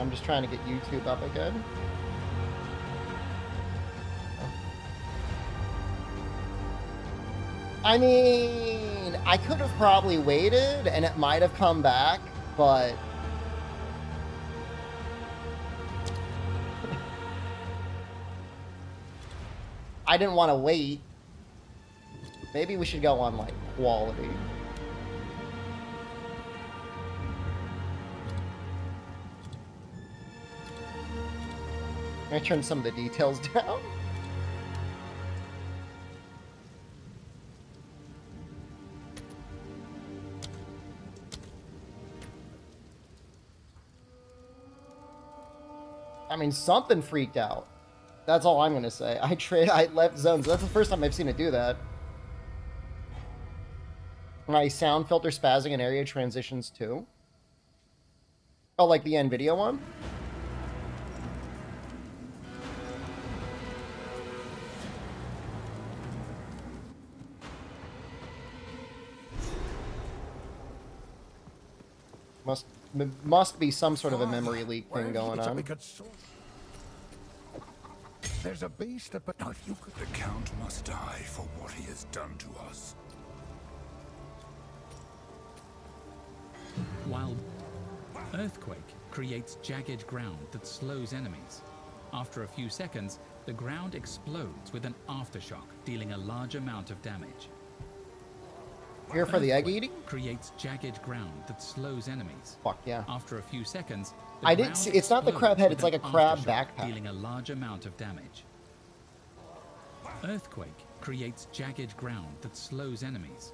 I'm just trying to get YouTube up again. I mean, I could have probably waited and it might have come back, but I didn't want to wait. Maybe we should go on like quality. I'm gonna turn some of the details down. I mean, something freaked out. That's all I'm gonna say. I left zones. That's the first time I've seen it do that. My sound filter spazzing and area transitions too. Oh, like the NVIDIA one? Must be some sort of a memory leak thing going on. There's a beast up, but not you could. The Count must die for what he has done to us. While earthquake creates jagged ground that slows enemies. After a few seconds, the ground explodes with an aftershock, dealing a large amount of damage. Here for the egg eating? Creates jagged ground that slows enemies. Fuck yeah. After a few seconds, I didn't see, it's not the crab head, it's like a crab backpack. Dealing a large amount of damage. Earthquake creates jagged ground that slows enemies.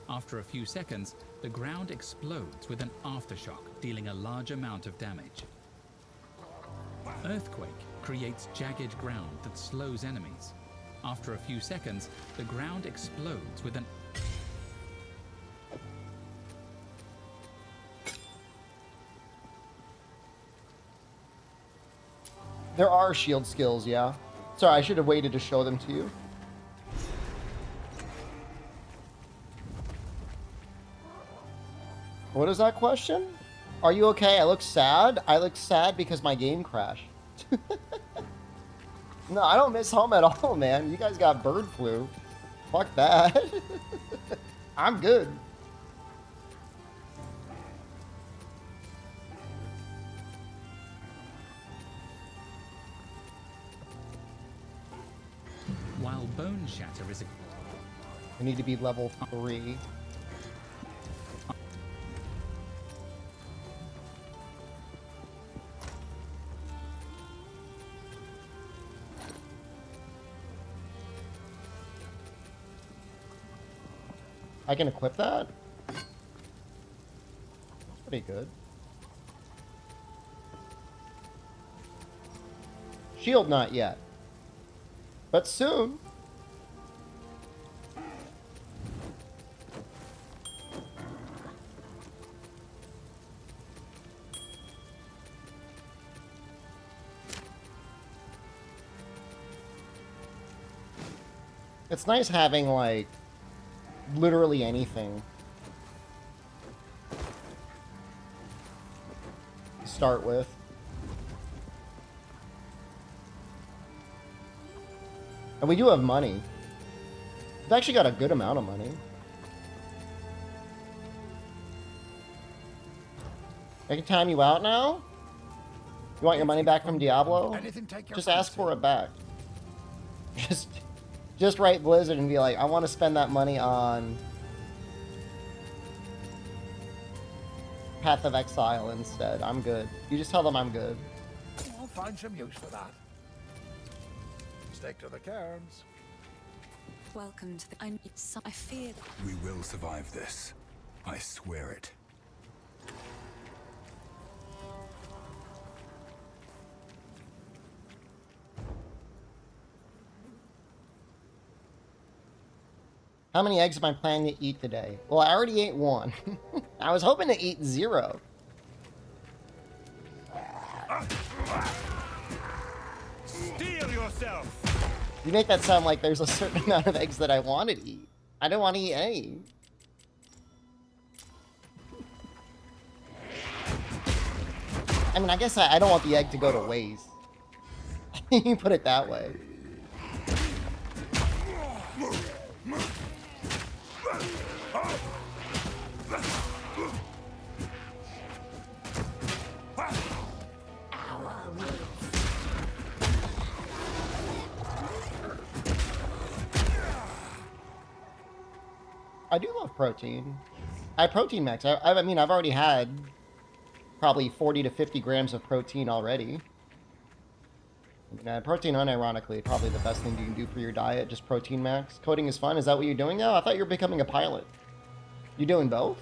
After a few seconds, the ground explodes with an aftershock, dealing a large amount of damage. Earthquake creates jagged ground that slows enemies. After a few seconds, the ground explodes with an There are shield skills, yeah. Sorry, I should have waited to show them to you. What is that question? Are you okay? I look sad. I look sad because my game crashed. No, I don't miss home at all, man. You guys got bird flu. Fuck that. I'm good. While Bone Shatter is a... I need to be level 3. I can equip that? That's pretty good. Shield not yet. But soon. It's nice having, like, literally anything to start with. And we do have money. We've actually got a good amount of money. I can time you out now? You want your money back from Diablo? Just ask for it back. Just write Blizzard and be like, I want to spend that money on Path of Exile instead. I'm good. You just tell them I'm good. I'll find some use for that. Stick to the cairns. Welcome to the... I fear... We will survive this. I swear it. How many eggs am I planning to eat today? Well, I already ate 1. I was hoping to eat 0. Steel yourself! You make that sound like there's a certain amount of eggs that I want to eat. I don't want to eat any. I mean, I guess I don't want the egg to go to waste. You put it that way. I do love protein. I protein max. I mean, I've already had probably 40 to 50 grams of protein already. Protein, unironically, probably the best thing you can do for your diet. Just protein max. Coding is fun. Is that what you're doing now? I thought you were becoming a pilot. You doing both?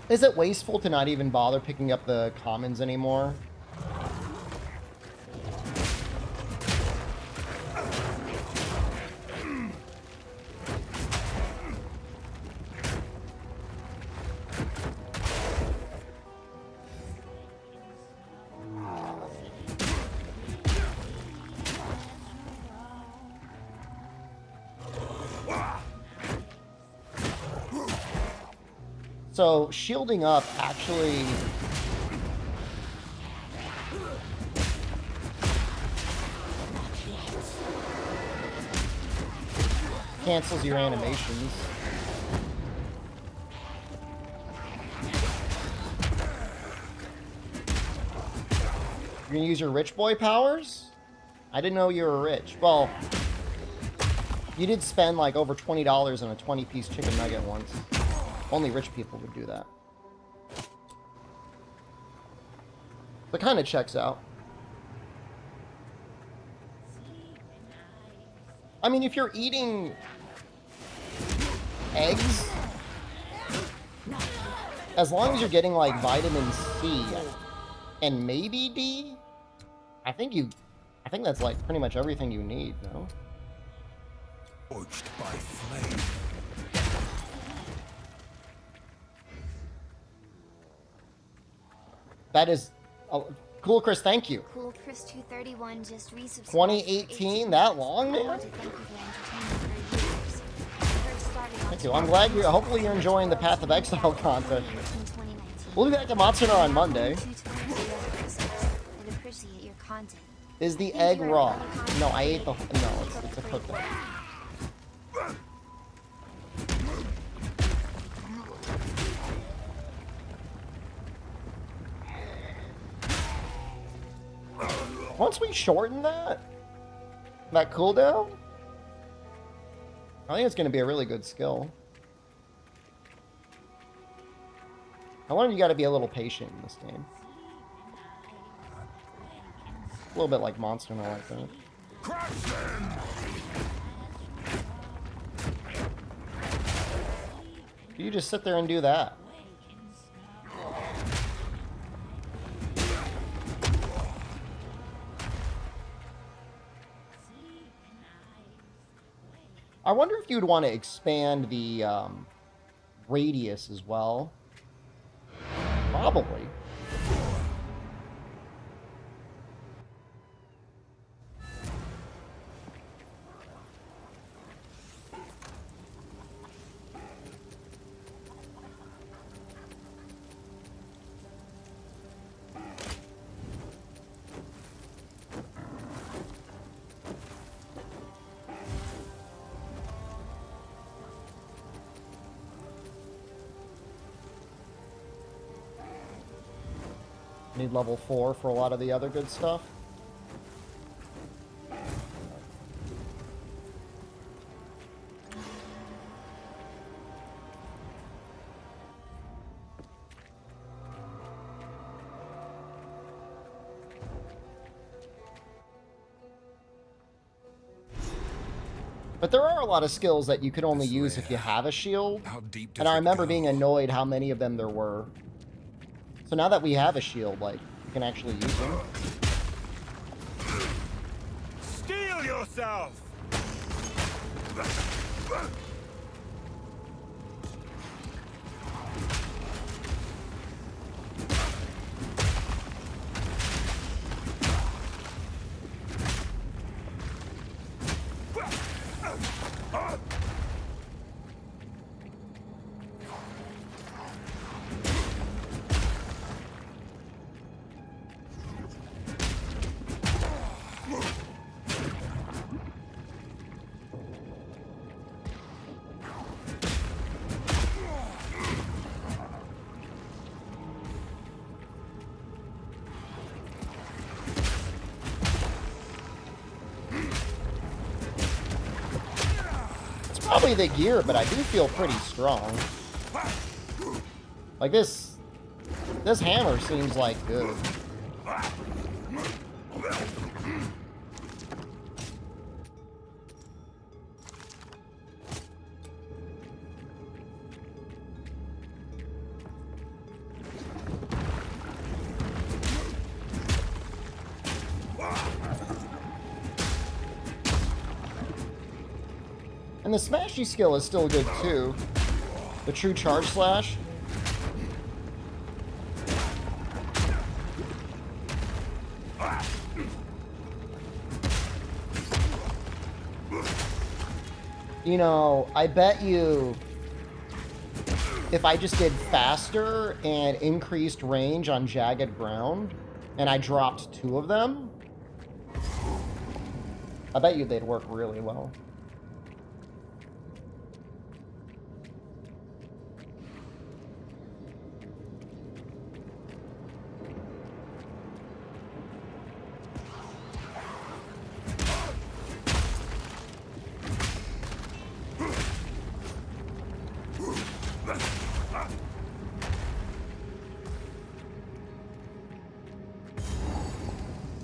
Is it wasteful to not even bother picking up the commons anymore? So, shielding up actually cancels your animations. You're gonna use your rich boy powers? I didn't know you were rich. Well, you did spend like over $20 on a 20-piece chicken nugget once. Only rich people would do that. That kind of checks out. I mean, if you're eating eggs, as long as you're getting like vitamin C and maybe D, I think that's like pretty much everything you need, no? Forged by flame. That is cool, Chris. Thank you. Cool Chris 231 just resubscribed. 2018, that long, man? Thank you. I'm glad you're. Hopefully, you're enjoying the Path of Exile content. We'll be back to Monster Hunter on Monday. Is the egg raw? No, I ate the. No, it's a cooked egg. Once we shorten that cooldown, I think it's going to be a really good skill. I learned you got to be a little patient in this game. A little bit like Monster Hunter like that. You just sit there and do that. I wonder if you'd want to expand the radius as well. Probably. Need level 4 for a lot of the other good stuff. But there are a lot of skills that you could only use if you have a shield. And I remember being annoyed how many of them there were. So now that we have a shield, like, you can actually use them. Steel yourself! enjoy the gear, but I do feel pretty strong. Like this hammer seems like good. And the smashy skill is still good too. The true charge slash. You know, I bet you if I just did faster and increased range on jagged ground, and I dropped 2 of them, I bet you they'd work really well.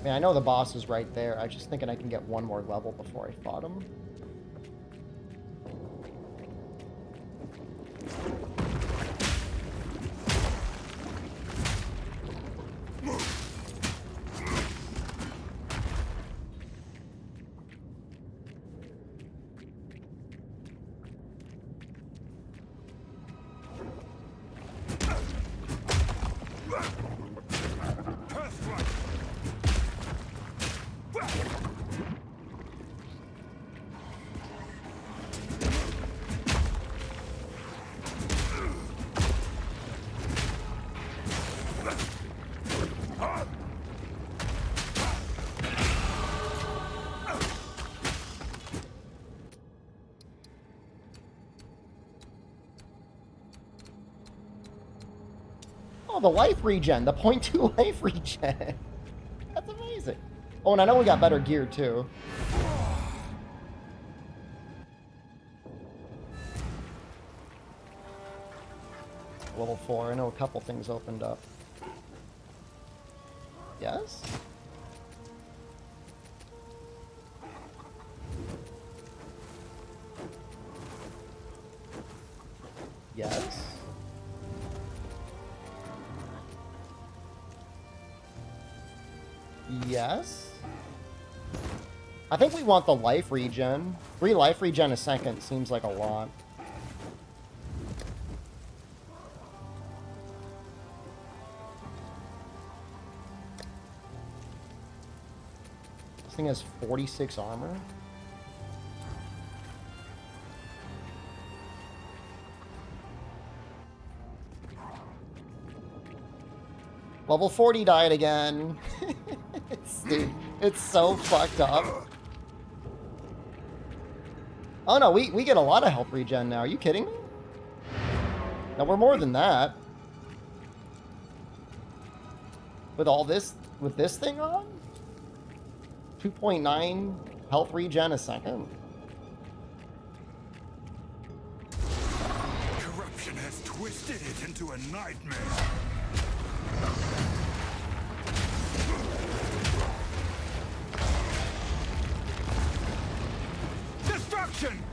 I know the boss is right there. I was just thinking I can get one more level before I fought him. Oh, the life regen, the 0.2 life regen. That's amazing. Oh, and I know we got better gear too. Level 4, I know a couple things opened up. Yes? Yes? Yes? I think we want the life regen. 3 life regen a second seems like a lot. This thing has 46 armor. Level 40 died again. Dude, it's so fucked up. Oh no, we get a lot of health regen now. Are you kidding me? No, we're more than that. With all this, with this thing on? 2.9 health regen a second. Corruption has twisted it into a nightmare. Destruction!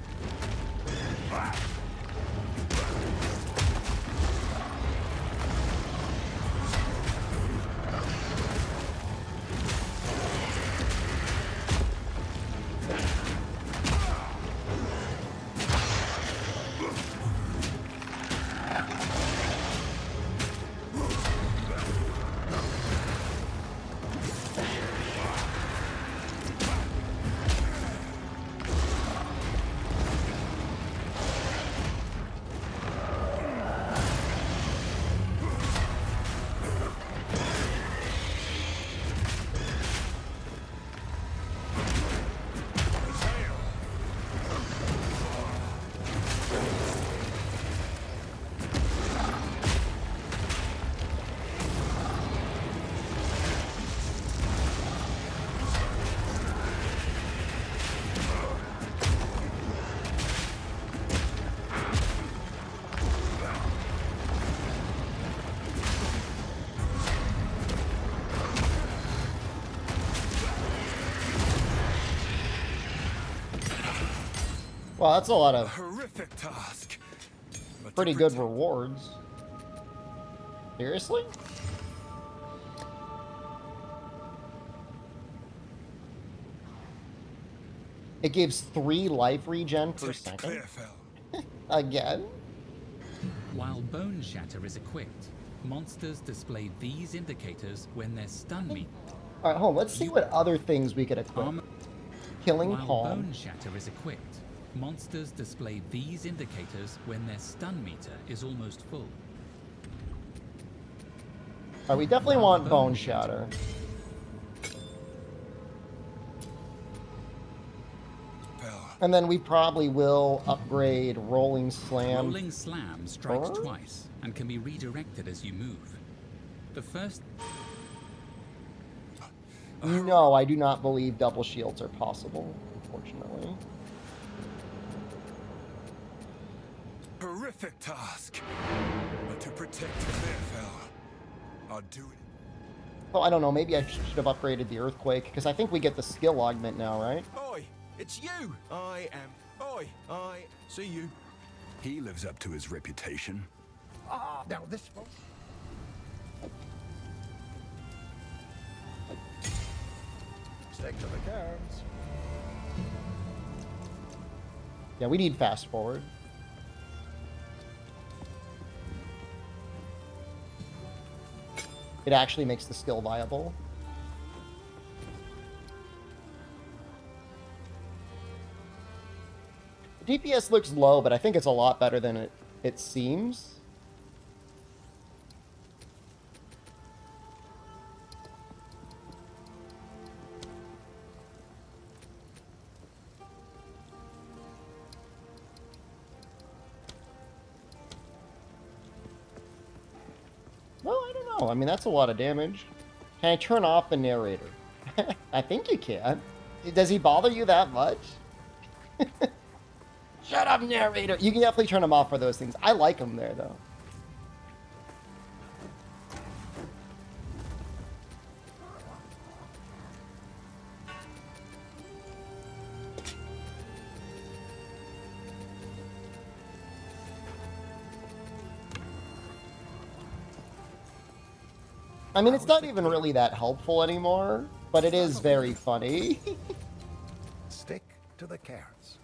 Well, that's a lot A of horrific task. But to pretty good protect- rewards. Seriously? It gives 3 life regen per protect second. Clearfell. Again? While Bone Shatter is equipped, monsters display these indicators when they're stun meter. Alright, hold on. Let's see what other things we could equip. Armor. Killing While Palm. Bone Shatter is equipped, monsters display these indicators when their stun meter is almost full. Alright, we definitely want Bone Shatter. Fell. And then we probably will upgrade Rolling Slam. Rolling Slam strikes First? twice and can be redirected as you move. The first No, I do not believe double shields are possible, unfortunately. Horrific task. But to protect Clearfell, I'll do it. Oh, I don't know. Maybe I should have upgraded the Earthquake, because I think we get the skill augment now, right? Oi, it's you. I am. Oi, I see you. He lives up to his reputation. Now this one. Stick to the cards. Yeah, we need fast forward. It actually makes the skill viable. The DPS looks low, but I think it's a lot better than it seems. Well, I don't know. I mean, that's a lot of damage. Can I turn off the narrator? I think you can. Does he bother you that much? Shut up, narrator! You can definitely turn him off for those things. I like him there, though. I mean, it's not even really that helpful anymore, but it is very funny. Stick to the cards.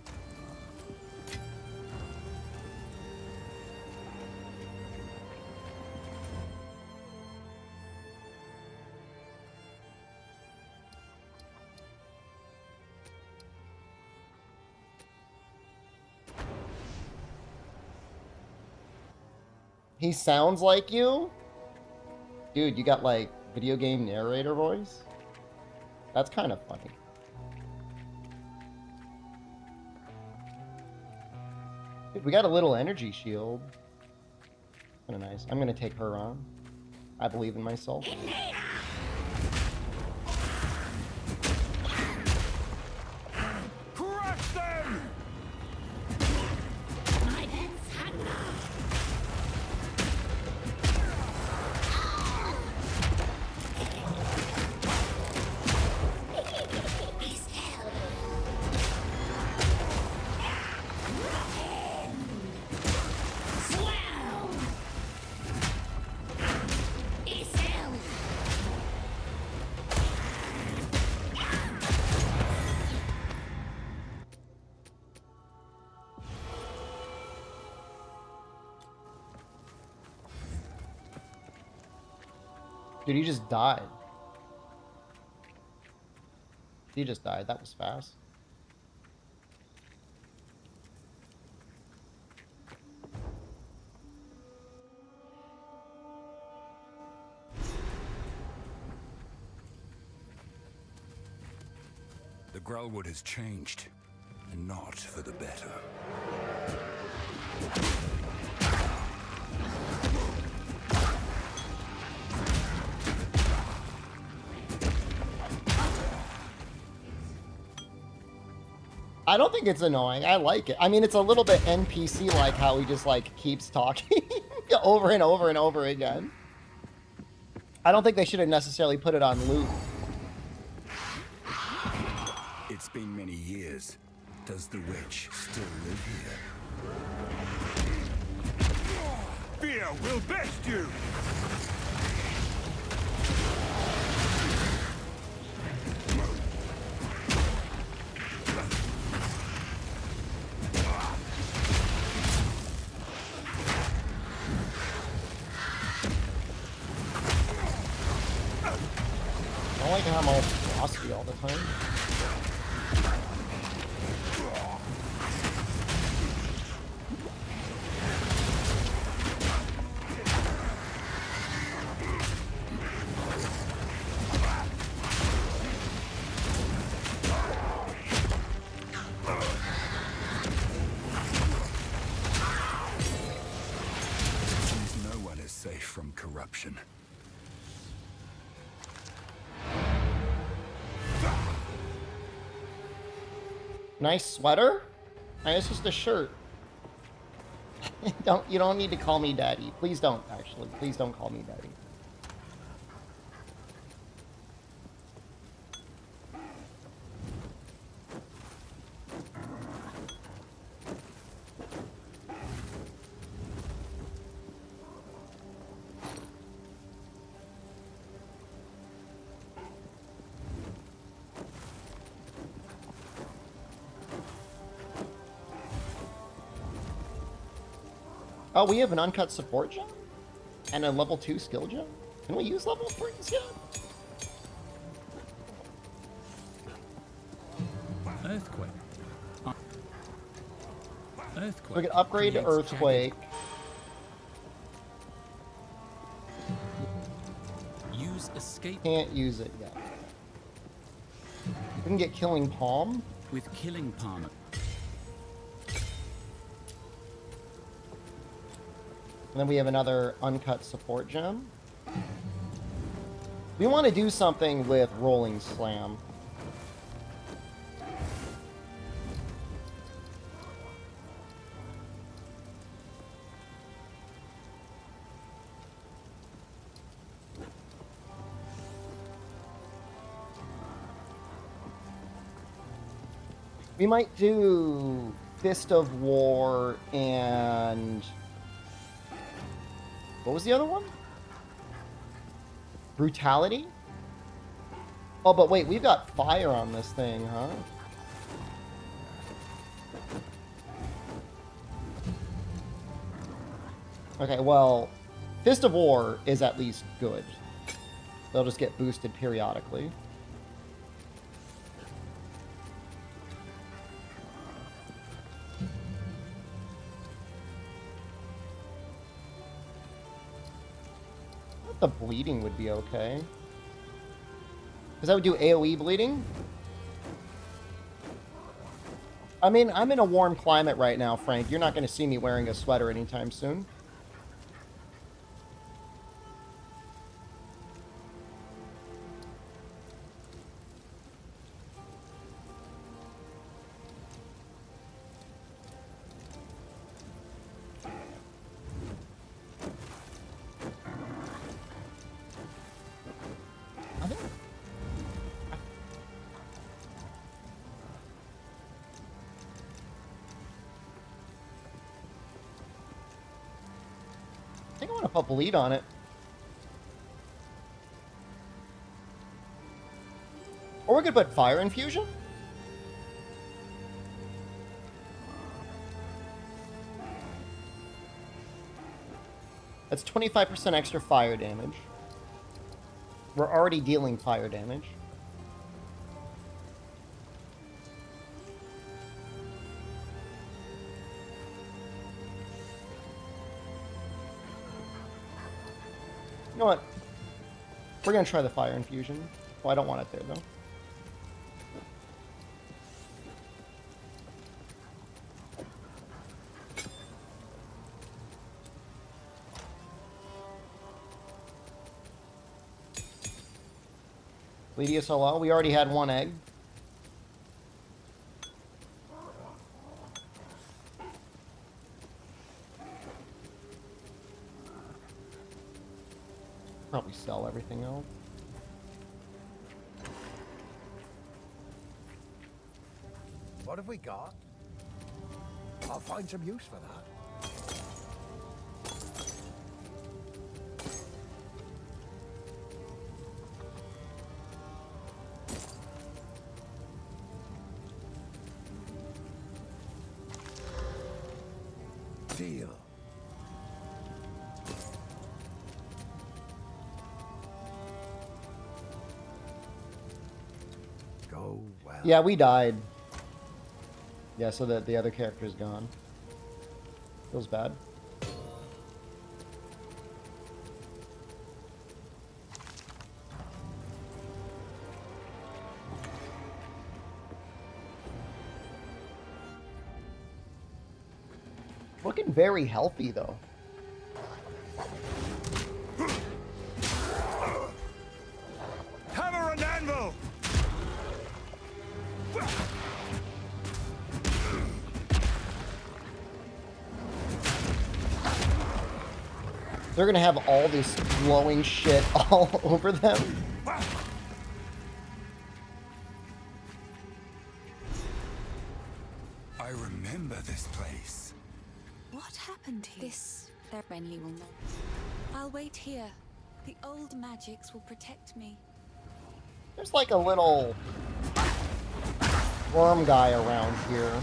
He sounds like you? Dude, you got, like, video game narrator voice? That's kind of funny. Dude, we got a little energy shield. Kind of nice. I'm gonna take her on. I believe in myself. Crush them! Dude, he just died. He just died. That was fast. The Grellwood has changed, and not for the better. I don't think it's annoying. I like it. I mean, it's a little bit NPC-like how he just, like, keeps talking over and over and over again. I don't think they should have necessarily put it on loop. It's been many years. Does the witch still live here? Fear will best you! I don't like how I'm all frosty all the time. Seems no one is safe from corruption. Nice sweater? It's just a shirt. You don't need to call me daddy. Please don't, actually. Please don't call me daddy. Oh, we have an uncut support gem? And a level 2 skill gem? Can we use level 3s yet? Earthquake. Earthquake. We can upgrade to creates Earthquake. Use escape Can't use it yet. We can get Killing Palm. with killing palm. And then we have another uncut support gem. We want to do something with Rolling Slam. We might do Fist of War and... What was the other one? Brutality? Oh, but wait, we've got fire on this thing, huh? Okay, well, Fist of War is at least good. They'll just get boosted periodically. The bleeding would be okay. Because that would do AoE bleeding. I mean, I'm in a warm climate right now, Frank. You're not going to see me wearing a sweater anytime soon. I think I want to put bleed on it. Or we could put fire infusion. That's 25% extra fire damage. We're already dealing fire damage. You know what? We're gonna try the fire infusion. Well, I don't want it there though. Lead SLO, we already had one egg. Probably sell everything else. What have we got? I'll find some use for that. Deal. Go well. Yeah, we died. Yeah, so that the other character's gone. Feels bad. Looking very healthy, though. Hammer and anvil! They're gonna have all this glowing shit all over them. I remember this place. What happened here? This, their Renly will know. I'll wait here. The old magics will protect me. There's like a little worm guy around here.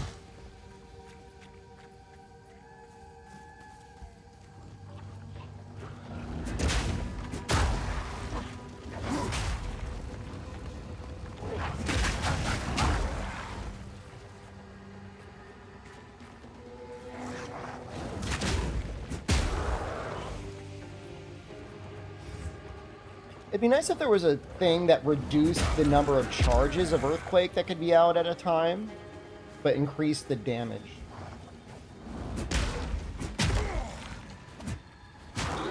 It'd be nice if there was a thing that reduced the number of charges of Earthquake that could be out at a time, but increased the damage. I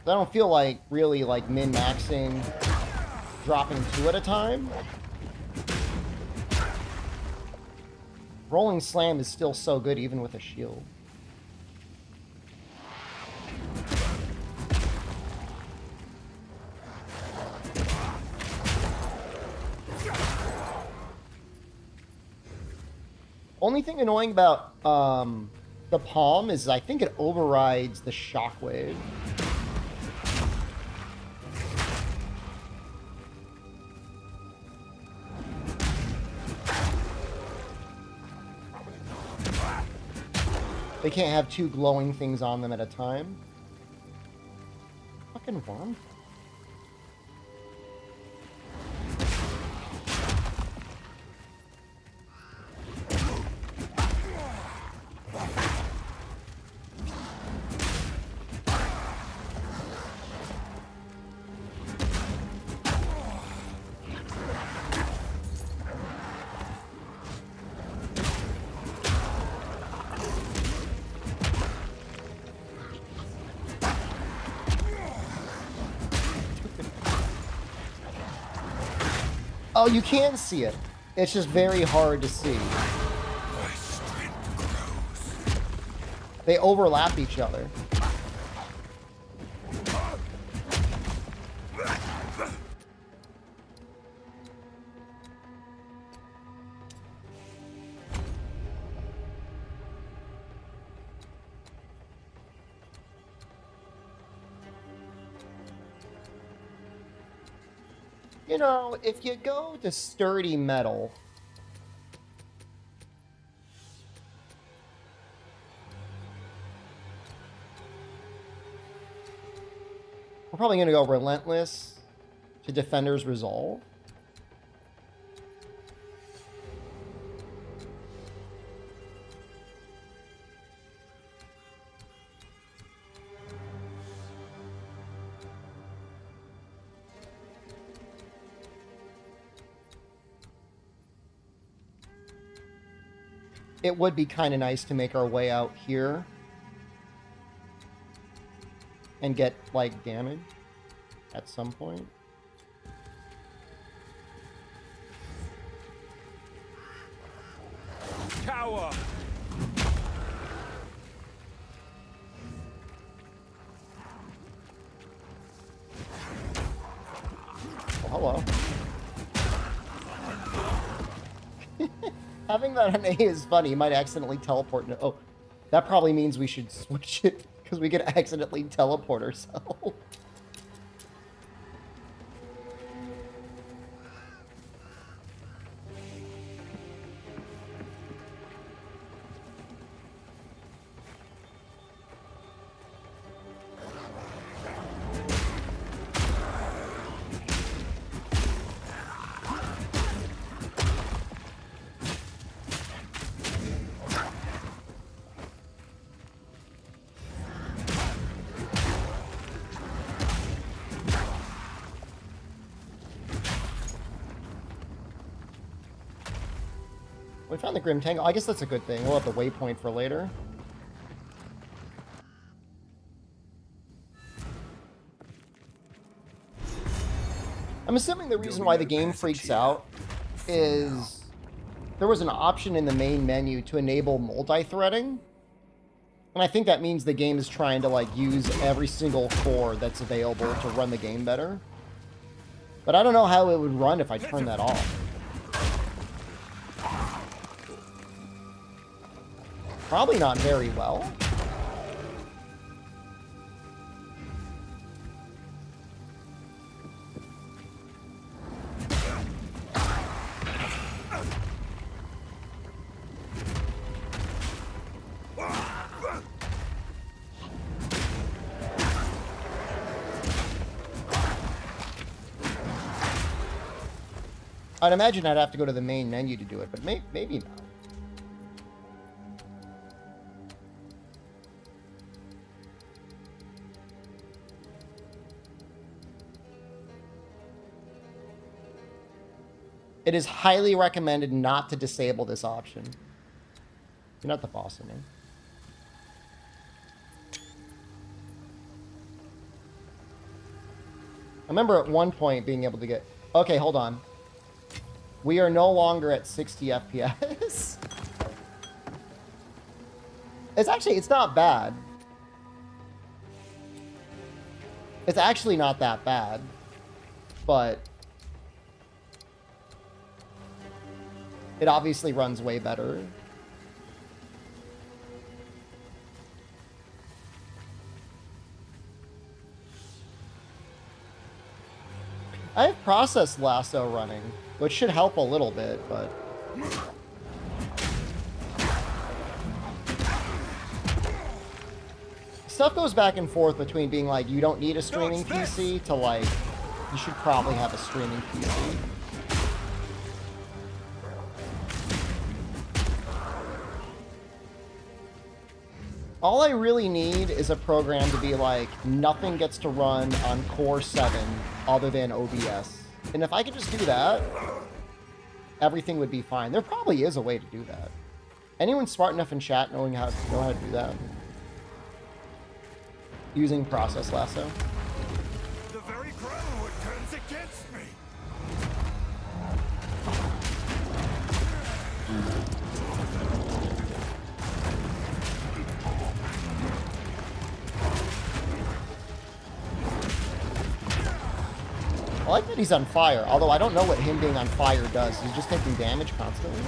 don't feel like really like min-maxing dropping 2 at a time. Rolling Slam is still so good even with a shield. Only thing annoying about the palm is I think it overrides the shockwave. They can't have 2 glowing things on them at a time. Fucking worm. Oh, you can see it. It's just very hard to see. My strength grows. They overlap each other. You know, if you go to sturdy metal, we're probably going to go relentless to Defender's Resolve. It would be kind of nice to make our way out here and get, like, damage at some point. Cower! Oh, hello. Having that on A is funny. You might accidentally teleport. Oh, that probably means we should switch it because we could accidentally teleport ourselves. We found the Grim Tangle. I guess that's a good thing. We'll have the waypoint for later. I'm assuming the reason why the game freaks out is there was an option in the main menu to enable multi-threading. And I think that means the game is trying to, like, use every single core that's available to run the game better. But I don't know how it would run if I turn that off. Probably not very well. I'd imagine I'd have to go to the main menu to do it, but maybe not. It is highly recommended not to disable this option. You're not the boss of me. I remember at one point being able to get... Okay, hold on. We are no longer at 60 FPS. It's not bad. It's actually not that bad. But... it obviously runs way better. I have Process Lasso running, which should help a little bit, but... stuff goes back and forth between being like, you don't need a streaming PC, to like, you should probably have a streaming PC. All I really need is a program to be like, nothing gets to run on Core 7 other than OBS. And if I could just do that, everything would be fine. There probably is a way to do that. Anyone smart enough in chat know how to do that? Using Process Lasso. The very ground turns against me. I like that he's on fire, although I don't know what him being on fire does. He's just taking damage constantly.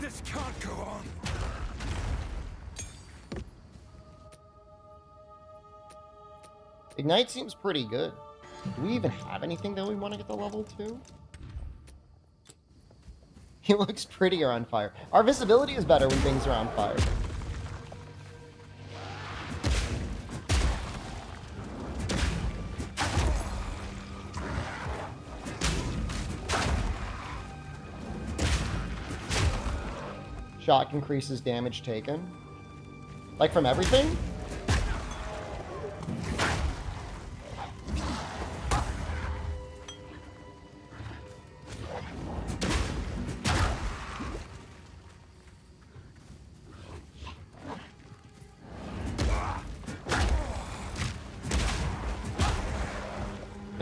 This can't go on. Ignite seems pretty good. Do we even have anything that we want to get to level 2? He looks prettier on fire. Our visibility is better when things are on fire. Shock increases damage taken. Like from everything?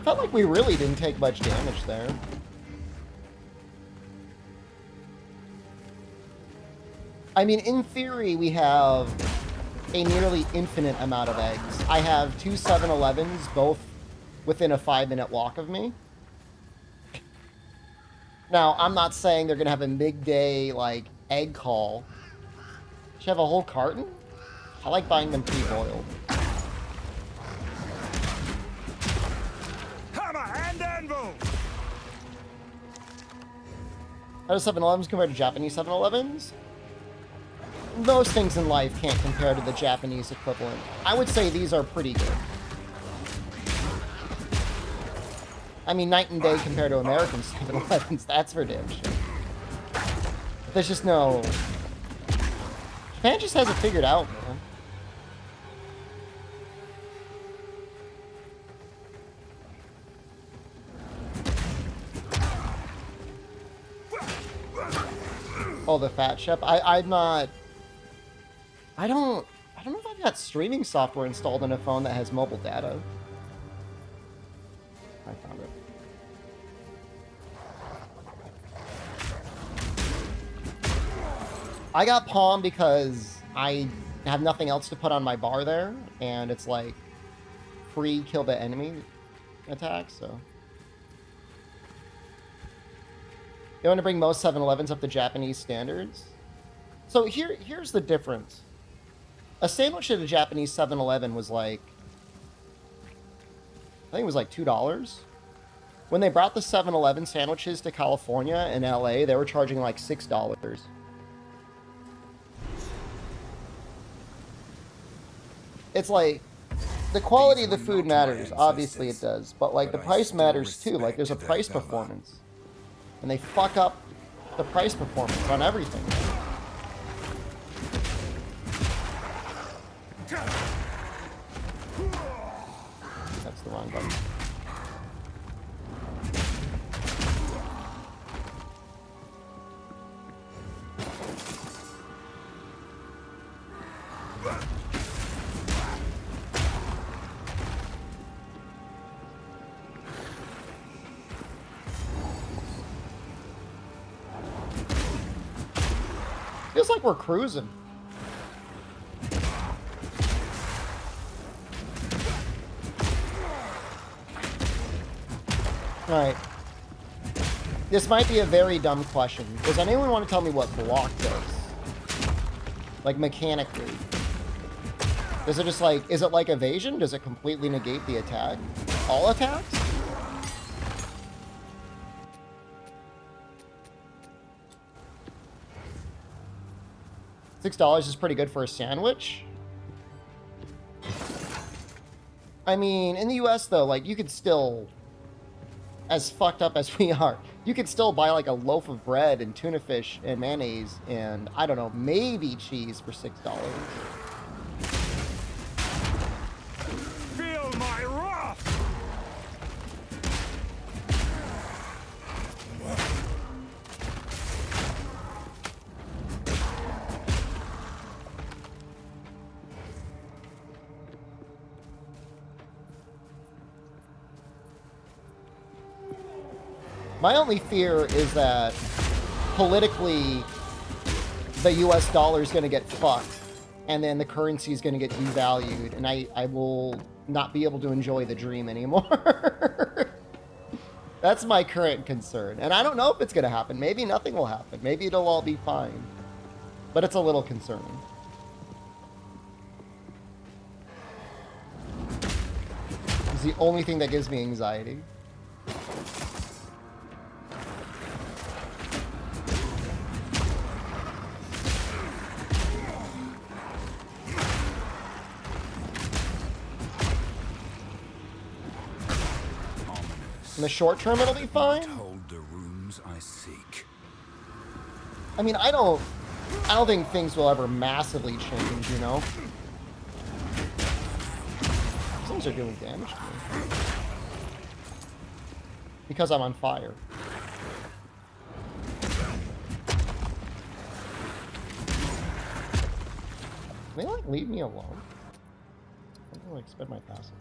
felt like we really didn't take much damage there. I mean, in theory, we have a nearly infinite amount of eggs. I have 2 7-Elevens, both within a 5-minute walk of me. Now, I'm not saying they're going to have a midday, like, egg call. Should have a whole carton? I like buying them pre-boiled. Hammer and anvil! How do 7-Elevens compare to Japanese 7-Elevens? Most things in life can't compare to the Japanese equivalent. I would say these are pretty good. I mean, night and day compared to American 7-Elevens, that's for damn sure. There's just no... Japan just has it figured out, man. Oh, the Fat Shep. I'm not... I don't know if I've got streaming software installed on a phone that has mobile data. I found it. I got Palm because I have nothing else to put on my bar there, and it's like free kill the enemy attack, so. You want to bring most 7-Elevens up to Japanese standards? So here's the difference. A sandwich at a Japanese 7-Eleven was like, I think it was like $2. When they brought the 7-Eleven sandwiches to California and LA, they were charging like $6. It's like, the quality of the food matters, obviously it does, but like the price matters too. Like there's a price performance. And they fuck up the price performance on everything. That's the wrong button. Feels like we're cruising. Alright. This might be a very dumb question. Does anyone want to tell me what block does? Like, mechanically. Does it just like... Is it like evasion? Does it completely negate the attack? All attacks? $6 is pretty good for a sandwich. I mean, in the US, though, like, you could still... As fucked up as we are, you could still buy like a loaf of bread and tuna fish and mayonnaise and, I don't know, maybe cheese for $6. Feel my wrath! My only fear is that politically the US dollar is going to get fucked and then the currency is going to get devalued and I will not be able to enjoy the dream anymore. That's my current concern. And I don't know if it's going to happen. Maybe nothing will happen. Maybe it'll all be fine. But it's a little concerning. It's the only thing that gives me anxiety. In the short term, it'll be fine. Hold the rooms I seek. I mean, I don't think things will ever massively change, you know? Things are doing damage to me. Because I'm on fire. Can they, like, leave me alone? I'm gonna, like, spend my passive.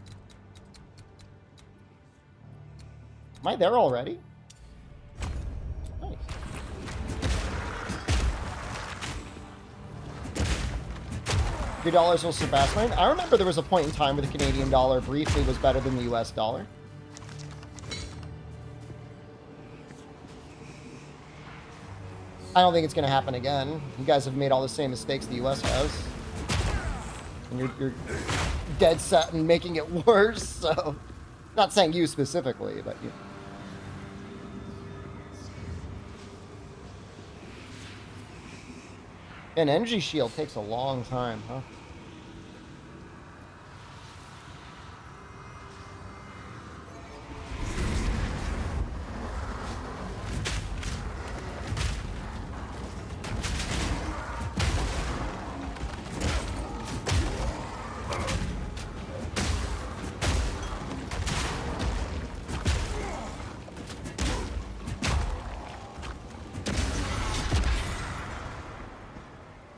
I there already? Nice. Your dollars will surpass mine. I remember there was a point in time where the Canadian dollar briefly was better than the US dollar. I don't think it's going to happen again. You guys have made all the same mistakes the US has. And you're dead set in making it worse, so... Not saying you specifically, but you... An energy shield takes a long time, huh?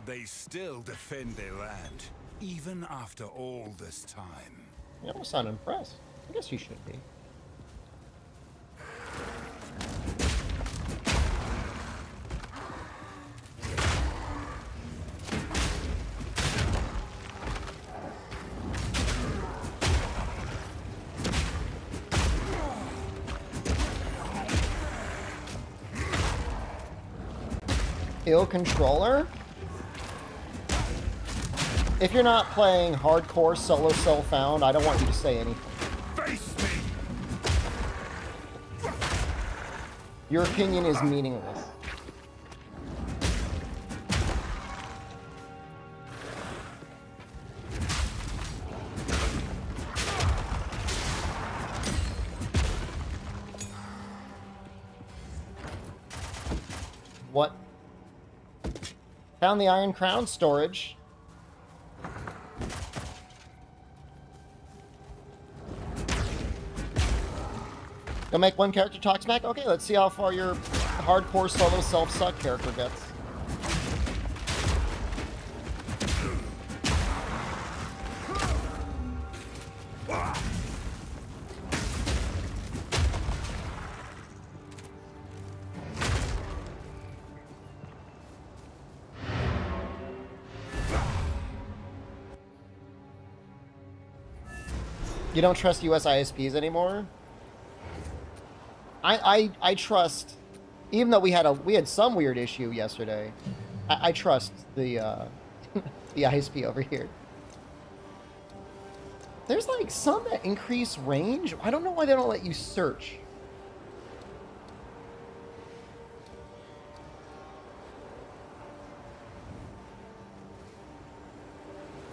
They still defend their land, even after all this time. You almost sound impressed. I guess you should be. Ill controller? If you're not playing hardcore solo self-found, I don't want you to say anything. Face me! Your opinion is meaningless. What? Found the Iron Crown storage. You'll make one character talk smack? Okay, let's see how far your hardcore solo self-suck character gets. You don't trust US ISPs anymore? I trust, even though we had some weird issue yesterday, I trust the the ISP over here. There's like some that increase range. I don't know why they don't let you search.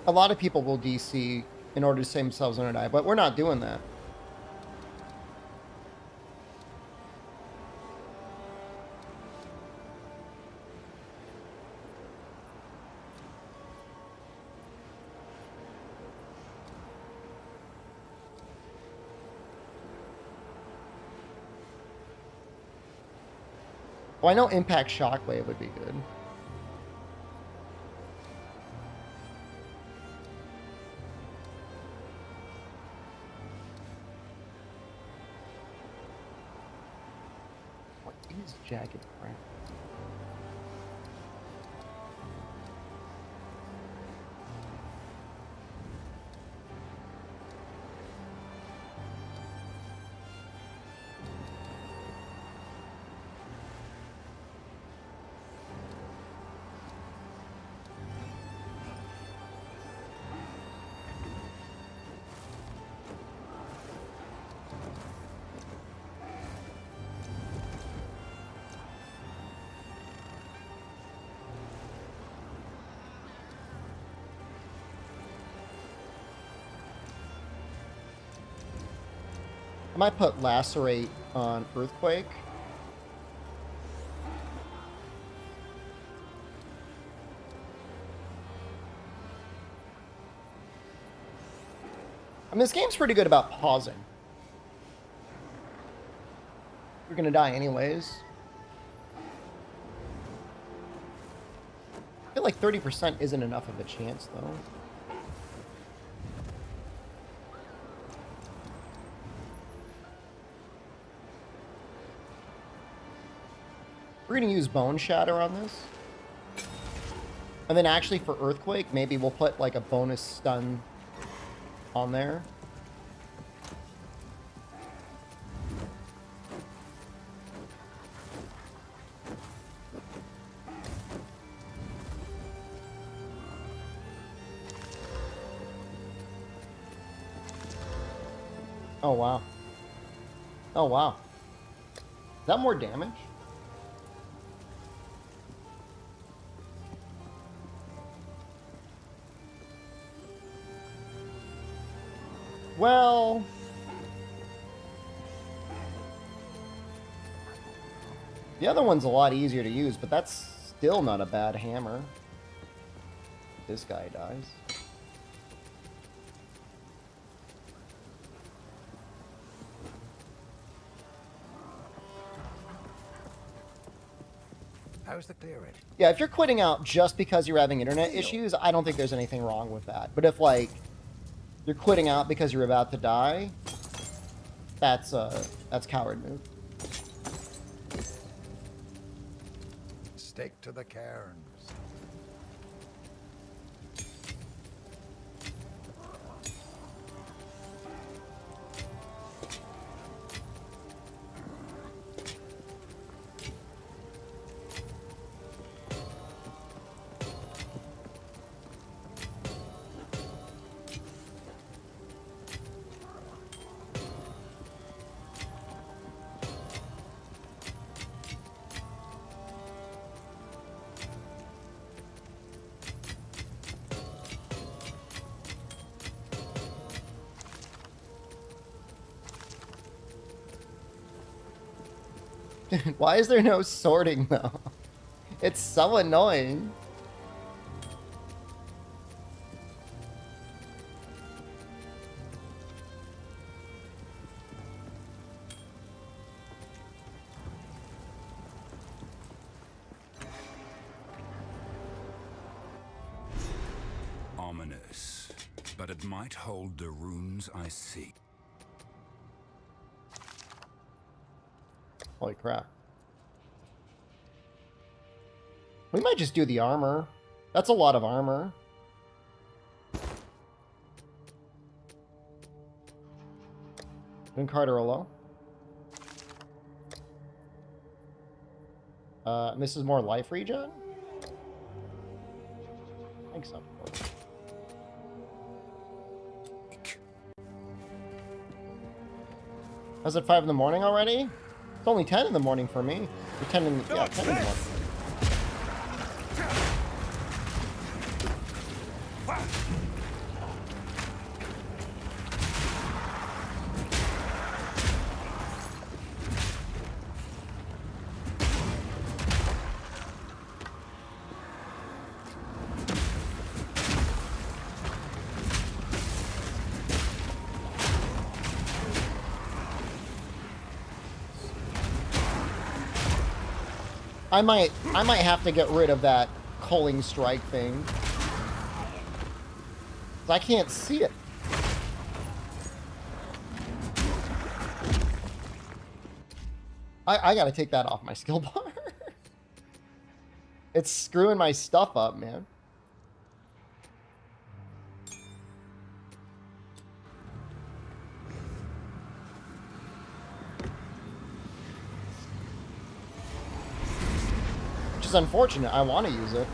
A lot of people will DC in order to save themselves on a die, but we're not doing that. Well, I know Impact Shockwave would be good. What is Jagged Crown? I might put Lacerate on Earthquake. I mean, this game's pretty good about pausing. We're gonna die anyways. I feel like 30% isn't enough of a chance, though. we're gonna use Bone Shatter on this. And then actually for Earthquake, maybe we'll put like a bonus stun on there. Oh, wow. Oh, wow. Is that more damage? Well... the other one's a lot easier to use, but that's still not a bad hammer. This guy dies. How's the clearing? Yeah, if you're quitting out just because you're having internet issues, I don't think there's anything wrong with that. But if, like, you're quitting out because you're about to die, that's coward move. Stick to the cairns. Why is there no sorting, though? It's so annoying. Ominous, but it might hold the runes I seek. Holy crap. We might just do the armor. That's a lot of armor. Then Carter low. And this is more life regen? I think so. How's it 5 in the morning already? It's only 10 in the morning for me. Or 10 in the, yeah, 10 in the morning. I might have to get rid of that culling strike thing. I can't see it. I gotta take that off my skill bar. It's screwing my stuff up, man. Which is unfortunate. I want to use it.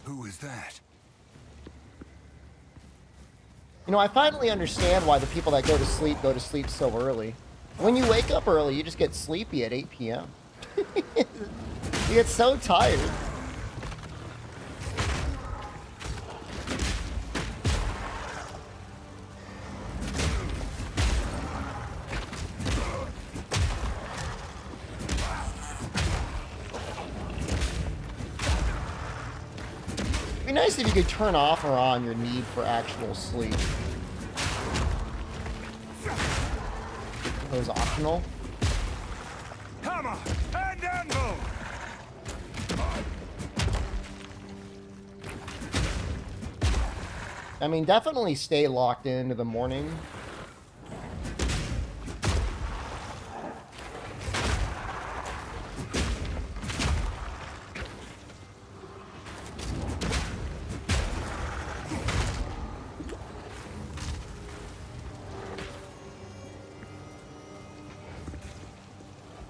Who is that? You know, I finally understand why the people that go to sleep so early. When you wake up early, you just get sleepy at 8 p.m. You get so tired. Be nice if you could turn off or on your need for actual sleep. It was optional. Hammer and anvil! I mean, definitely stay locked into the morning.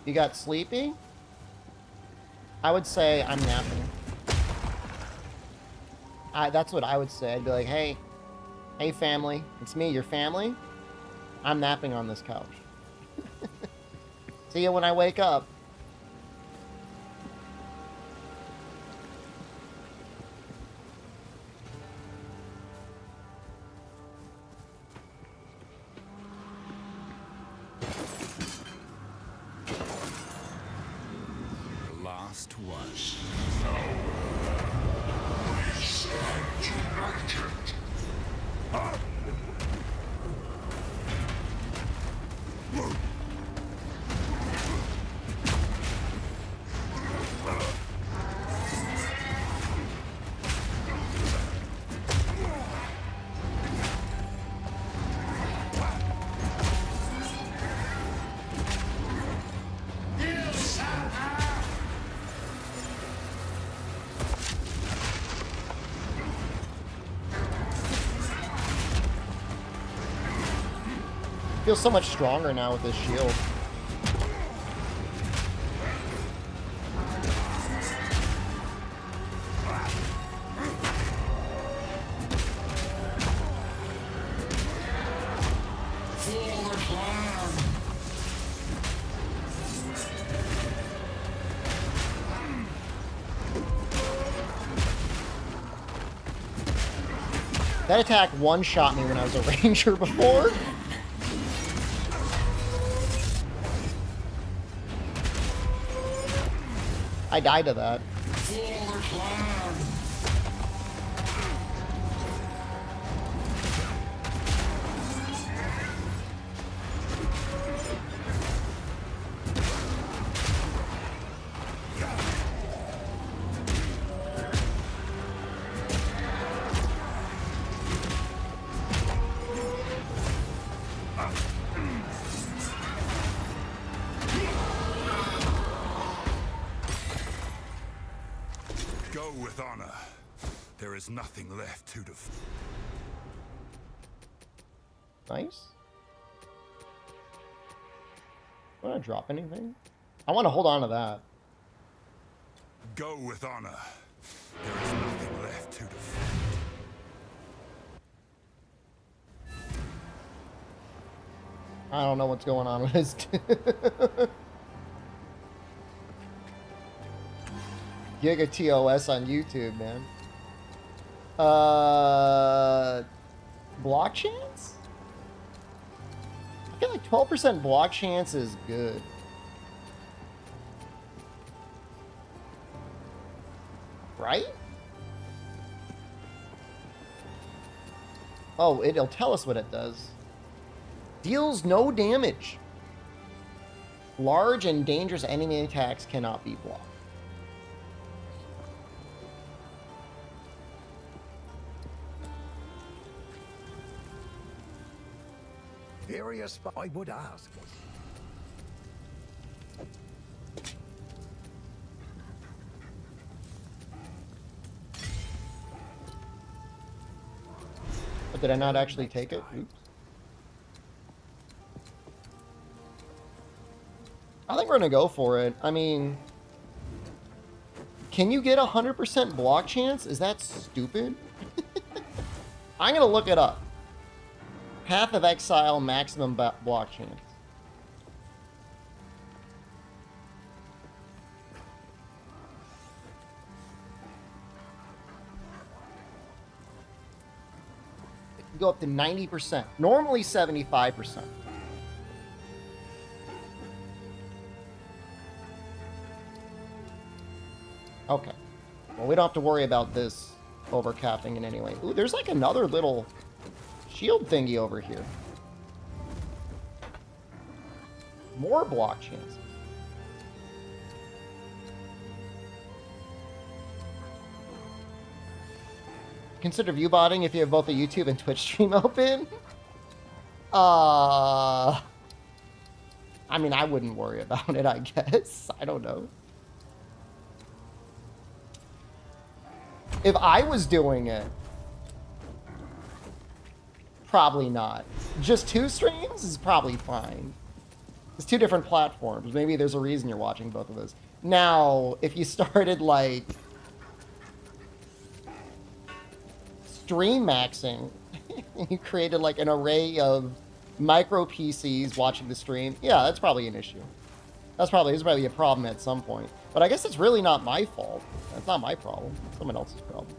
You got sleepy? I would say I'm napping. That's what I would say. I'd be like, hey family, it's me, your family. I'm napping on this couch. See you when I wake up. The last one. Feels so much stronger now with this shield. That attack one-shot me when I was a ranger before. I died to that. Go with honor. There is nothing left to defend. Nice. Want to drop anything? I want to hold on to that. Go with honor. There is nothing left to defend. I don't know what's going on with this. Giga TOS on YouTube, man. Block chance? I feel like 12% block chance is good. Right? Oh, it'll tell us what it does. Deals no damage. Large and dangerous enemy attacks cannot be blocked. Area spot, I would ask. But did I not actually take it? Oops. I think we're gonna go for it. I mean, can you get 100% block chance? Is that stupid? I'm gonna look it up. Path of Exile maximum block chance. It can go up to 90%. Normally 75%. Okay. Well, we don't have to worry about this overcapping in any way. Ooh, there's like another little shield thingy over here. More block chances. Consider viewbotting if you have both a YouTube and Twitch stream open. I mean, I wouldn't worry about it, I guess. I don't know. If I was doing it, probably not. Just 2 streams is probably fine. It's 2 different platforms. Maybe there's a reason you're watching both of those. Now, if you started, like, stream maxing, and you created, like, an array of micro PCs watching the stream, yeah, that's probably an issue. This is probably a problem at some point. But I guess it's really not my fault. That's not my problem. It's someone else's problem.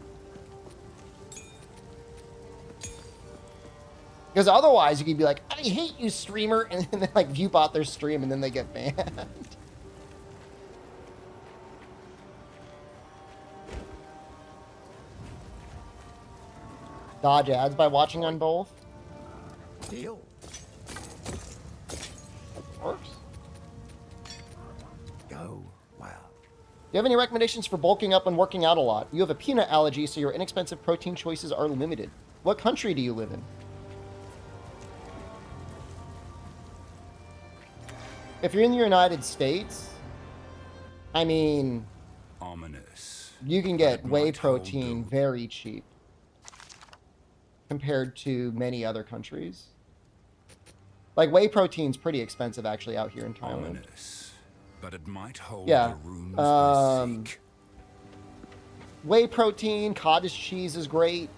Because otherwise, you could be like, I hate you, streamer, and then like viewbot their stream, and then they get banned. Dodge ads by watching on both. Deal. Works. Go. Well. Do you have any recommendations for bulking up when working out a lot? You have a peanut allergy, so your inexpensive protein choices are limited. What country do you live in? If you're in the United States, I mean, Ominous. you can get That whey might hold protein the- very cheap compared to many other countries. Like, whey protein's pretty expensive, actually, out here in Thailand. Ominous. But it might hold Yeah, the rooms I seek. Whey protein, cottage cheese is great.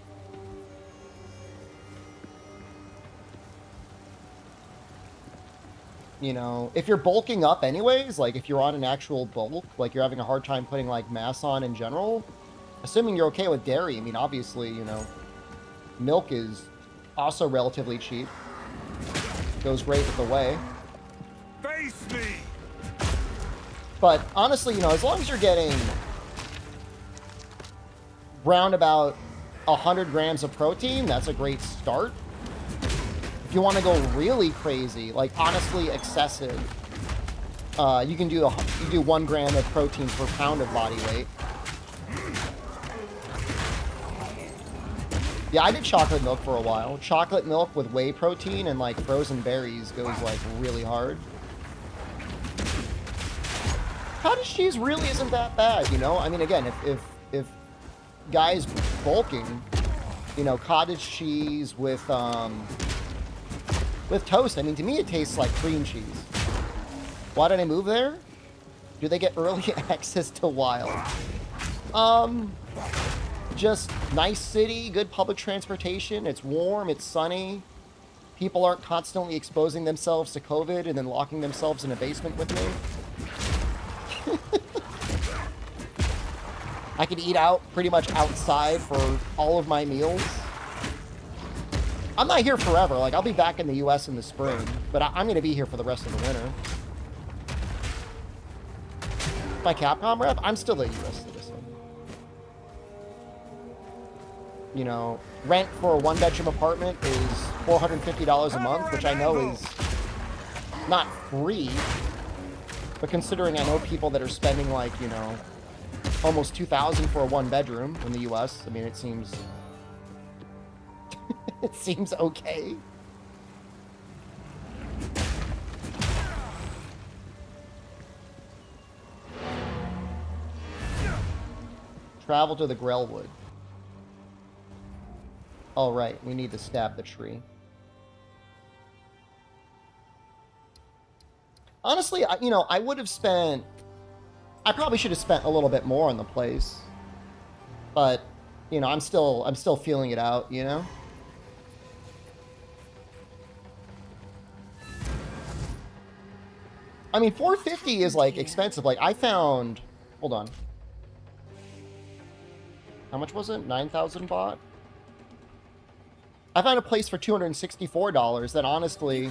You know, if you're bulking up anyways, like if you're on an actual bulk, like you're having a hard time putting like mass on in general, assuming you're okay with dairy, I mean, obviously, you know, milk is also relatively cheap. Goes great with the whey. Face me! But honestly, you know, as long as you're getting round about 100 grams of protein, that's a great start. If you want to go really crazy, like honestly excessive, you can do 1 gram of protein per pound of body weight. Yeah, I did chocolate milk for a while. Chocolate milk with whey protein and like frozen berries goes like really hard. Cottage cheese really isn't that bad, you know? I mean, again, if guys bulking, you know, cottage cheese with toast, I mean, to me it tastes like cream cheese. Why did I move there? Do they get early access to Wild? Just nice city, good public transportation, it's warm, it's sunny. People aren't constantly exposing themselves to COVID and then locking themselves in a basement with me. I could eat out pretty much outside for all of my meals. I'm not here forever. Like, I'll be back in the U.S. in the spring, but I'm going to be here for the rest of the winter. My Capcom rep, I'm still a U.S. citizen. You know, rent for a 1-bedroom apartment is $450 a month, which I know is not free. But considering I know people that are spending, like, you know, almost $2,000 for a 1-bedroom in the U.S., I mean, it seems... it seems okay. Travel to the Grellwood. All right, we need to stab the tree. Honestly, you know, I would have spent... I probably should have spent a little bit more on the place. But, you know, I'm still feeling it out, you know? I mean, $450 is, like, expensive. Like, I found... Hold on. How much was it? 9,000 baht? I found a place for $264 that, honestly,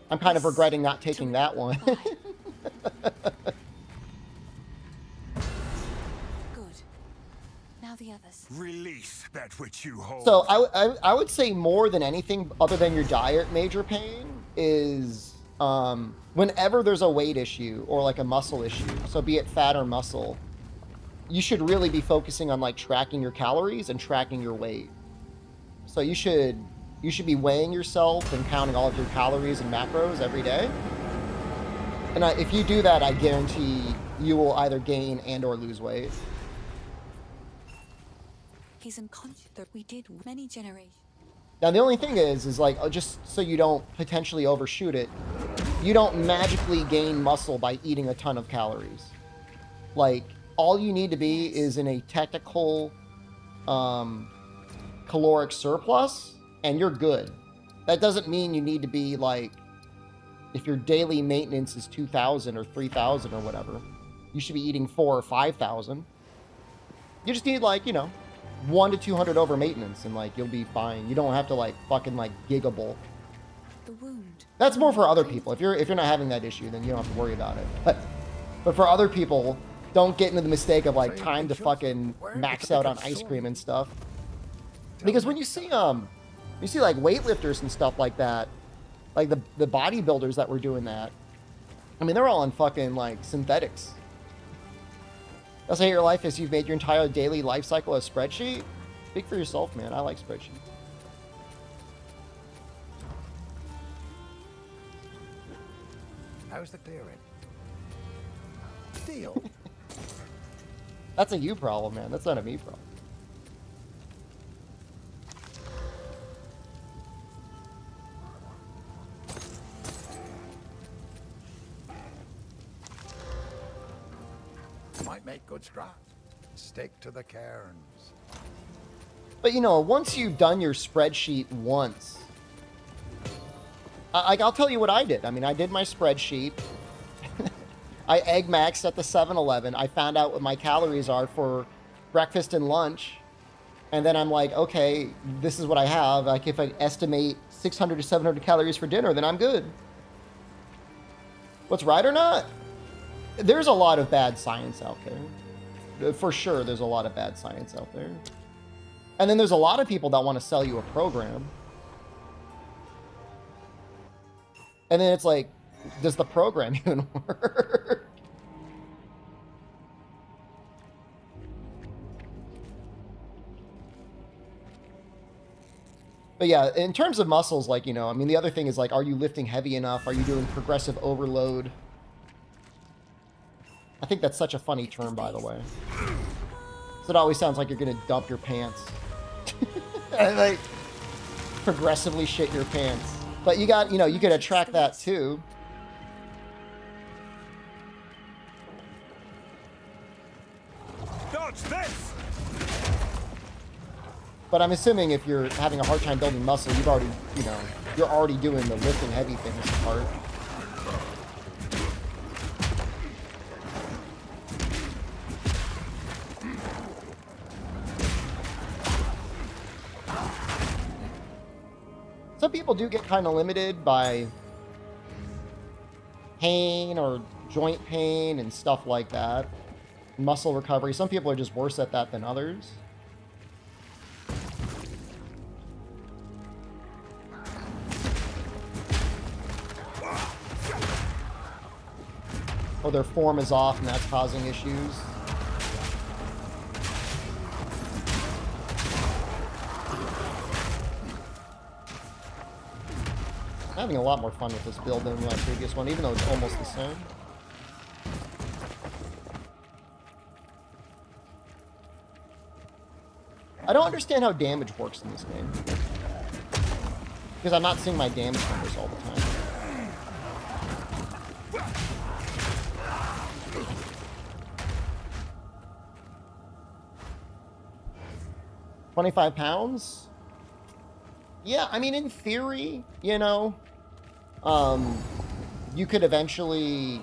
I'm kind of regretting not taking that one. Good. Now Now the others. Release that which you hold. So I would say more than anything other than your diet, Major Pain, is whenever there's a weight issue or like a muscle issue, so be it fat or muscle, you should really be focusing on like tracking your calories and tracking your weight. So you should be weighing yourself and counting all of your calories and macros every day. And if you do that, I guarantee you will either gain and or lose weight. He's unconscious that we did many generations. Now the only thing is like, just so you don't potentially overshoot it, you don't magically gain muscle by eating a ton of calories. Like, all you need to be is in a technical caloric surplus, and you're good. That doesn't mean you need to be like, if your daily maintenance is 2,000 or 3,000 or whatever, you should be eating 4,000 or 5,000. You just need like, 1 to 200 over maintenance, and like you'll be fine. You don't have to like fucking like gigabulk. The wound. That's more for other people. If you're not having that issue, then you don't have to worry about it. But for other people, don't get into the mistake of like trying to fucking max out on ice cream and stuff. Because when you see like weightlifters and stuff like that, like the bodybuilders that were doing that, I mean, they're all on fucking like synthetics. That's how your life is. You've made your entire daily life cycle a spreadsheet. Speak for yourself, man. I like spreadsheets. How's the clearing? Deal. That's a you problem, man. That's not a me problem. Might make good scraps. Stick to the cairns. But once you've done your spreadsheet once, I'll tell you what I did. I mean, I did my spreadsheet. I egg maxed at the 7-Eleven. I found out what my calories are for breakfast and lunch. And then I'm like, okay, this is what I have. Like, if I estimate 600 to 700 calories for dinner, then I'm good. What's right or not? There's a lot of bad science out there. For sure, there's a lot of bad science out there. And then there's a lot of people that want to sell you a program. And then it's like, does the program even work? But yeah, in terms of muscles, like, I mean, the other thing is like, are you lifting heavy enough? Are you doing progressive overload? I think that's such a funny term, by the way. So it always sounds like you're going to dump your pants. And like, progressively shit your pants. But you got, you could attract that too. Dodge this! But I'm assuming if you're having a hard time building muscle, you've already, you're already doing the lifting heavy things part. Some people do get kind of limited by pain or joint pain and stuff like that. Muscle recovery. Some people are just worse at that than others. Or their form is off and that's causing issues. I'm having a lot more fun with this build than my previous one, even though it's almost the same. I don't understand how damage works in this game. Because I'm not seeing my damage numbers all the time. £25? Yeah, I mean, in theory, you could eventually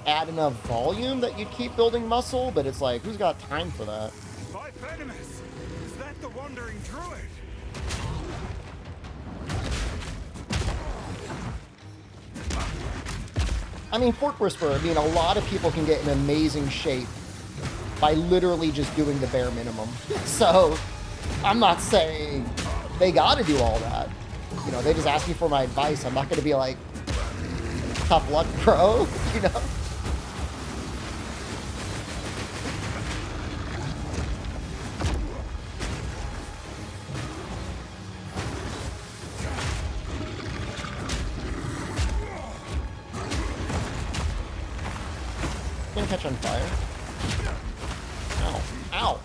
add enough volume that you'd keep building muscle, but it's like, who's got time for that? By Venomous! Is that the Wandering Druid? I mean, Fork Whisperer, I mean, a lot of people can get in amazing shape by literally just doing the bare minimum. So I'm not saying they gotta do all that. You know, they just ask me for my advice. I'm not gonna be like, tough luck, bro, you know? Gonna catch on fire. Ow. Ow.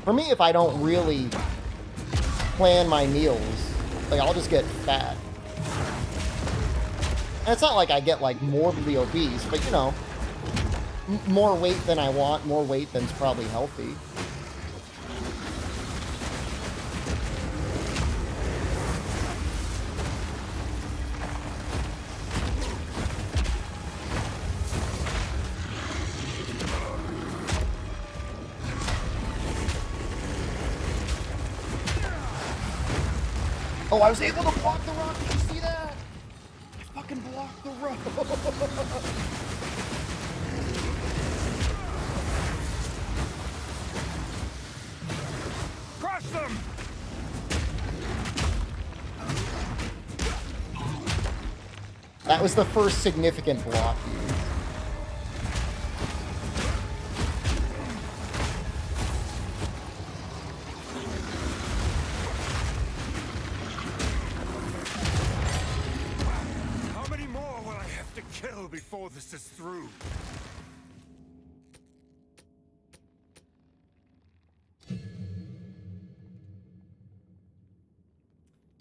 For me, if I don't really plan my meals, like, I'll just get fat. And it's not like I get, like, morbidly obese, but, you know, more weight than I want, more weight than's probably healthy. Oh, I was able to block the rock. Did you see that? I fucking blocked the rock. Crush them! That was the first significant block used. How many more will I have to kill before this is through?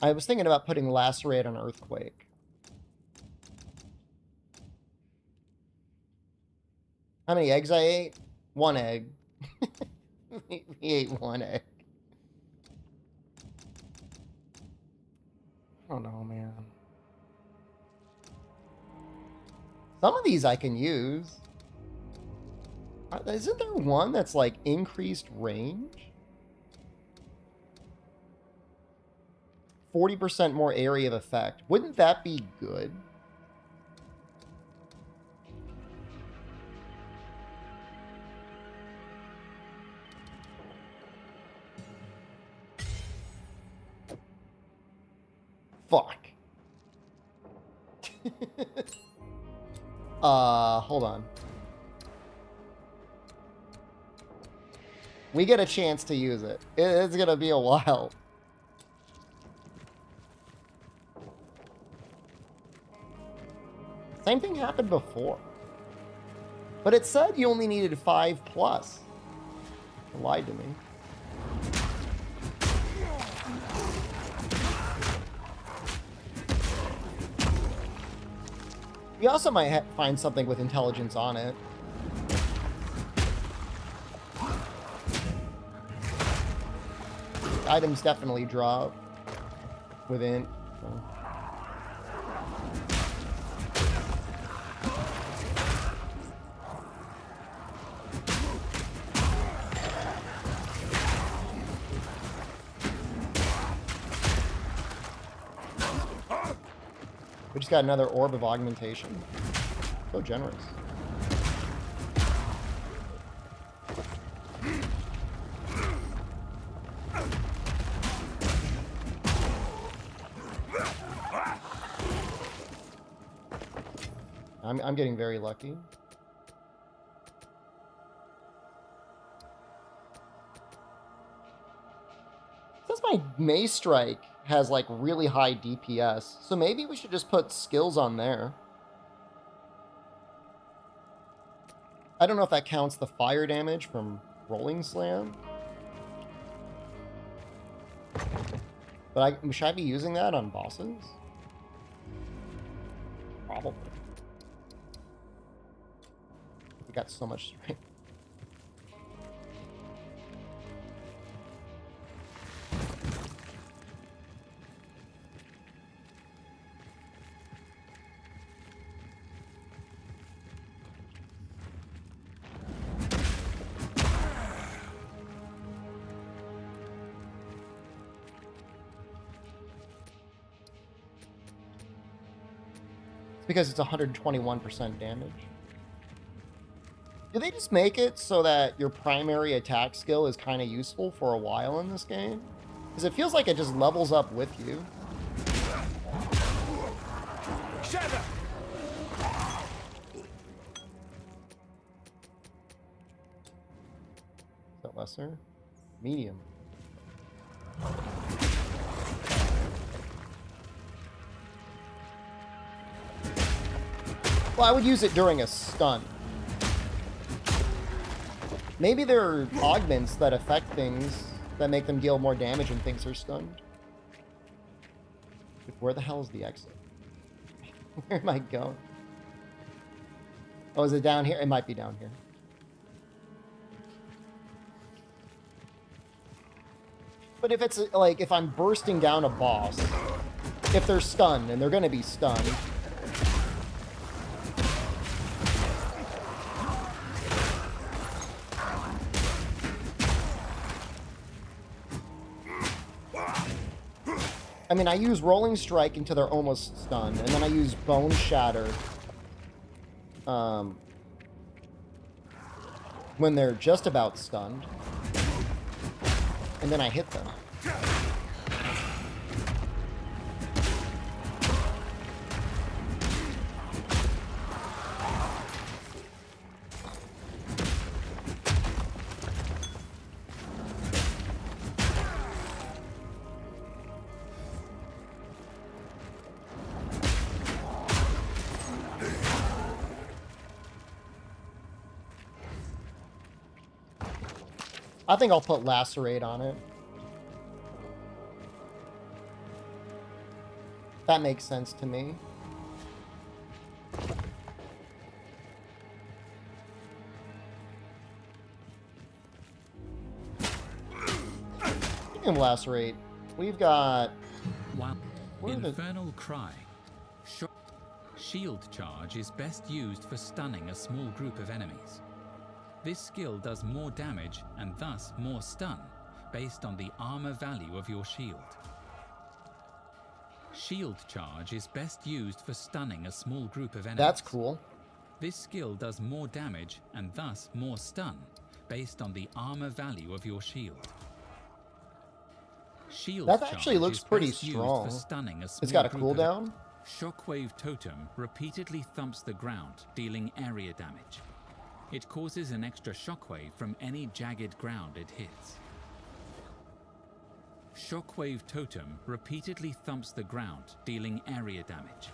I was thinking about putting Lacerate on Earthquake. How many eggs I ate? 1 egg. We ate 1 egg. I don't know, man. Some of these I can use. Isn't there one that's like increased range? 40% more area of effect. Wouldn't that be good? Fuck. Hold on. We get a chance to use it. It's gonna be a while. Same thing happened before. But it said you only needed 5+. It lied to me. You also might find something with intelligence on it. Items definitely drop within. So. We just got another Orb of Augmentation. So generous. I'm getting very lucky. Since my Mace Strike has like really high DPS, so maybe we should just put skills on there. I don't know if that counts the fire damage from Rolling Slam. But should I be using that on bosses? Probably. We got so much strength. because it's 121% damage. Do they just make it so that your primary attack skill is kind of useful for a while in this game? Because it feels like it just levels up with you. Shatter! Is that lesser? Medium. Well, I would use it during a stun. Maybe there are augments that affect things that make them deal more damage when things are stunned. Where the hell is the exit? Where am I going? Oh, is it down here? It might be down here. But if it's like, if I'm bursting down a boss, if they're stunned, and they're going to be stunned, I mean, I use Rolling Strike until they're almost stunned, and then I use Bone Shatter when they're just about stunned, and then I hit them. I think I'll put Lacerate on it. That makes sense to me. Speaking of Lacerate, we've got... While Where are the- Infernal Cry. Shield Charge is best used for stunning a small group of enemies. This skill does more damage and thus more stun, based on the armor value of your shield. Shield Charge is best used for stunning a small group of enemies. That's cool. This skill does more damage and thus more stun, based on the armor value of your shield. Shield That Charge actually looks is pretty best used strong. for stunning a small It's got a group of- cooldown. Shockwave Totem repeatedly thumps the ground, dealing area damage. It causes an extra shockwave from any jagged ground it hits. Shockwave Totem repeatedly thumps the ground, dealing area damage.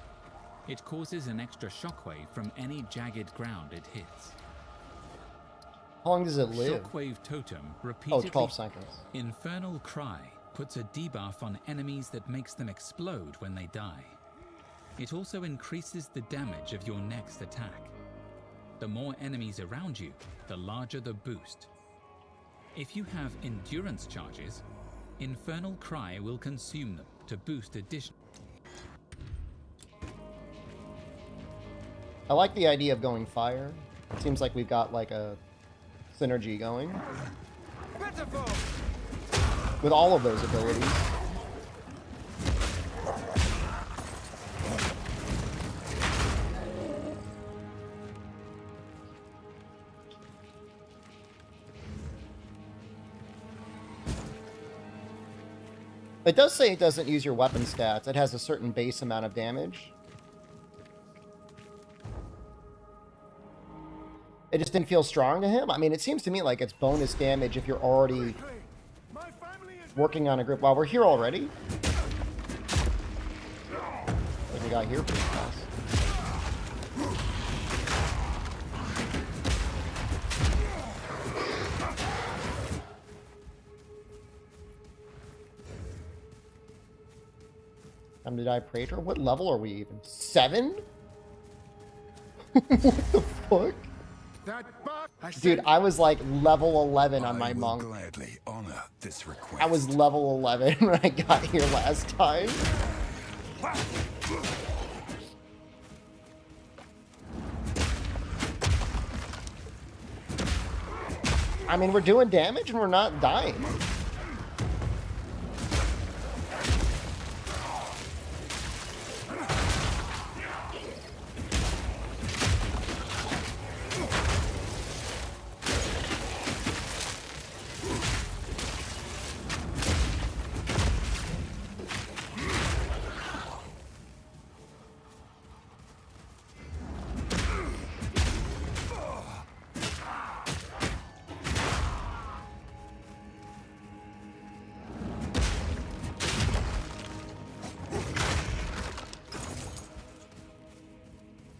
It causes an extra shockwave from any jagged ground it hits. How long does it live? Shockwave Totem Oh, repeatedly... 12 seconds. Infernal Cry puts a debuff on enemies that makes them explode when they die. It also increases the damage of your next attack. The more enemies around you, the larger the boost. If you have endurance charges, Infernal Cry will consume them to boost additional. I like the idea of going fire. It seems like we've got like a synergy going Pitiful! with all of those abilities. It does say it doesn't use your weapon stats. It has a certain base amount of damage. It just didn't feel strong to him. I mean, it seems to me like it's bonus damage if you're already My family is... working on a group. Wow, we're here already? What we got here pretty fast. Time to die, Praetor? What level are we even? 7? What the fuck? That bar... Dude, I was like level 11 on my I will monk. gladly honor this request. I was level 11 when I got here last time. I mean, we're doing damage and we're not dying.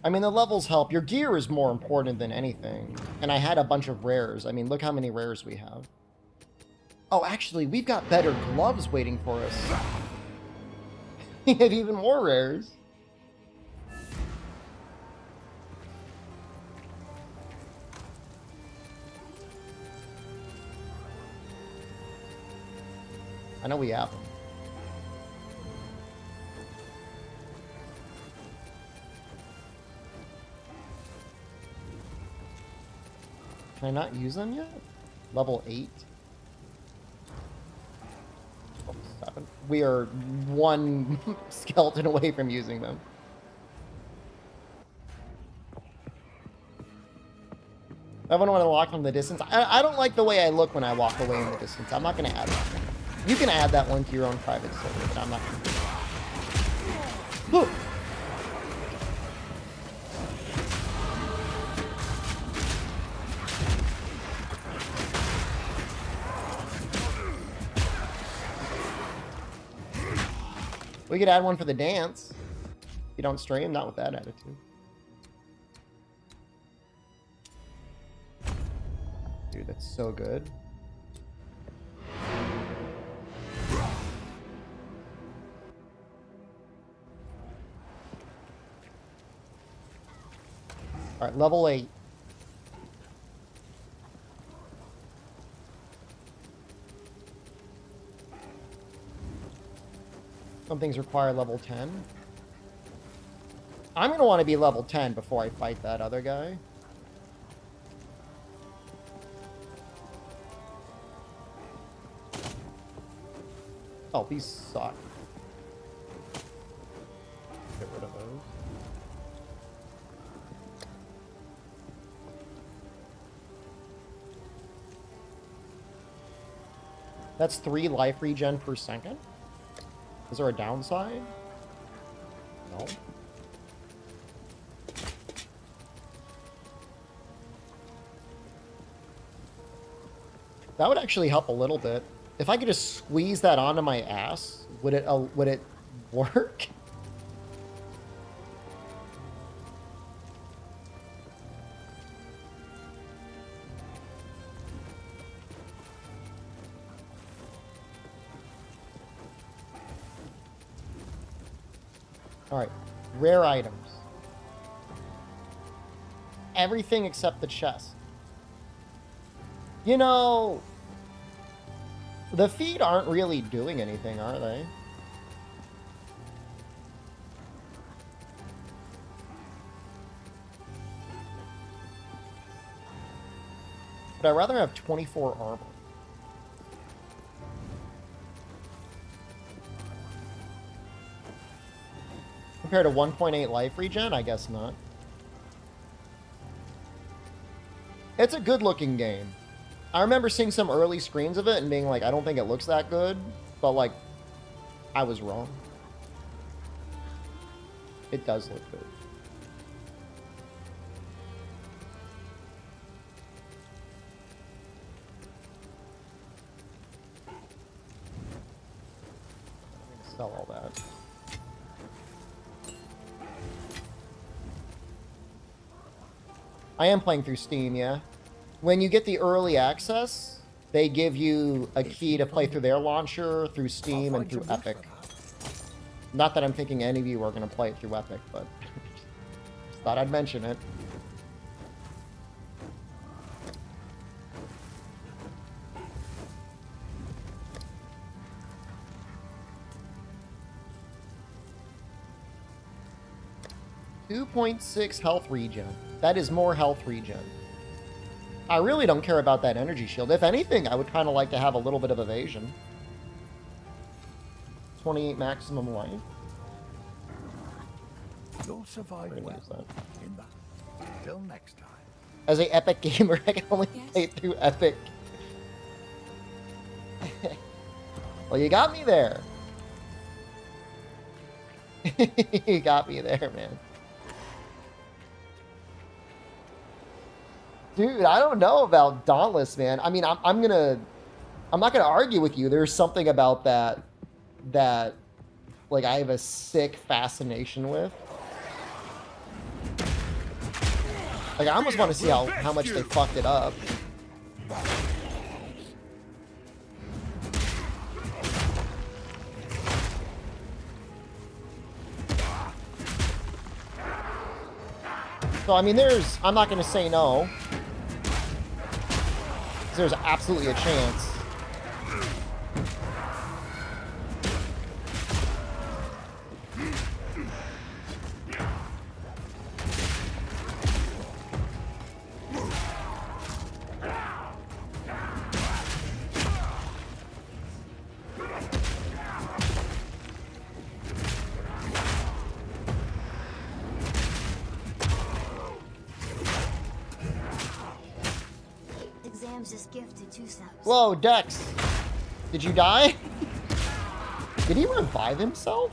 I mean, the levels help. Your gear is more important than anything. And I had a bunch of rares. I mean, look how many rares we have. Oh, actually, we've got better gloves waiting for us. We have even more rares. I know we have them. Can I not use them yet? Level 8. Level 7. We are one skeleton away from using them. I wouldn't want to walk from the distance. I don't like the way I look when I walk away in the distance. I'm not going to add that one. You can add that one to your own private server, but I'm not going to do that. Look! We could add one for the dance. If you don't stream, not with that attitude. Dude, that's so good. Alright, level 8. Some things require level 10. I'm going to want to be level 10 before I fight that other guy. Oh, these suck. Get rid of those. That's 3 life regen per second? Is there a downside? No. That would actually help a little bit. If I could just squeeze that onto my ass, would it work? Alright, rare items. Everything except the chest. You know, the feet aren't really doing anything, are they? But I'd rather have 24 armor. Compared to 1.8 life regen? I guess not. It's a good looking game. I remember seeing some early screens of it and being like, I don't think it looks that good. But like, I was wrong. It does look good. I'm gonna sell all that. I am playing through Steam, yeah. When you get the early access, they give you a key to play through their launcher, through Steam, and through Epic. Not that I'm thinking any of you are going to play it through Epic, but just thought I'd mention it. .6 health regen. That is more health regen. I really don't care about that energy shield. If anything, I would kind of like to have a little bit of evasion. 28 maximum life. You'll survive well in that. Till next time. As a Epic gamer, I can only play through Epic. Well, you got me there. You got me there, man. Dude, I don't know about Dauntless, man. I mean, I'm not gonna argue with you. There's something about that like I have a sick fascination with. Like, I almost want to see how much they fucked it up. So, I mean, I'm not going to say no. There's absolutely a chance. Exams just gifted 2 subs. Whoa, Dex. Did you die? Did he revive himself?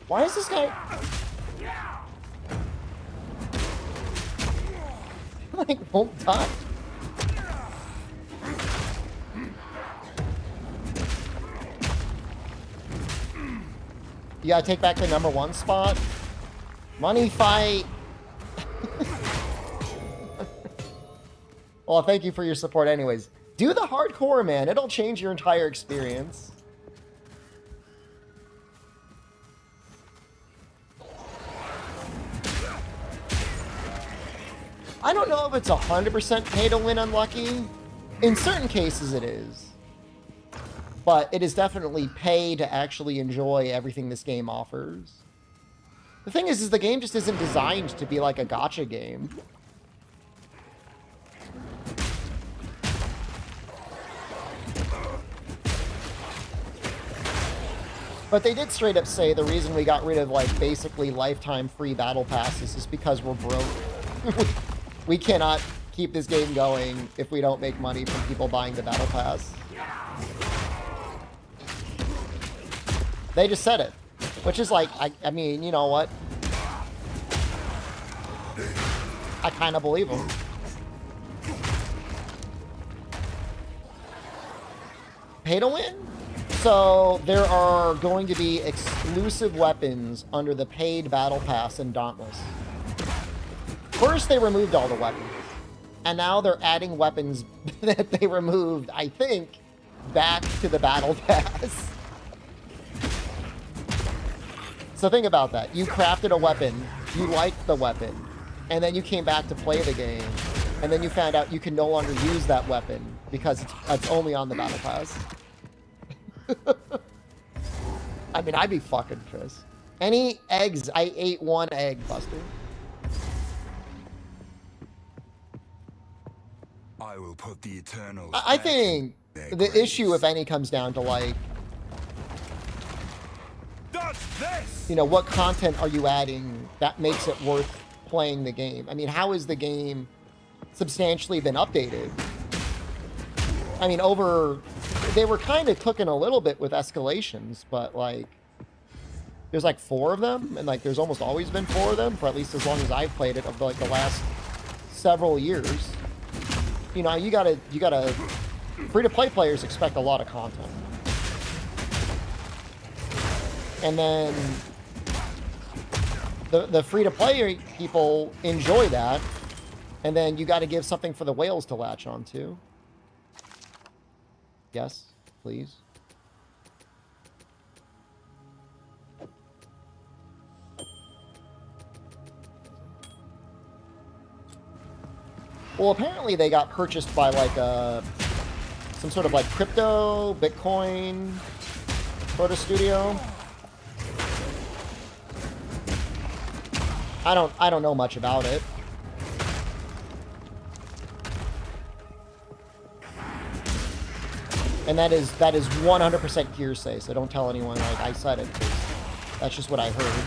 Why is this guy... like, won't die? You gotta take back the #1 spot. Money fight. Well, thank you for your support anyways. Do the hardcore, man. It'll change your entire experience. I don't know if it's 100% pay to win unlucky. In certain cases it is. But it is definitely pay to actually enjoy everything this game offers. The thing is the game just isn't designed to be like a gacha game. But they did straight up say the reason we got rid of, like, basically lifetime free battle passes is because we're broke. We cannot keep this game going if we don't make money from people buying the battle pass. They just said it, which is like, I mean, you know what? I kind of believe them. Pay to win? So there are going to be exclusive weapons under the paid battle pass in Dauntless. First, they removed all the weapons. And now they're adding weapons that they removed, I think, back to the battle pass. So think about that. You crafted a weapon, you liked the weapon, and then you came back to play the game, and then you found out you can no longer use that weapon because it's only on the battle pass. I mean, I'd be fucking pissed. Any eggs? I ate 1 egg, Buster. I will put the Eternals. I think the issue, if any, comes down to, like, you know, what content are you adding that makes it worth playing the game? I mean, how has the game substantially been updated? I mean, they were kind of cooking a little bit with escalations, but, like, there's like 4 of them, and, like, there's almost always been 4 of them for at least as long as I've played it, of, like, the last several years. You know, you gotta, free-to-play players expect a lot of content. And then the free-to-play people enjoy that, and then you gotta give something for the whales to latch onto. Yes, please. Well, apparently they got purchased by, like, some sort of, like, crypto, Bitcoin sort of studio. I don't know much about it. And that is 100% hearsay, so don't tell anyone, like, I said it. That's just what I heard.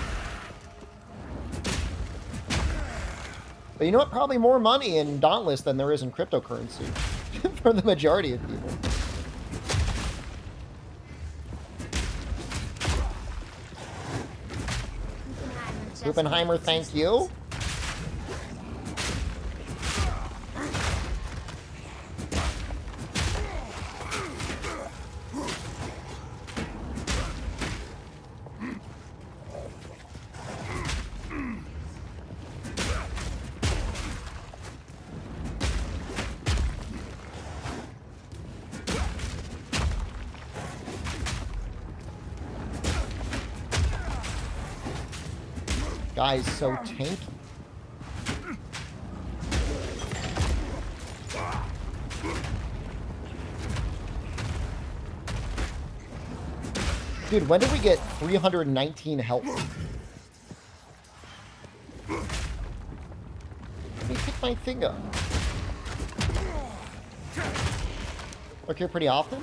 But you know what? Probably more money in Dauntless than there is in cryptocurrency for the majority of people. Oppenheimer, thank you. Guy's so tanky. Dude, when did we get 319 health? Let me pick my thing up. Work here pretty often?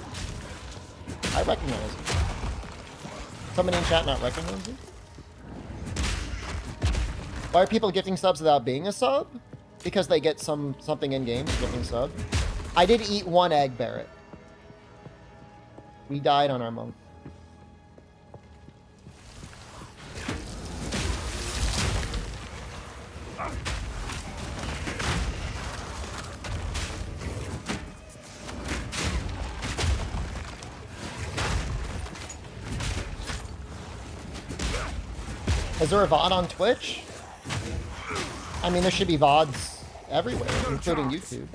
I recognize it. Somebody in chat not recognizing? Why are people gifting subs without being a sub? Because they get something in game gifting sub. I did eat one egg, Barrett. We died on our monk. Is there a VOD on Twitch? I mean, there should be VODs everywhere, including YouTube.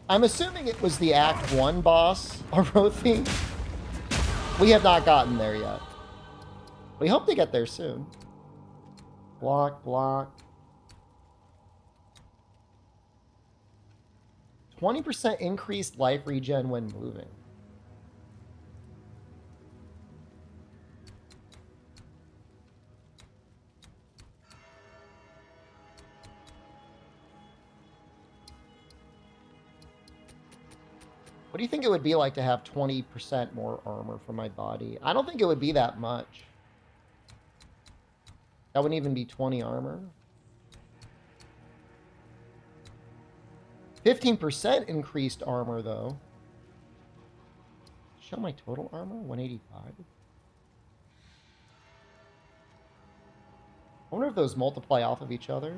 I'm assuming it was the Act 1 boss, Orothi. We have not gotten there yet. We hope to get there soon. Block, block. 20% increased life regen when moving. What do you think it would be like to have 20% more armor for my body? I don't think it would be that much. That wouldn't even be 20 armor. 15% increased armor, though. Show my total armor? 185. I wonder if those multiply off of each other.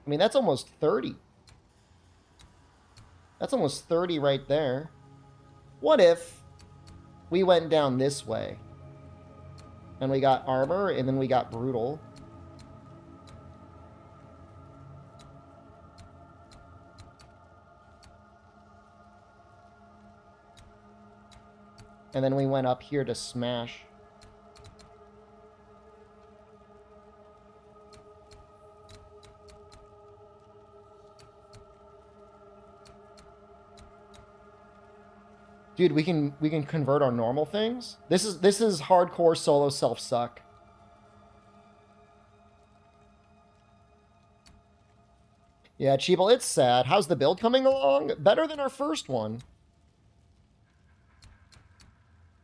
I mean, that's almost 30. That's almost 30 right there. What if we went down this way? And we got armor, and then we got brutal. And then we went up here to smash. Dude, we can convert our normal things. This is hardcore solo self-suck. Yeah, Cheeble, it's sad. How's the build coming along? Better than our first one.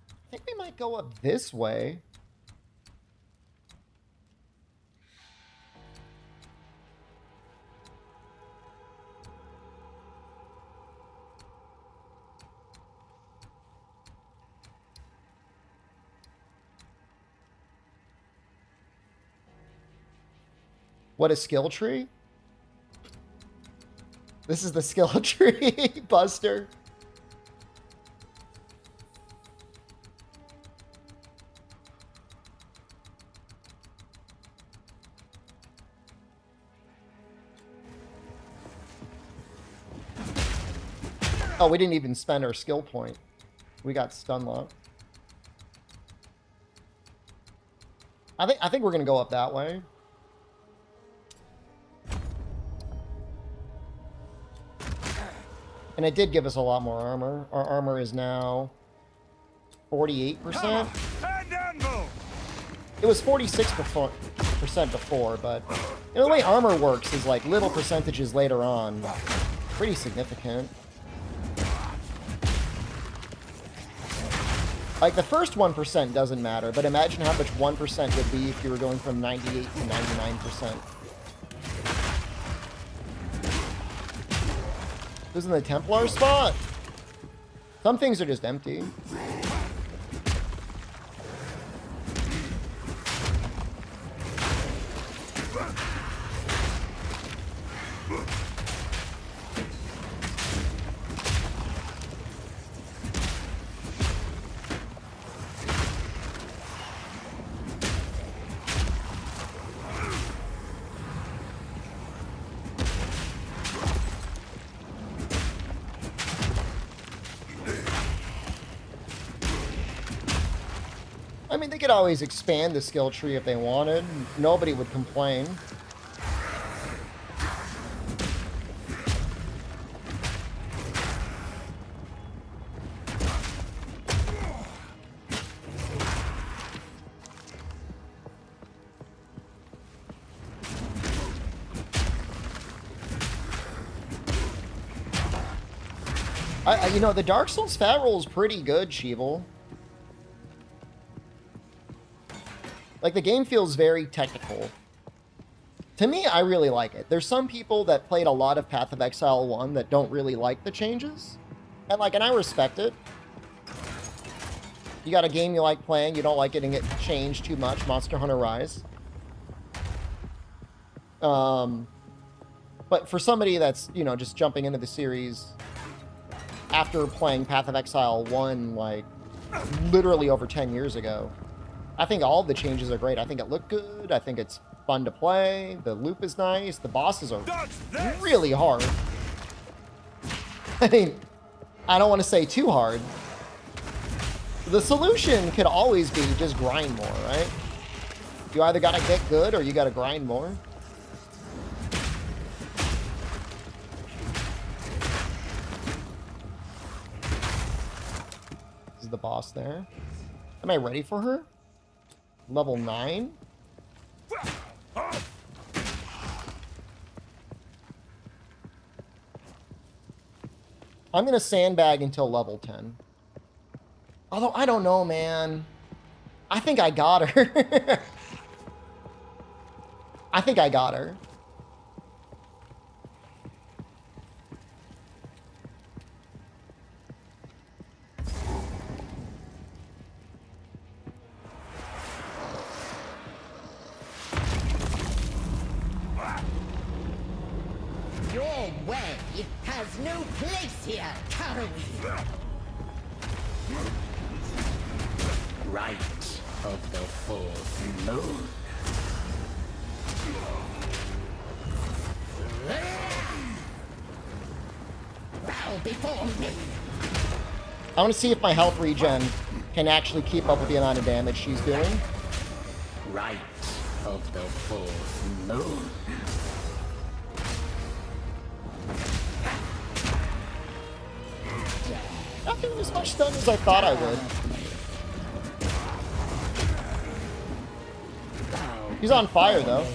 I think we might go up this way. What a skill tree? This is the skill tree, Buster. Oh, we didn't even spend our skill point. We got stun locked. I think we're gonna go up that way. And it did give us a lot more armor. Our armor is now 48%. It was 46% before, but you know, the way armor works is like little percentages later on. Pretty significant. Like the first 1% doesn't matter, but imagine how much 1% would be if you were going from 98 to 99%. Who's in the Templar spot? Some things are just empty. mean, they could always expand the skill tree if they wanted. Nobody would complain. You know, the Dark Souls fat roll is pretty good, Sheevil. Like, the game feels very technical. To me, I really like it. There's some people that played a lot of Path of Exile 1 that don't really like the changes. And I respect it. You got a game you like playing, you don't like getting it changed too much, Monster Hunter Rise. But for somebody that's, you know, just jumping into the series after playing Path of Exile 1, like, literally over 10 years ago, I think all of the changes are great. I think it looked good. I think it's fun to play. The loop is nice. The bosses are really hard. I mean, I don't want to say too hard. The solution could always be just grind more, right? You either gotta get good or you gotta grind more. This is the boss there. Am I ready for her? Level 9? I'm gonna sandbag until level 10. Although, I don't know, man. I think I got her. I think I got her. Your way has no place here, Karui. Right of the fourth moon. Bow before me. I want to see if my health regen can actually keep up with the amount of damage she's doing. Right of the fourth moon. Not doing as much stun as I thought I would. He's on fire, though.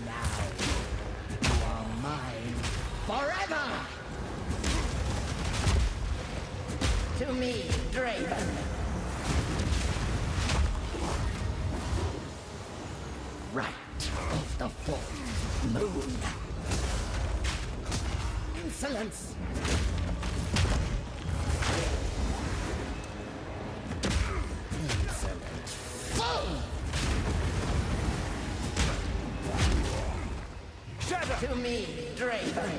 Now you are mine forever. To me, Draven. Right of the fourth moon. Insolence. To me, Draven.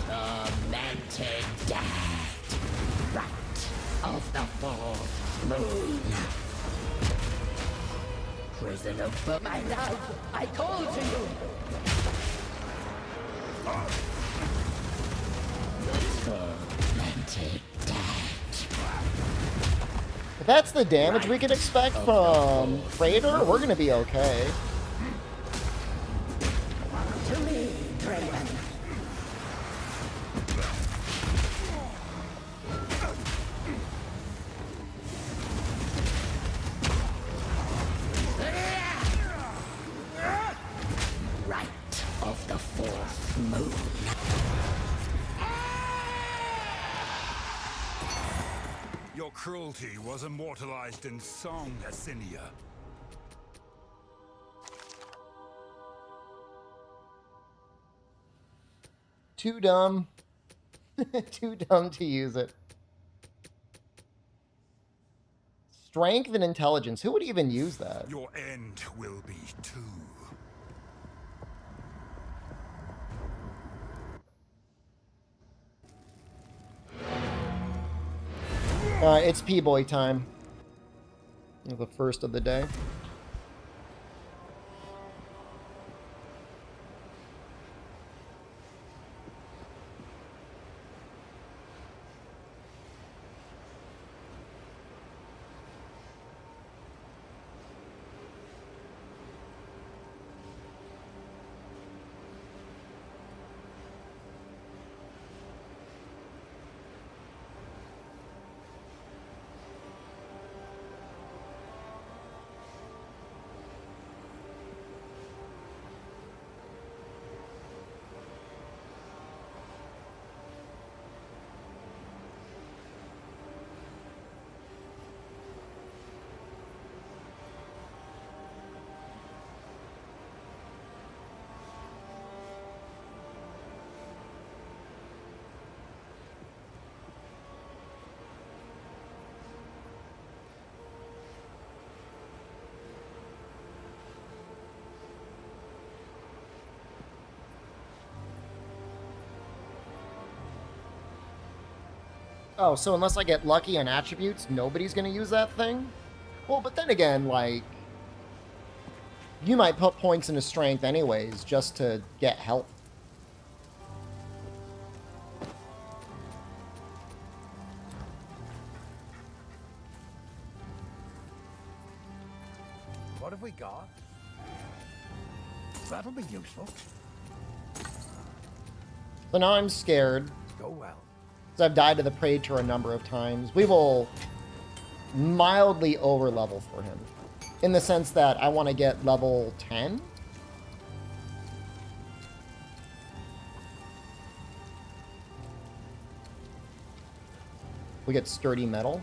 Tormented dead. Right of the fourth moon. Prisoner for my love, I call to you. Tormented dead. If that's the damage we can expect from Raider, we're gonna be okay. To me, Draven. Right of the fourth moon. Your cruelty was immortalized in song, Assinia. Too dumb. Too dumb to use it. Strength and intelligence. Who would even use that? Your end will be too. It's P-Boy time. The first of the day. Oh, so unless I get lucky on attributes, nobody's gonna use that thing? Well, but then again, like, you might put points into strength anyways, just to get health. What have we got? That'll be useful. So now I'm scared, Go well. because I've died to the Praetor a number of times. We will mildly over-level for him, in the sense that I want to get level 10. We get sturdy metal.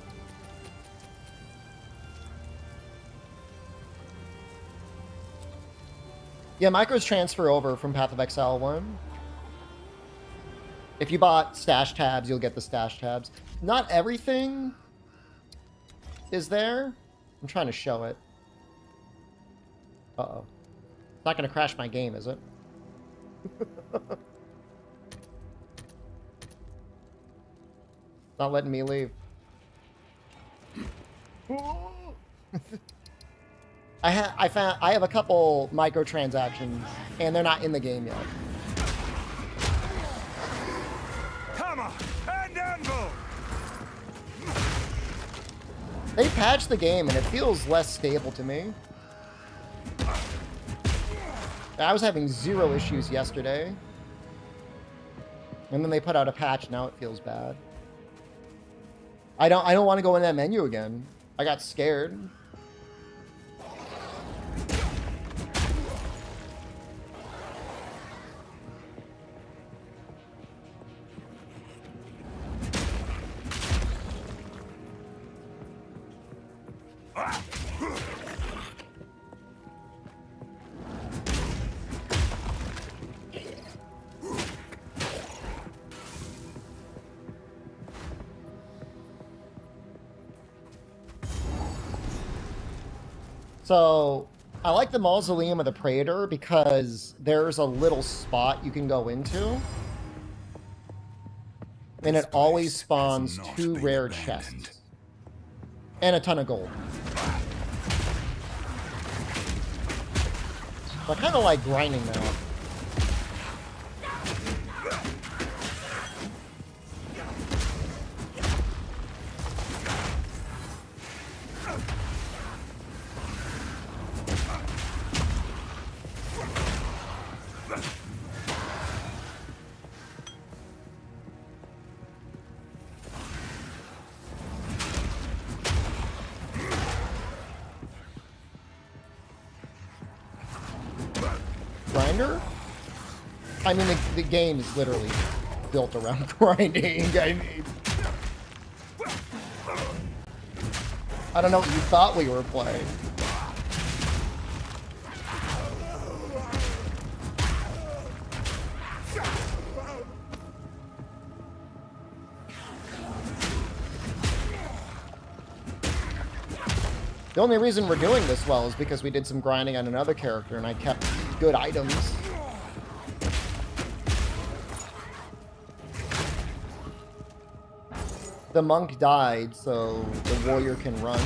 Yeah, micros transfer over from Path of Exile 1. If you bought stash tabs, you'll get the stash tabs. Not everything is there. I'm trying to show it. Uh-oh. It's not going to crash my game, is it? Not letting me leave. I have a couple microtransactions, and they're not in the game yet. Hammer and anvil! They patched the game, and it feels less stable to me. I was having 0 issues yesterday. And then they put out a patch, now it feels bad. I don't want to go in that menu again. I got scared. So, I like the Mausoleum of the Praetor because there's a little spot you can go into. And it always spawns 2 rare chests. And a ton of gold. So I kind of like grinding now. Grinder? I mean, the game is literally built around grinding. I don't know what you thought we were playing. The only reason we're doing this well is because we did some grinding on another character and I kept good items. The monk died, so the warrior can run.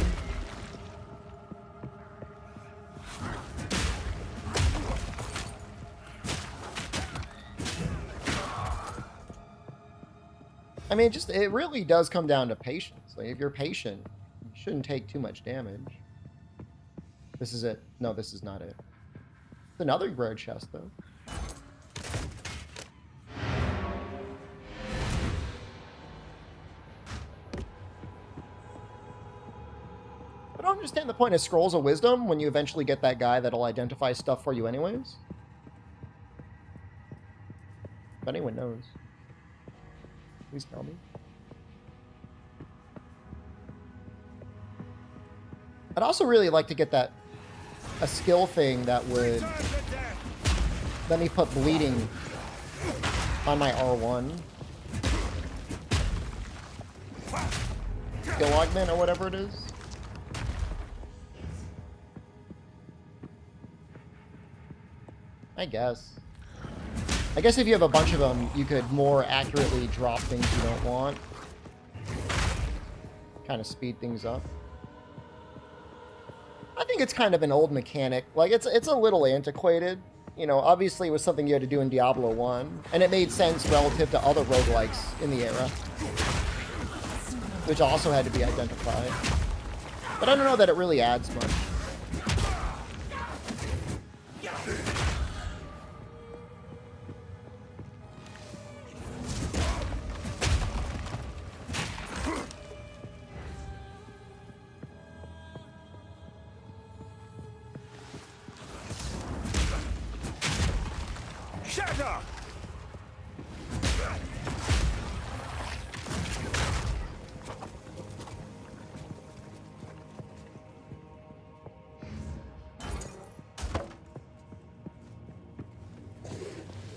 I mean, it really does come down to patience. Like, if you're patient, you shouldn't take too much damage. This is it. No, this is not it. It's another rare chest, though. I don't understand the point of Scrolls of Wisdom when you eventually get that guy that'll identify stuff for you anyways. If anyone knows, please tell me. I'd also really like to get a skill thing that would let me put bleeding on my R1. Skill augment or whatever it is. I guess if you have a bunch of them, you could more accurately drop things you don't want. kind of speed things up. I think it's kind of an old mechanic. Like, it's a little antiquated. You know, obviously it was something you had to do in Diablo 1, and it made sense relative to other roguelikes in the era, which also had to be identified. But I don't know that it really adds much. Shatter!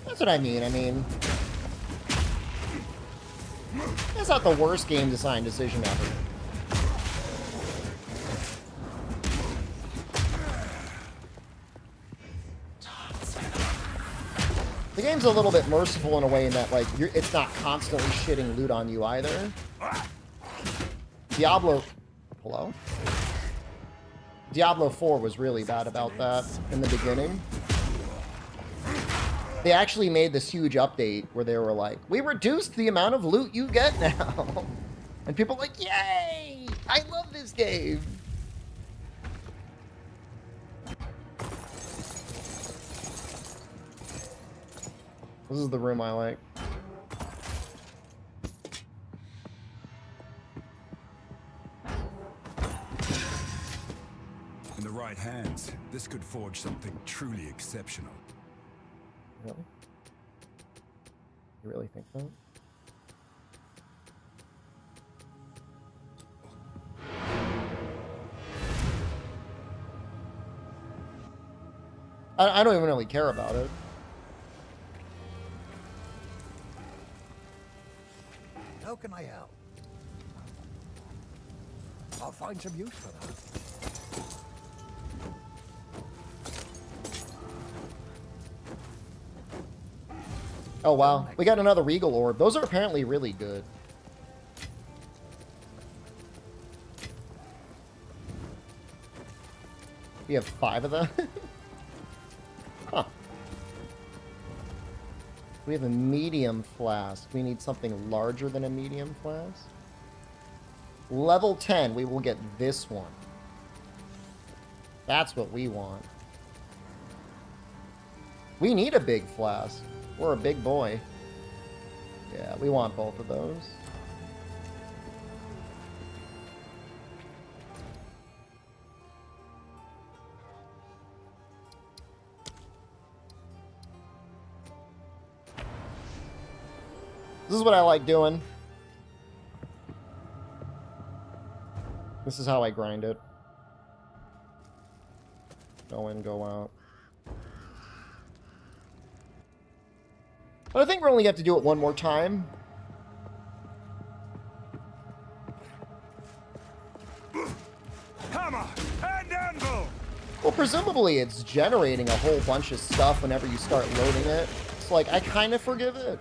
That's what I mean. I mean, it's not the worst game design decision ever. The game's a little bit merciful in a way in that, like, it's not constantly shitting loot on you either. Diablo... Hello? Diablo 4 was really bad about that in the beginning. They actually made this huge update where they were like, we reduced the amount of loot you get now. And people were like, yay! I love this game! This is the room I like. In the right hands, this could forge something truly exceptional. Really? You really think that? I don't even really care about it. How can I help? I'll find some use for that. Oh wow, we got another Regal Orb. Those are apparently really good. We have 5 of them? Huh. We have a medium flask. We need something larger than a medium flask. Level 10, we will get this one. That's what we want. We need a big flask. We're a big boy. Yeah, we want both of those. This is what I like doing. This is how I grind it. Go in, go out. But I think we only have to do it one more time. Hammer and anvil! Well, presumably it's generating a whole bunch of stuff whenever you start loading it. It's like, I kind of forgive it.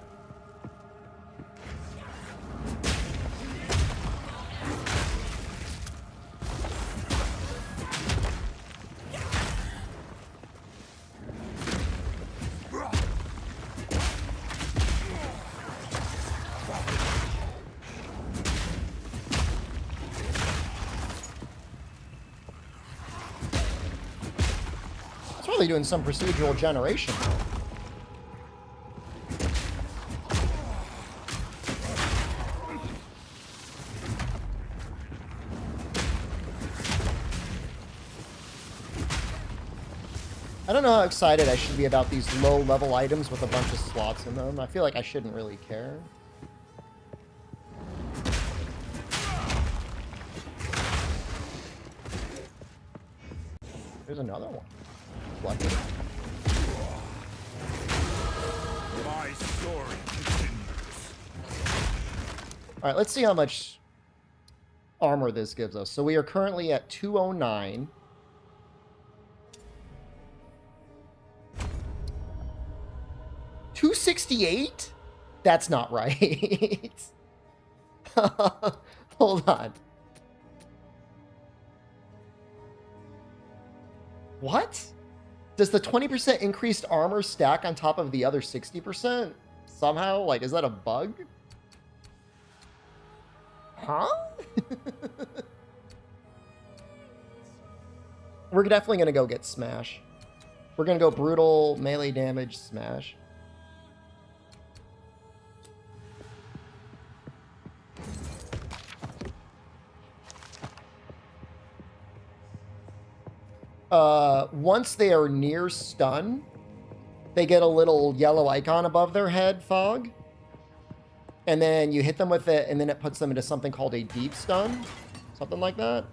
Doing some procedural generation. I don't know how excited I should be about these low-level items with a bunch of slots in them. I feel like I shouldn't really care. There's another one. Lucky. My story continues. Alright, let's see how much armor this gives us. So we are currently at 209. $268? That's not right. Hold on. What? Does the 20% increased armor stack on top of the other 60%? Somehow? Like, is that a bug? Huh? We're definitely going to go get Smash. We're going to go brutal melee damage Smash. Once they are near stun, they get a little yellow icon above their head, Fog. And then you hit them with it, and then it puts them into something called a deep stun. Something like that.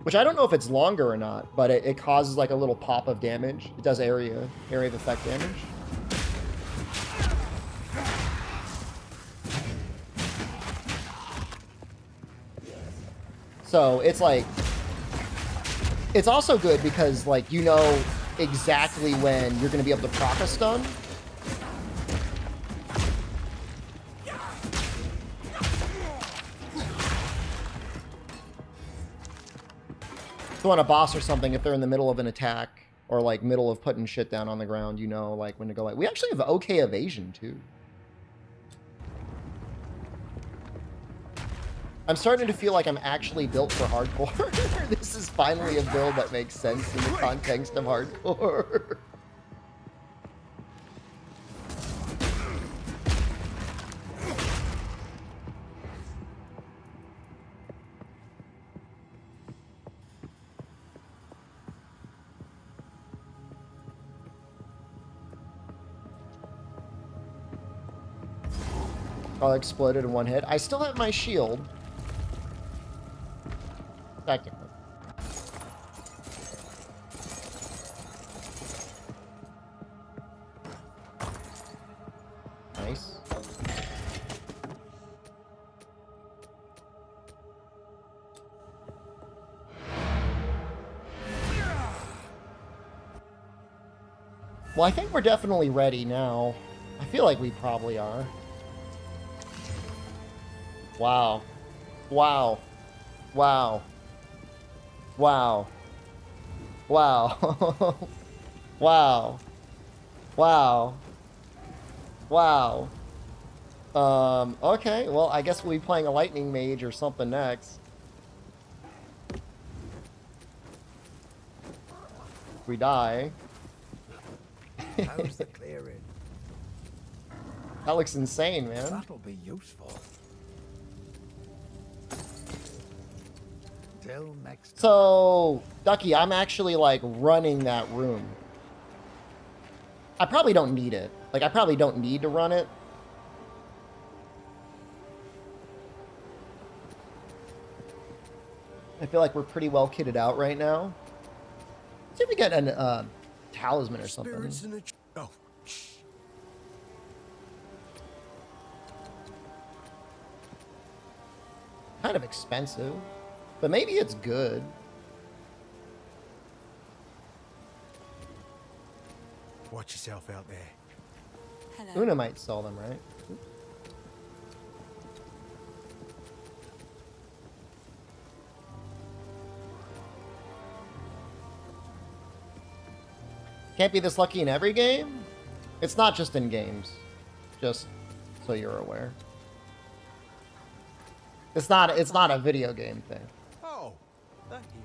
Which I don't know if it's longer or not, but it causes like a little pop of damage. It does area of effect damage. So it's like, it's also good because like, you know exactly when you're going to be able to proc a stun. So on a boss or something, if they're in the middle of an attack or like middle of putting shit down on the ground, you know, like when to go. Like, we actually have okay evasion too. I'm starting to feel like I'm actually built for hardcore. This is finally a build that makes sense in the context of hardcore. All exploded in one hit. I still have my shield. Technically. Nice. Well, I think we're definitely ready now. I feel like we probably are. Wow. Wow. Wow. Wow. Wow. Wow. Wow. Wow. Okay, well, I guess we'll be playing a lightning mage or something next. If we die. How's the clearing? That looks insane, man. That'll be useful. Till next time. So, Ducky, I'm actually, like, running that room. I probably don't need it. Like, I probably don't need to run it. I feel like we're pretty well kitted out right now. Let's see if we get an, talisman or something. Spirits in the oh. Kind of expensive. But maybe it's good. Watch yourself out there. Hello. Una might sell them, right? Can't be this lucky in every game? It's not just in games. Just so you're aware. It's not a video game thing. Oh, thank you.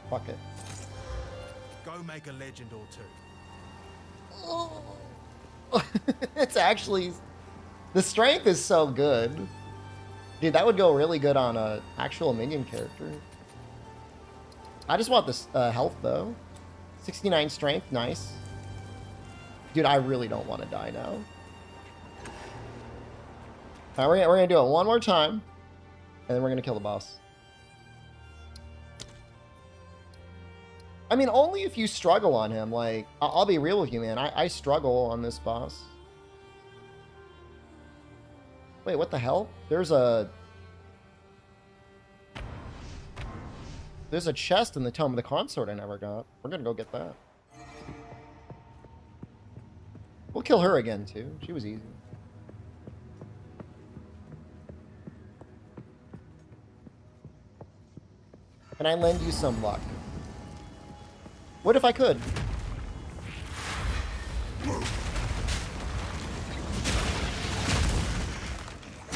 Fuck it. Go make a legend or two. Oh. It's actually... The strength is so good. Dude, that would go really good on a actual minion character. I just want this health, though. 69 strength, nice. Dude, I really don't want to die now. All right, we're gonna do it one more time, and then we're gonna kill the boss. I mean, only if you struggle on him. Like, I'll be real with you, man. I struggle on this boss. Wait, what the hell? There's a chest in the Tome of the Consort I never got. We're gonna go get that. We'll kill her again, too. She was easy. Can I lend you some luck? What if I could?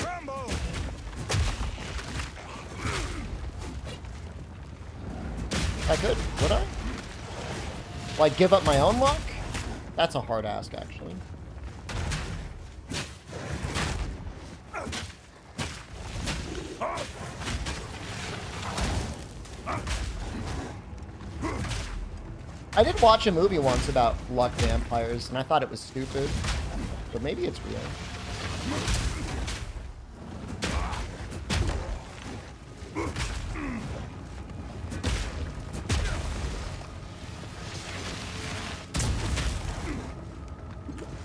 Rumble! I could. Would I? Like, give up my own luck? That's a hard ask, actually. I did watch a movie once about luck vampires, and I thought it was stupid. But maybe it's real.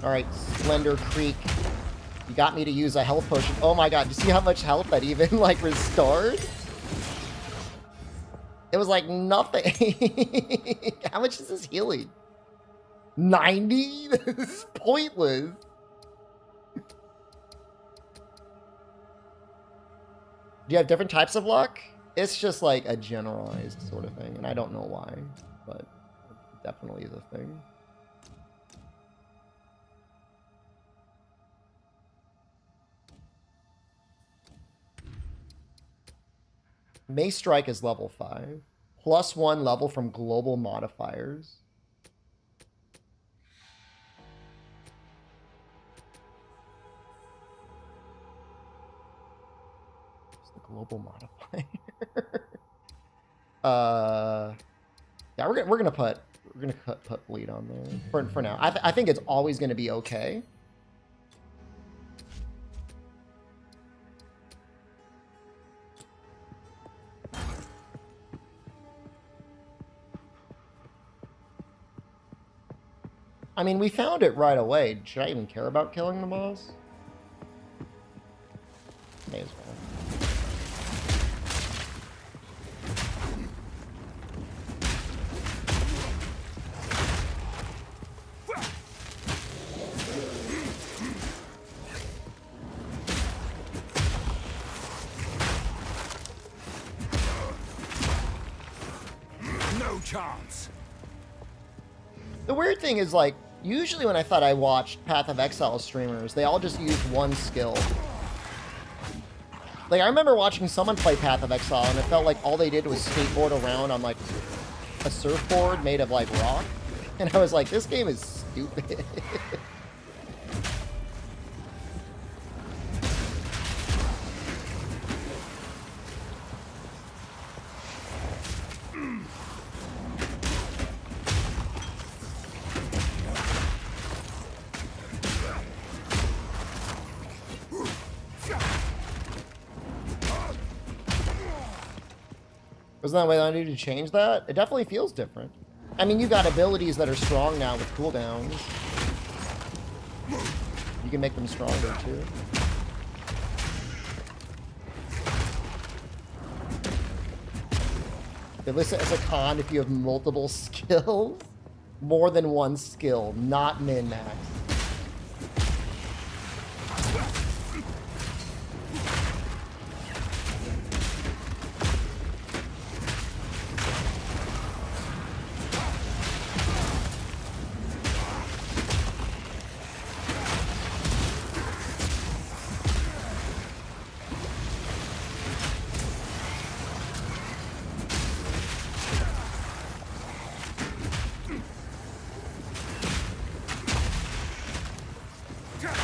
Alright, Slender Creek. You got me to use a health potion. Oh my god, do you see how much health that even, like, restored? It was like nothing. How much is this healing? 90? This is pointless. Do you have different types of luck? It's just like a generalized sort of thing, and I don't know why, but it definitely is a thing. Mace Strike is level 5. +1 level from global modifiers. What's the global modifier? Yeah, we're gonna put bleed on there for now. I think it's always gonna be okay. I mean, we found it right away. Should I even care about killing the boss? May as well. No chance. The weird thing is, like, usually when I thought I watched Path of Exile streamers, they all just used one skill. Like, I remember watching someone play Path of Exile, and it felt like all they did was skateboard around on, like, a surfboard made of, like, rock. And I was like, this game is stupid. Wasn't that way I needed to change that? It definitely feels different. I mean, you got abilities that are strong now with cooldowns. You can make them stronger too. They list it as a con if you have multiple skills. More than one skill, not min-max.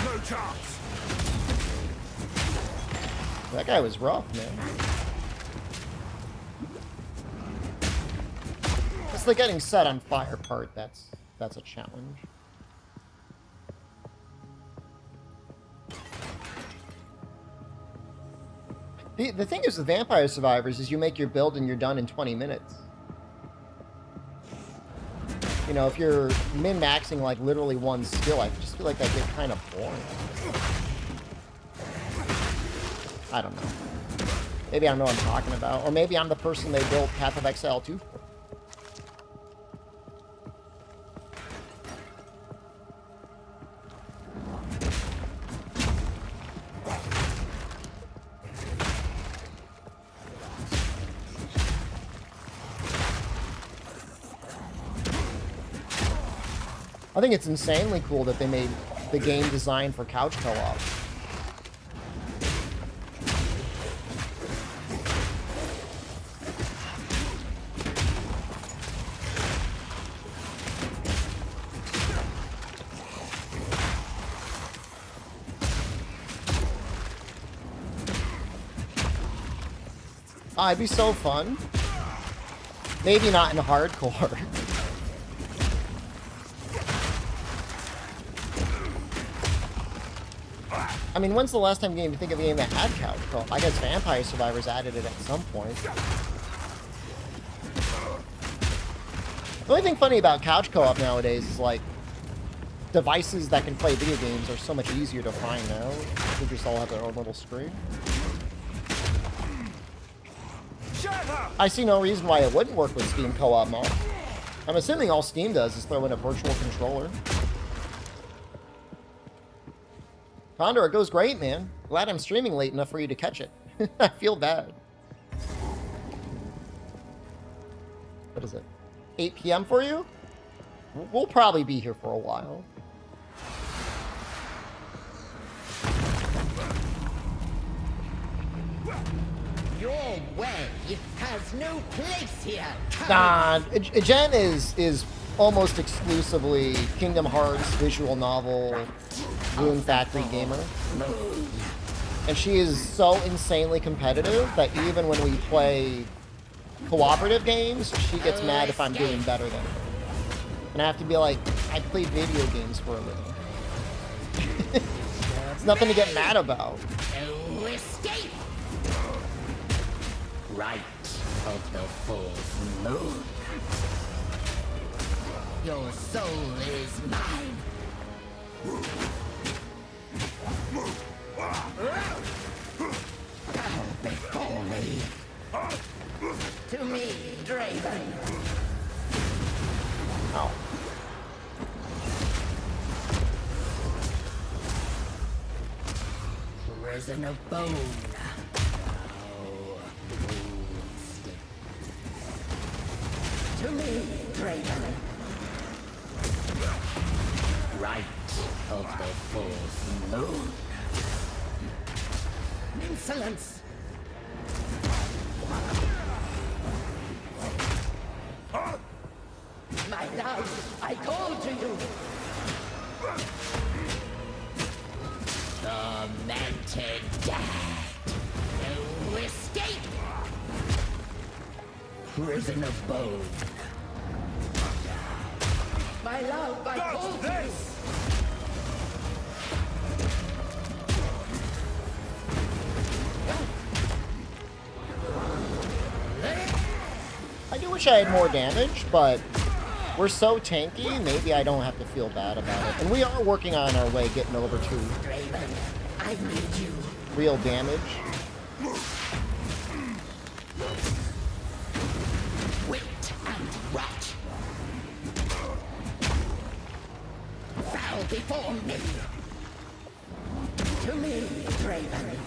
No chance. That guy was rough, man. It's the getting set on fire part that's a challenge. The thing is with Vampire Survivors is you make your build and you're done in 20 minutes. You know, if you're min-maxing like literally one skill, I just feel like that gets kind of boring. I don't know. Maybe I don't know what I'm talking about. Or maybe I'm the person they built Path of Exile 2 for. I think it's insanely cool that they made the game designed for couch co-op. Ah, it'd be so fun. Maybe not in hardcore. I mean, when's the last time you think of a game that had couch co-op? I guess Vampire Survivors added it at some point. The only thing funny about couch co-op nowadays is, like, devices that can play video games are so much easier to find now. They just all have their own little screen. I see no reason why it wouldn't work with Steam co-op mod. I'm assuming all Steam does is throw in a virtual controller. Condor, it goes great, man. Glad I'm streaming late enough for you to catch it. I feel bad. What is it? 8 p.m. for you? We'll probably be here for a while. Your way has no place here. Nah, Jen is almost exclusively Kingdom Hearts visual novel Rune Factory gamer. And she is so insanely competitive that even when we play cooperative games, she gets mad if I'm doing better than her. And I have to be like, I play video games for a living. It's nothing to get mad about. No escape. Right of the fourth moon. Your soul is mine. Bow before me. To me, Draven. Ow. Prison of bone. To me, Draven. Right of the fourth moon. Insolence. My love, I call to you. Tormented dead. No escape. Prison of bone. My love, I call to you. I do wish I had more damage, but we're so tanky, maybe I don't have to feel bad about it. And we are working on our way getting over to Draven, I need you. real damage. Wit and rot. Bow before me. To me, Draven.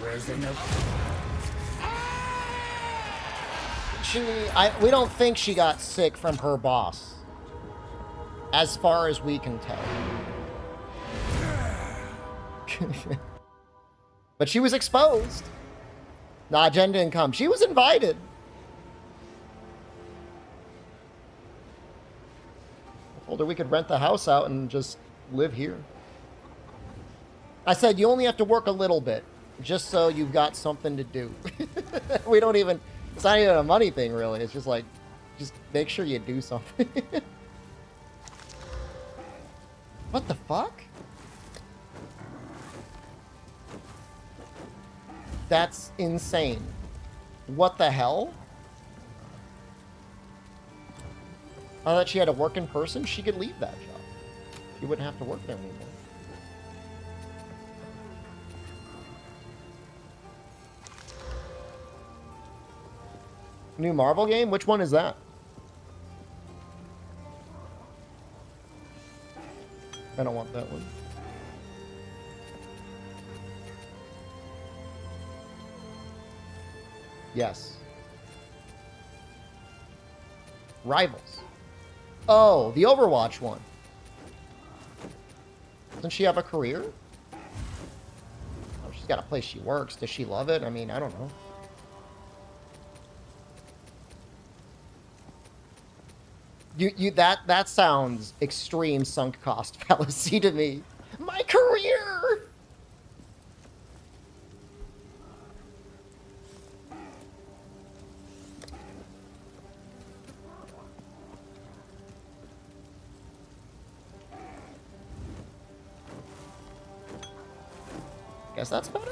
Prison of... We don't think she got sick from her boss. As far as we can tell. But she was exposed. Nah, Jen didn't come. She was invited. I told her we could rent the house out and just live here. I said, you only have to work a little bit. Just so you've got something to do. We don't even... It's not even a money thing, really. It's just like... Just make sure you do something. What the fuck? That's insane. What the hell? I thought she had to work in person. She could leave that job. She wouldn't have to work there anymore. New Marvel game? Which one is that? I don't want that one. Yes. Rivals. Oh, the Overwatch one. Doesn't she have a career? Oh, she's got a place she works. Does she love it? I mean, I don't know. That sounds extreme sunk cost fallacy to me. My career. Guess that's better.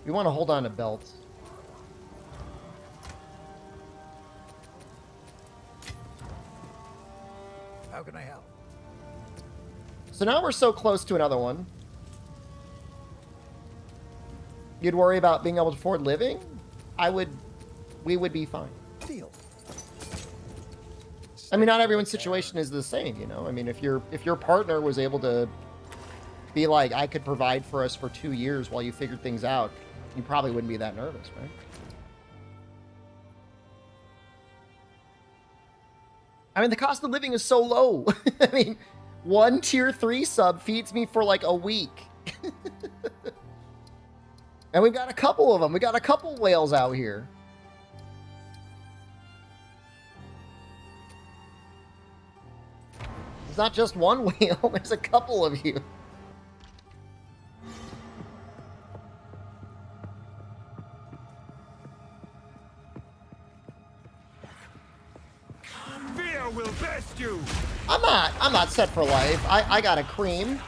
We want to hold on to belts. How can I help? So now we're so close to another one. You'd worry about being able to afford living? We would be fine. Deal. I mean, not everyone's situation is the same, you know? I mean, if your partner was able to be like, I could provide for us for 2 years while you figured things out, you probably wouldn't be that nervous, right? I mean, the cost of living is so low. I mean, one tier 3 sub feeds me for like a week. And we've got a couple of them. We got a couple whales out here. It's not just one whale. There's a couple of you. Fear will best you. I'm not set for life. I got a cream.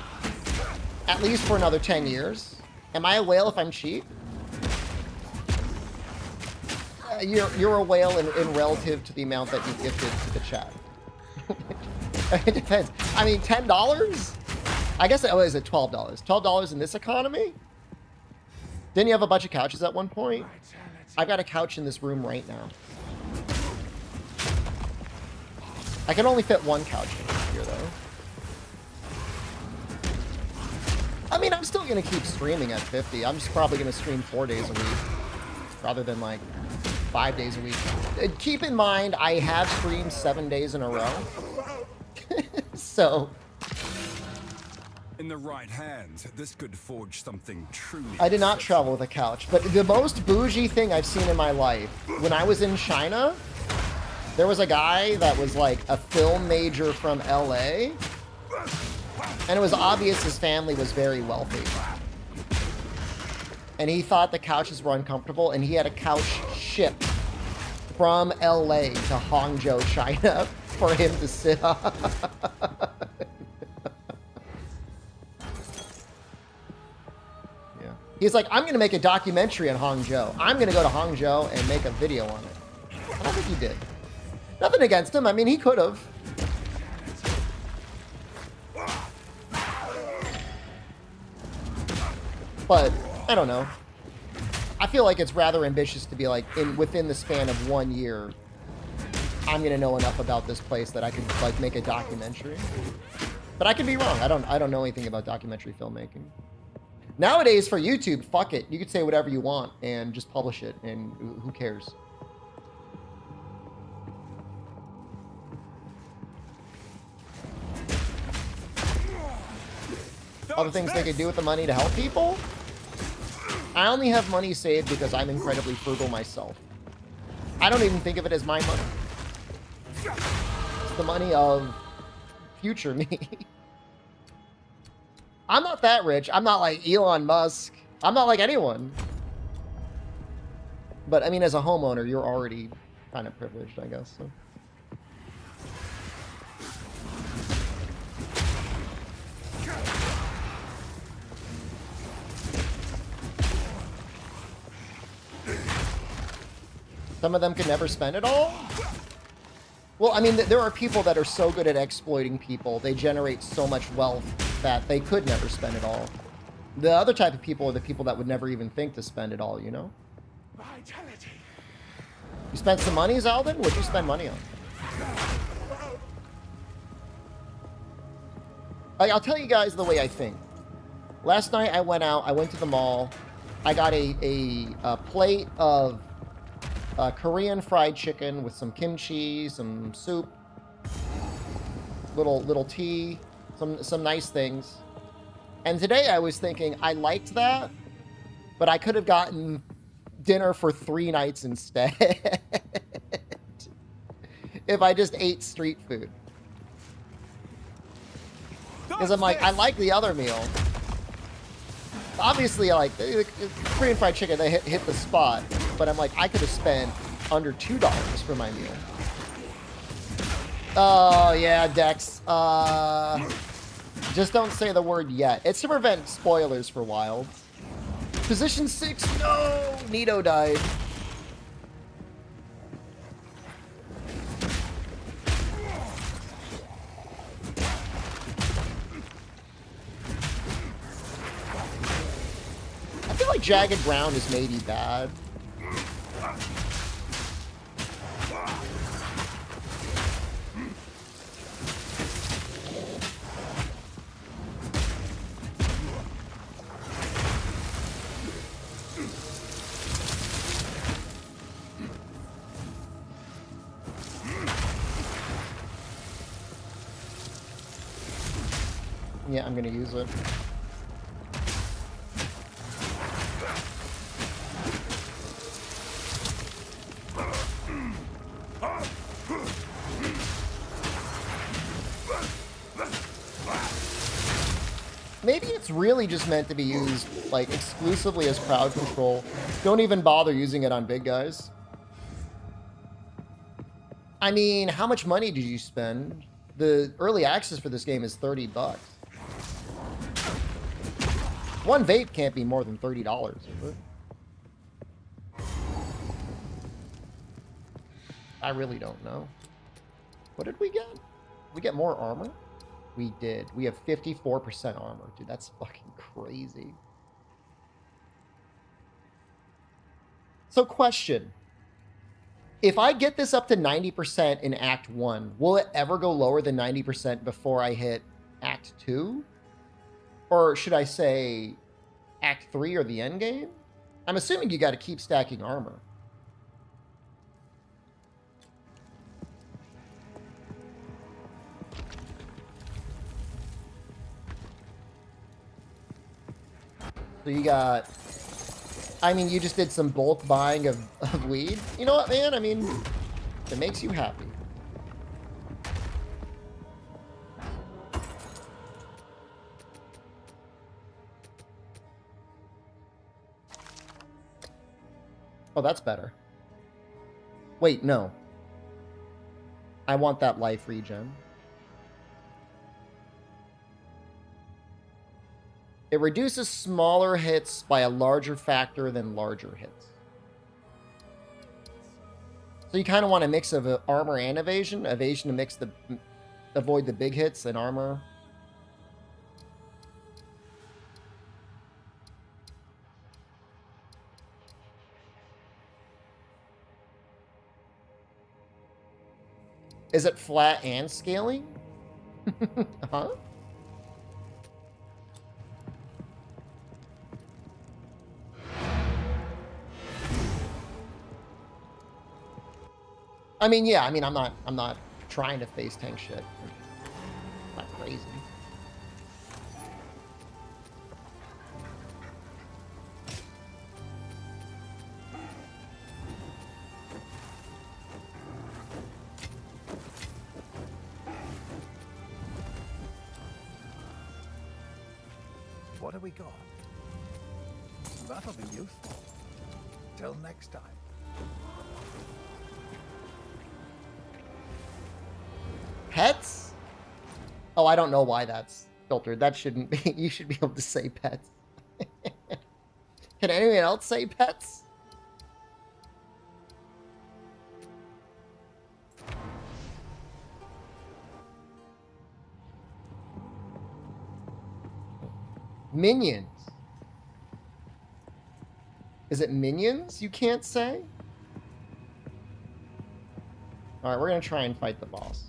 At least for another 10 years. Am I a whale if I'm cheap? You're a whale in relative to the amount that you gifted to the chat. It depends. I mean, $10? I guess, oh, is it $12? $12 in this economy? Didn't you have a bunch of couches at one point? I've got a couch in this room right now. I can only fit one couch in here, though. I mean, I'm still going to keep streaming at 50. I'm just probably going to stream 4 days a week rather than like 5 days a week. Keep in mind, I have streamed 7 days in a row. So In the right hands, this could forge something truly. I did not travel with a couch, but the most bougie thing I've seen in my life, when I was in China, there was a guy that was like a film major from LA. And it was obvious his family was very wealthy. And he thought the couches were uncomfortable, and he had a couch shipped from LA to Hangzhou, China, for him to sit on. Yeah. He's like, I'm going to make a documentary on Hangzhou. I'm going to go to Hangzhou and make a video on it. I don't think he did. Nothing against him. I mean, he could have. But I don't know. I feel like it's rather ambitious to be like, within the span of 1 year, I'm gonna know enough about this place that I could like make a documentary. But I could be wrong. I don't know anything about documentary filmmaking. Nowadays for YouTube, fuck it. You could say whatever you want and just publish it, and who cares? Other things they could do with the money to help people? I only have money saved because I'm incredibly frugal myself. I don't even think of it as my money. It's the money of future me. I'm not that rich. I'm not like Elon Musk. I'm not like anyone. But I mean, as a homeowner, you're already kind of privileged, I guess. So. Some of them could never spend it all? Well, I mean, there are people that are so good at exploiting people. They generate so much wealth that they could never spend it all. The other type of people are the people that would never even think to spend it all, you know? Vitality. You spent some money, Zaldin? What'd you spend money on? Like, I'll tell you guys the way I think. Last night I went out. I went to the mall. I got a plate of Korean fried chicken with some kimchi, some soup, little tea, some nice things. And today I was thinking I liked that, but I could have gotten dinner for 3 nights instead if I just ate street food. Because I'm like, I like the other meal. Obviously, like, the Korean fried chicken, they hit the spot. But I'm like, I could have spent under $2 for my meal. Oh, yeah, Dex. Just don't say the word yet. It's to prevent spoilers for Wilds. Position 6, no! Nito died. I feel like Jagged Ground is maybe bad. Yeah, I'm gonna use it. Maybe it's really just meant to be used, like, exclusively as crowd control. Don't even bother using it on big guys. I mean, how much money did you spend? The early access for this game is $30. One vape can't be more than $30, is it? I really don't know. What did we get? We get more armor? We did. We have 54% armor. Dude, that's fucking crazy. So question. If I get this up to 90% in Act 1, will it ever go lower than 90% before I hit Act 2? Or should I say Act 3 or the end game? I'm assuming you got to keep stacking armor. So you got... I mean, you just did some bulk buying of weed. You know what, man? I mean, if it makes you happy. Oh, that's better. Wait, no. I want that life regen. It reduces smaller hits by a larger factor than larger hits. So you kind of want a mix of armor and evasion. Evasion to mix the... avoid the big hits, and armor. Is it flat and scaling? Huh? I mean, yeah, I mean, I'm not trying to face tank shit. I'm not crazy. What have we got? That'll be useful. Till next time. Pets? Oh, I don't know why that's filtered. That shouldn't be. You should be able to say pets. Can anyone else say pets? Minions. Is it minions you can't say? Alright, we're gonna try and fight the boss.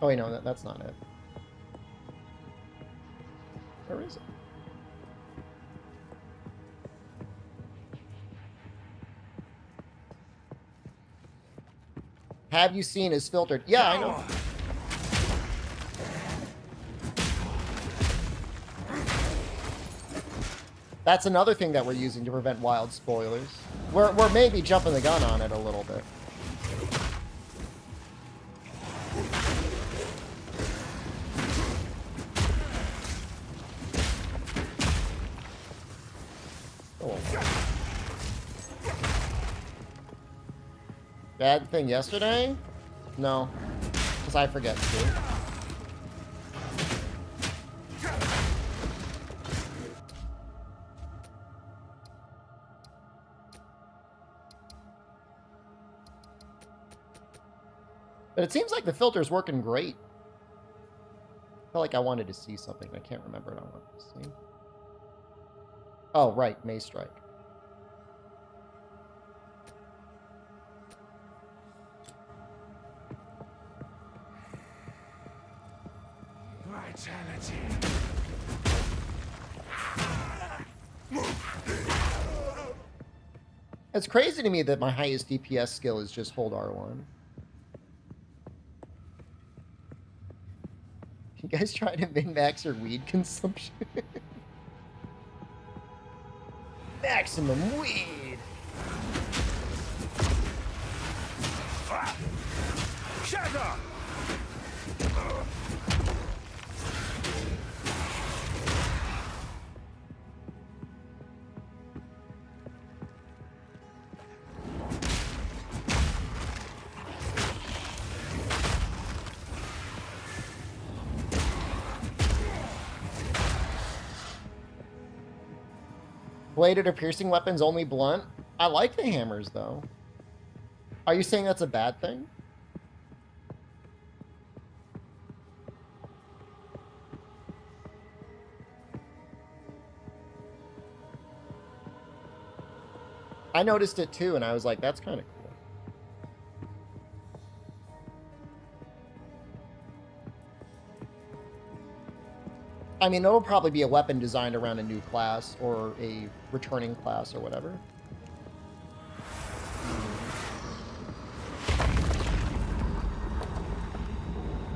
Oh wait, no, that's not it. Where is it? Have you seen is filtered? Yeah, I know. That's another thing that we're using to prevent wild spoilers. We're maybe jumping the gun on it a little bit. Oh. Bad thing yesterday? No, because I forget to. But it seems like the filter's working great. I felt like I wanted to see something. I can't remember what I wanted to see. Oh, right. Maze Strike. Vitality. It's crazy to me that my highest DPS skill is just hold R1. You guys try to min-max your weed consumption? Maximum weed! Shut up! Bladed or piercing weapons only blunt? I like the hammers, though. Are you saying that's a bad thing? I noticed it too, and I was like, that's kind of cool. I mean, it'll probably be a weapon designed around a new class or a returning class or whatever.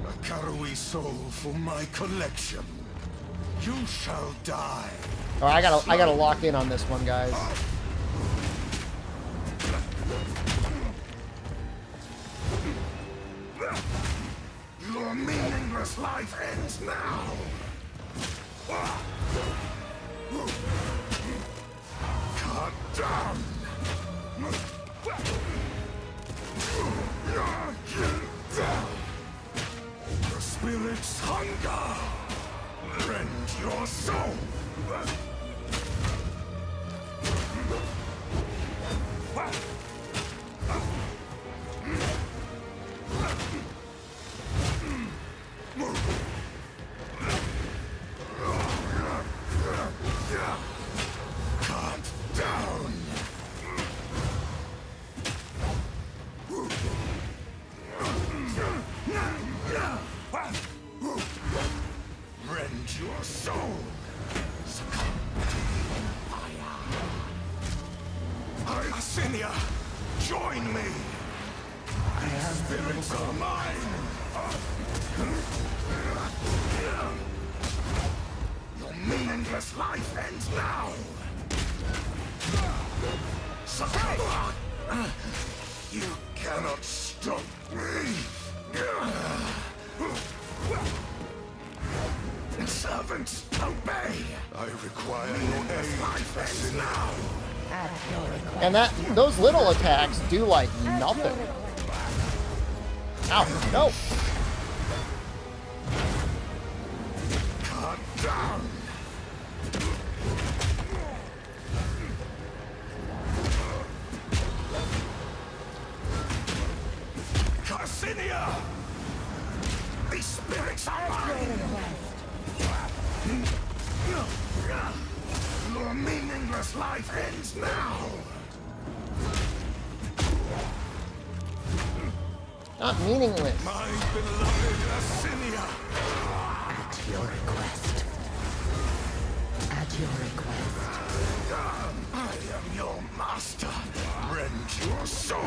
A Karui soul for my collection. You shall die. Oh, I gotta lock in on this one, guys. Your meaningless life ends now. Cut down. The spirit's hunger. Rend your soul. Join me! These spirits are mine! Your meaningless life ends now! Sakura! You cannot stop me! Servants, obey! I require your aid. Life ends now! And those little attacks do like nothing. Ow, no. Cut down. Carcinia! These spirits are mine! Your meaningless life ends now! Not meaningless. My beloved Asinia! At your request. At your request. I am your master. Rend your soul.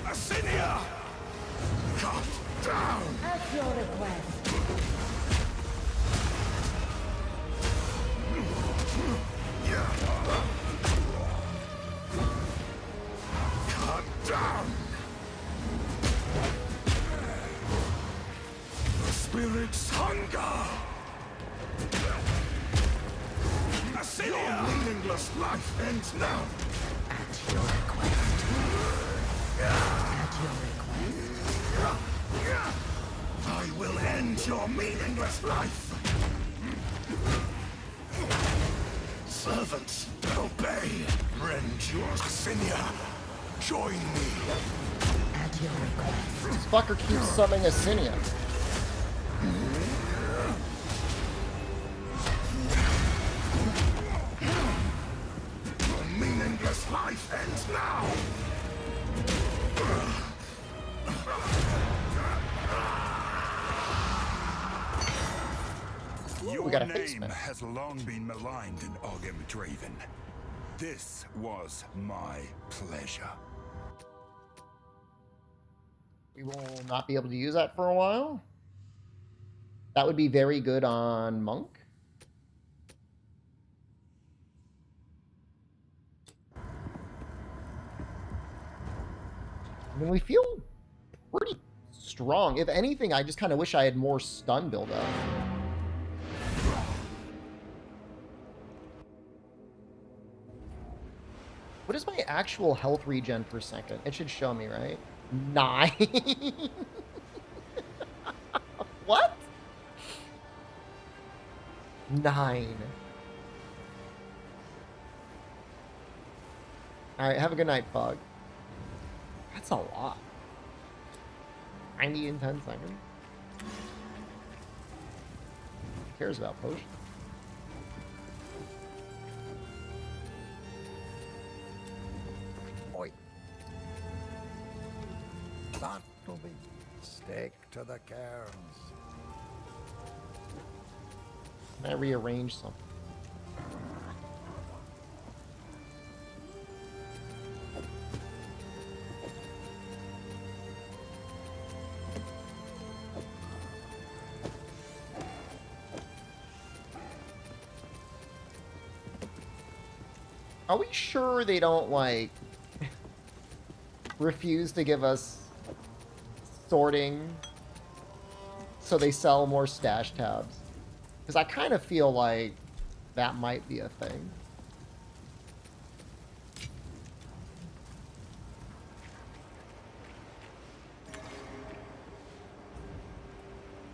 Asinia! Cut down! At your request. Cut down! The spirit's hunger! Asinia! Your meaningless life ends now! At your request. At your request. I will end your meaningless life! Servants, obey! Rend your Asinia! Join me! At your request. This fucker keeps summoning Asinia. Your meaningless life ends now! Ooh, we got a face name man. has long been maligned in Ogem Draven. This was my pleasure. We will not be able to use that for a while. That would be very good on Monk. I mean, we feel pretty strong. If anything, I just kind of wish I had more stun build-up. What is my actual health regen per second? It should show me, right? 9. What? 9. Alright, have a good night, Fog. That's a lot. 90 in 10 seconds. Who cares about potions? Oi. That'll be stick to the cairns. Can I rearrange something? Are we sure they don't, like, refuse to give us sorting so they sell more stash tabs? Because I kind of feel like that might be a thing.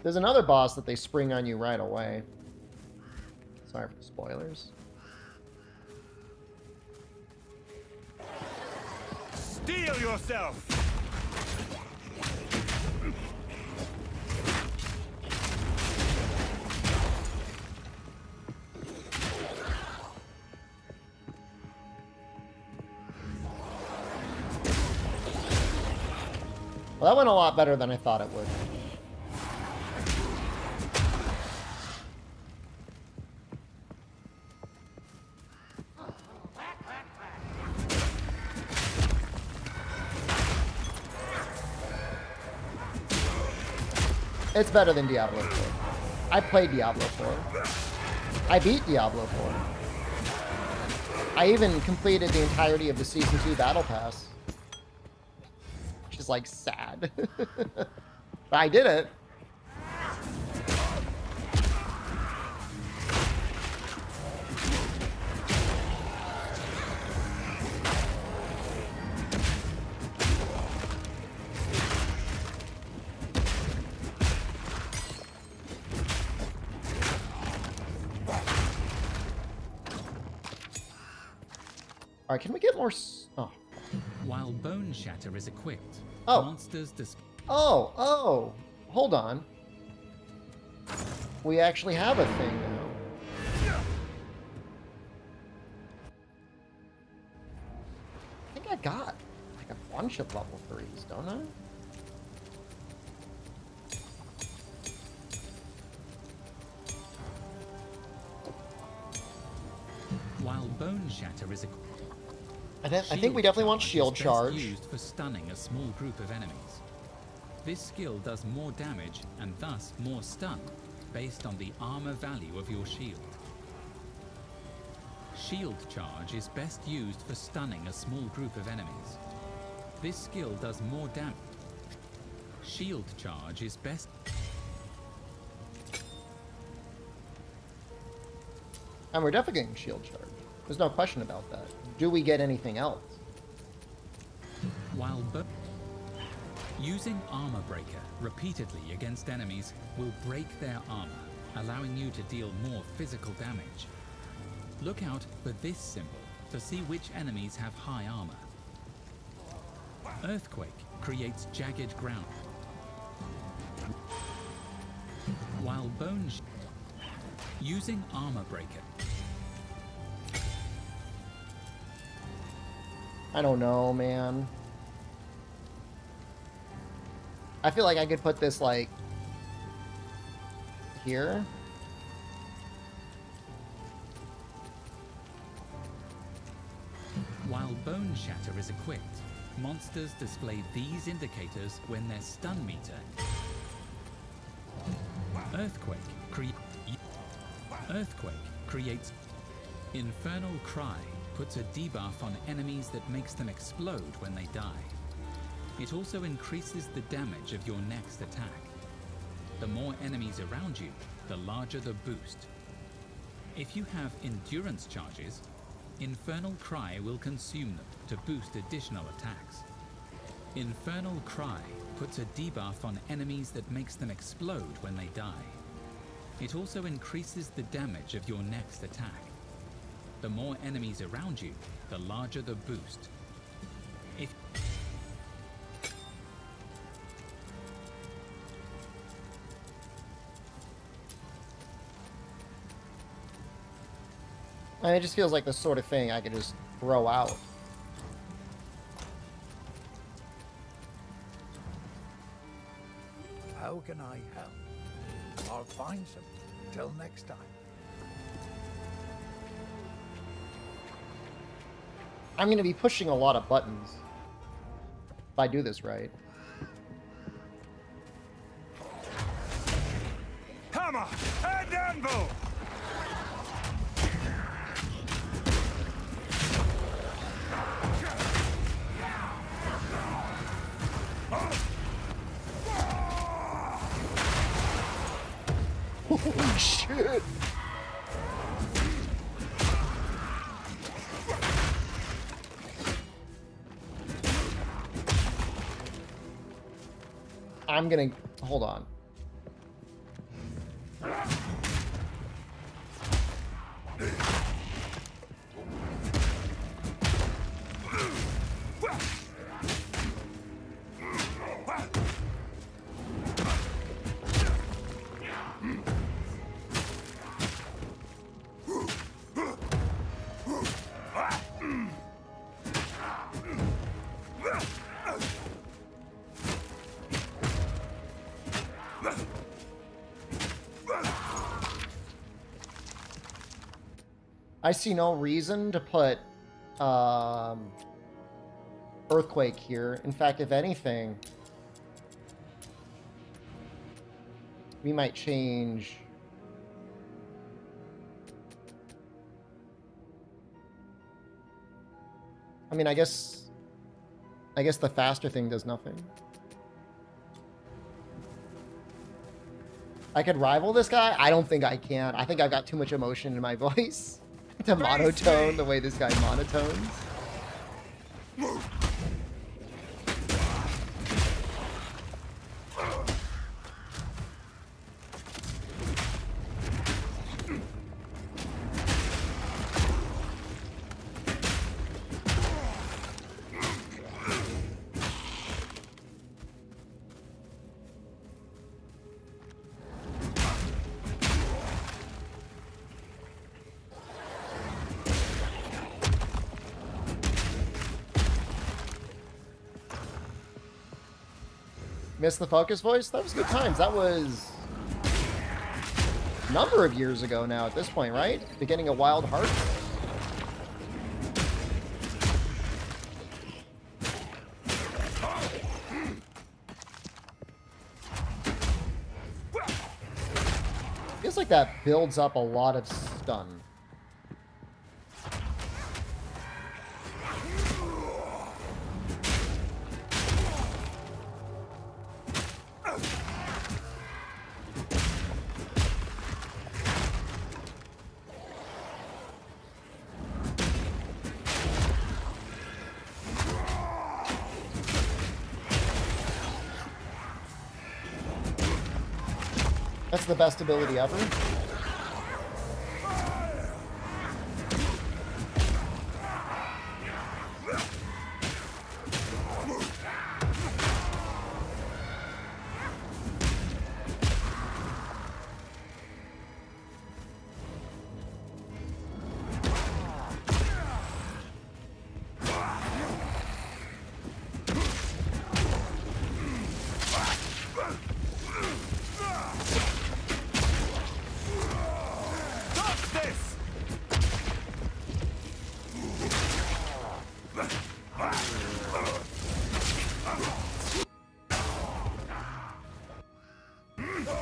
There's another boss that they spring on you right away. Sorry for the spoilers. Steel yourself! Well, that went a lot better than I thought it would. It's better than Diablo 4. I played Diablo 4. I beat Diablo 4. I even completed the entirety of the Season 2 Battle Pass. Which is, like, sad. But I did it. Alright, can we get more oh. While Bone Shatter is equipped, Oh. monsters display. Oh, hold on. We actually have a thing now. got like a bunch of level 3s, don't I? While Bone Shatter is a I think we definitely want shield charge. Used for stunning a small group of enemies. This skill does more damage and thus more stun based on the armor value of your shield. Shield charge is best used for stunning a small group of enemies. This skill does more damage. Shield charge is best. And we're definitely getting shield charge. There's no question about that. Do we get anything else? While using Armor Breaker repeatedly against enemies will break their armor, allowing you to deal more physical damage. Look out for this symbol to see which enemies have high armor. Earthquake creates jagged ground. While using Armor Breaker. I don't know, man. I feel like I could put this, like, here. While Bone Shatter is equipped, monsters display these indicators when their stun meter. Earthquake creates. Infernal Cry puts a debuff on enemies that makes them explode when they die. It also increases the damage of your next attack. The more enemies around you, the larger the boost. If you have endurance charges, Infernal Cry will consume them to boost additional attacks. Infernal Cry puts a debuff on enemies that makes them explode when they die. It also increases the damage of your next attack. The more enemies around you, the larger the boost. If it just feels like the sort of thing I could just throw out. How can I help? I'll find some. Till next time. I'm going to be pushing a lot of buttons if I do this right. Hammer and anvil! Holy shit! I'm gonna hold on. I see no reason to put Earthquake here. In fact, if anything, we might change. I mean, I guess the faster thing does nothing. I could rival this guy? I don't think I can. I think I've got too much emotion in my voice to monotone the way this guy monotones. Missed the focus voice? That was good times. That was a number of years ago now at this point, right? Beginning of Wild Hearts. Feels like that builds up a lot of stun. That's the best ability ever.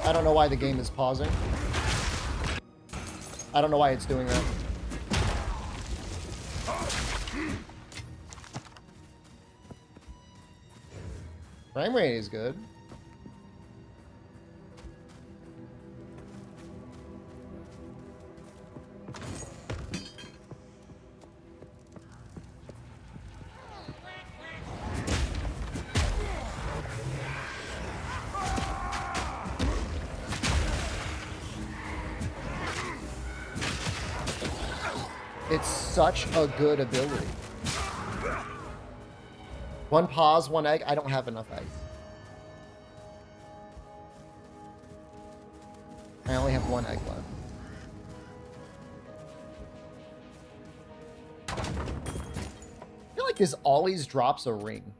I don't know why the game is pausing. I don't know why it's doing that. Frame rate is good. It's such a good ability. One pause, one egg. I don't have enough eggs. I only have one egg left. I feel like this always drops a ring.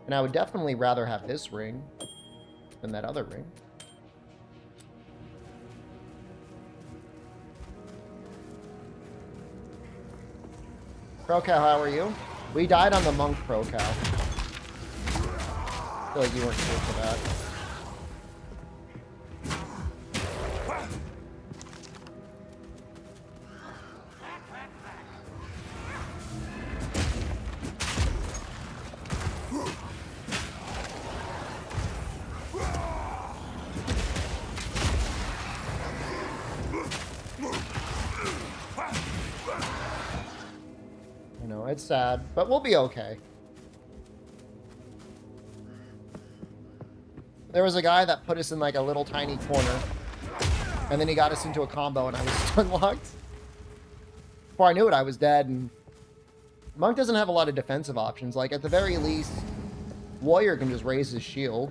And I would definitely rather have this ring than that other ring. Pro Cow, how are you? We died on the Monk Pro Cow. I feel like you weren't here for that. It's sad, but we'll be okay. There was a guy that put us in like a little tiny corner, and then he got us into a combo and I was stun locked. Before I knew it, I was dead, and Monk doesn't have a lot of defensive options. Like, at the very least, Warrior can just raise his shield.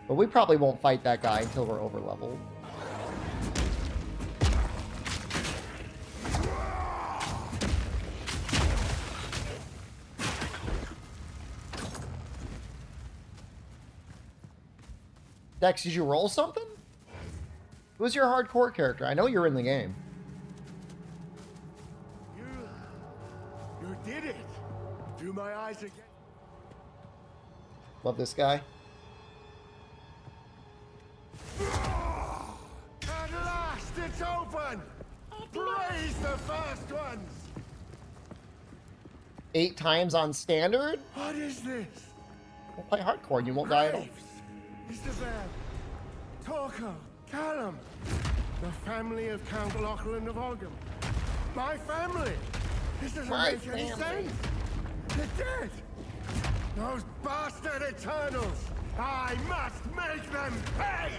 But we probably won't fight that guy until we're over leveled. Dex, did you roll something? Who's your hardcore character? I know you're in the game. You did it! Do my eyes again. Love this guy. At last, it's open! Praise the first ones! 8 times on standard? What is this? We'll play hardcore and you won't die at all. Graves, Isabel, Torko, Callum, the family of Count Lachlan of Ogham. My family! This doesn't make any sense! They're dead! Those bastard Eternals! I must make them pay!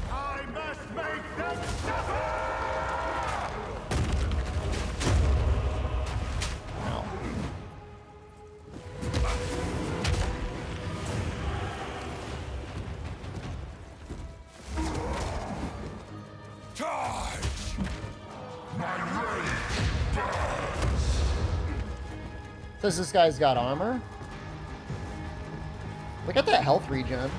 I must make them suffer! Ow. Charge! Says this guy's got armor. Look at that health regen.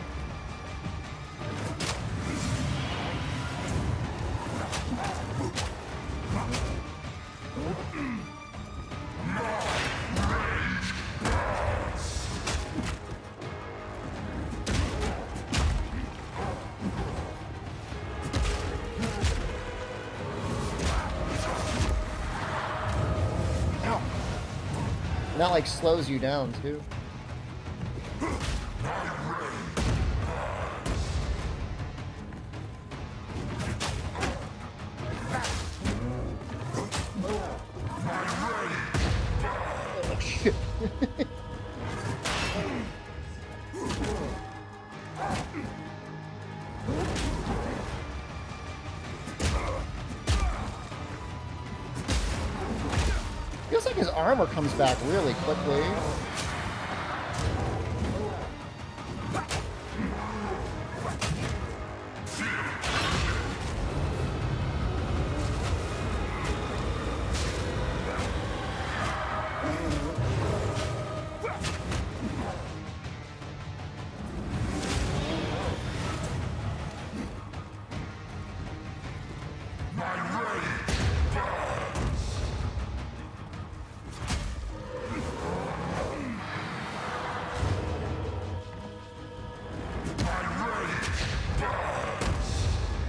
And that like slows you down too. Oh, shit. Feels like his armor comes back really quickly.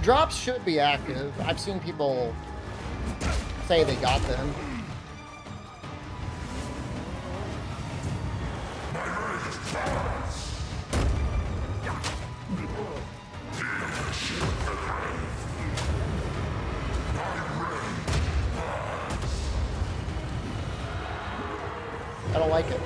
Drops should be active. I've seen people say they got them. I don't like it.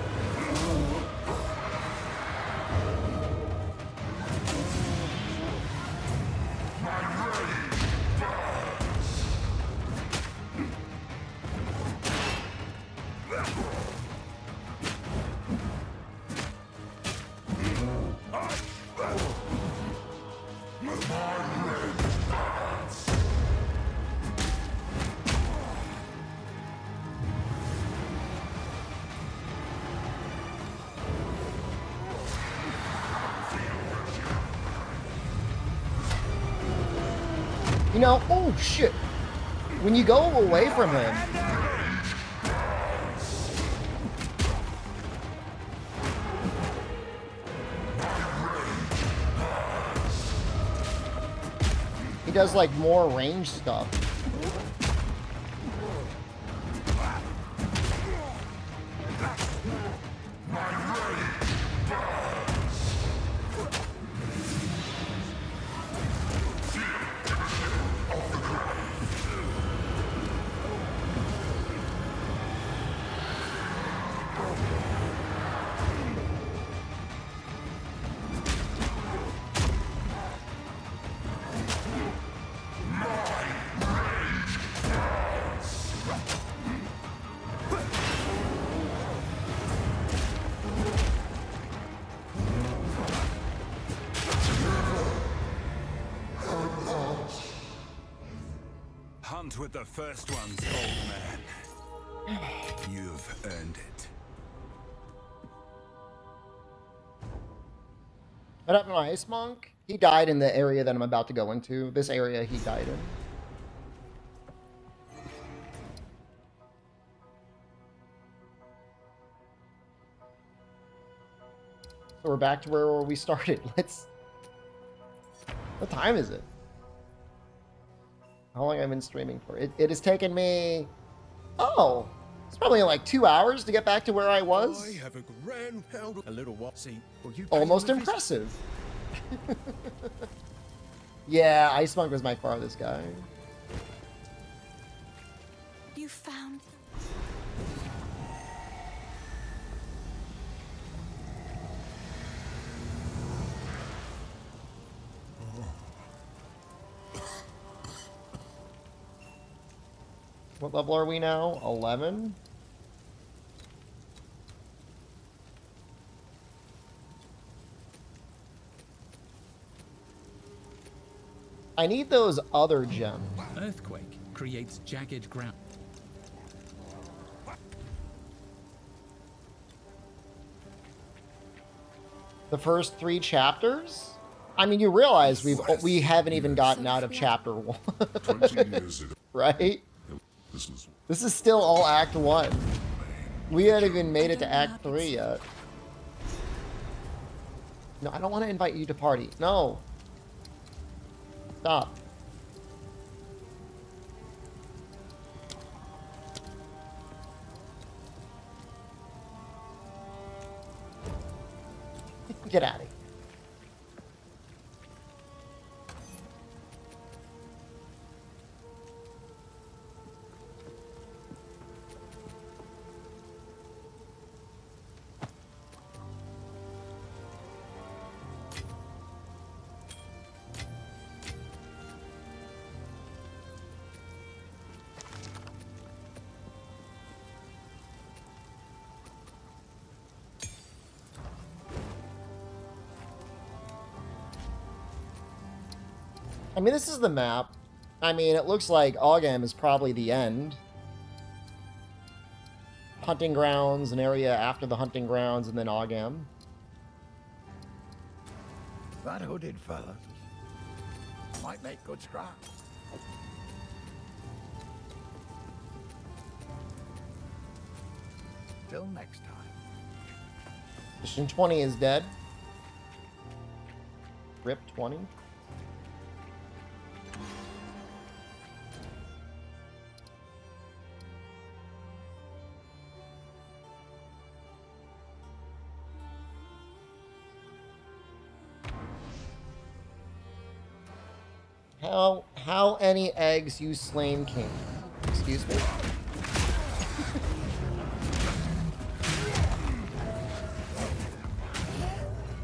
You know, oh shit. When you go away from him, he does like more range stuff. Hunt with the first ones, old man. You've earned it. What happened to my Ice Monk? He died in the area that I'm about to go into. This area he died in. So we're back to where we started. Let's... What time is it? How long have I been streaming for? It has taken me... Oh! It's probably like 2 hours to get back to where I was. I have a grand pound. A little what? See, well, you Almost pay me with impressive. Yeah, Ice Monk was my farthest guy. You found What level are we now? 11? I need those other gems. Earthquake creates jagged ground. The first 3 chapters? I mean, you realize we haven't even gotten out of chapter 1. 20 years ago, Right? this was This is still all Act 1. We hadn't even made it to Act 3 yet. No, I don't want to invite you to party. No. Stop. Get out of here. I mean, this is the map. I mean, it looks like Augam is probably the end. Hunting grounds, an area after the hunting grounds, and then Augam. That hooded fella might make good scrap. Till next time. Mission 20 is dead. Rip 20. How any eggs you slain king? Excuse me?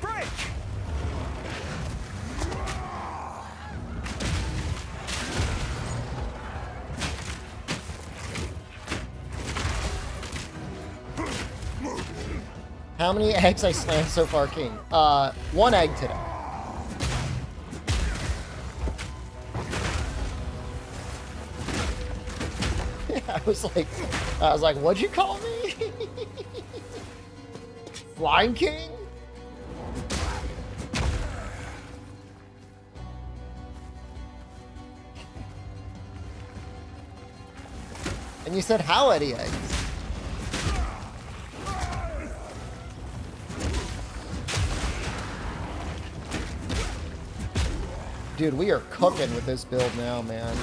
Break! How many eggs I slammed so far, king? 1 egg today. I was like, what'd you call me? Flying King? And you said how many eggs? Dude, we are cooking with this build now, man.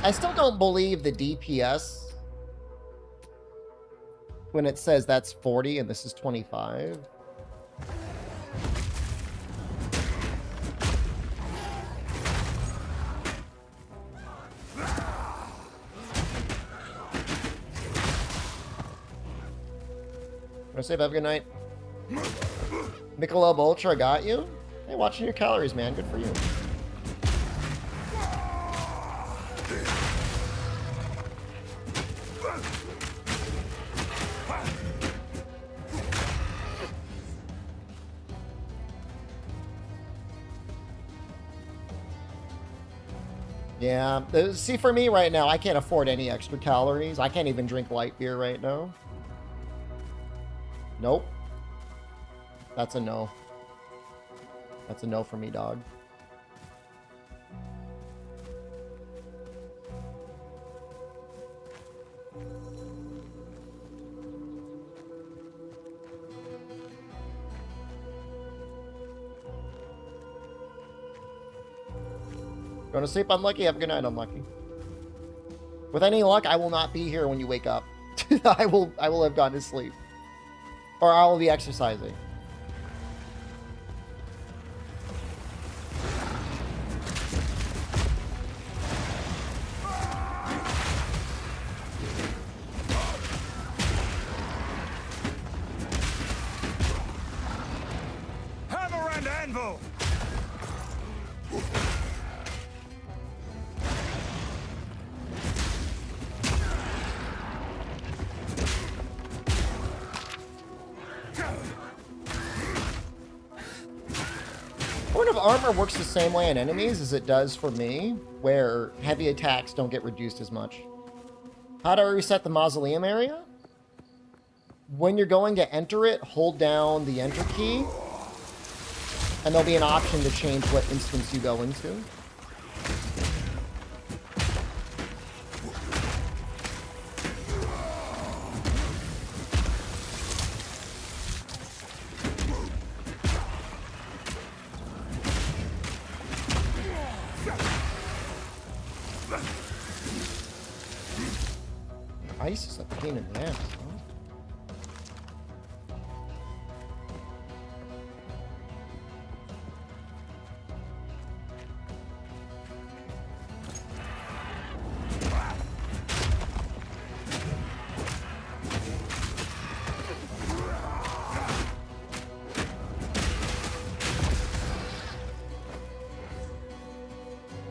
I still don't believe the DPS when it says that's 40 and this is 25. Wanna say have a good night? Michelob Ultra got you? Hey, watching your calories, man. Good for you. Yeah, see, for me right now, I can't afford any extra calories. I can't even drink light beer right now. Nope. That's a no. That's a no for me, dog. Going to sleep unlucky, have a good night unlucky. With any luck, I will not be here when you wake up. I will have gone to sleep. Or I will be exercising. Hammer and anvil! Point of armor works the same way on enemies as it does for me, where heavy attacks don't get reduced as much. How do I reset the mausoleum area? When you're going to enter it, hold down the enter key, and there'll be an option to change what instance you go into. Ice is a pain in the ass, huh?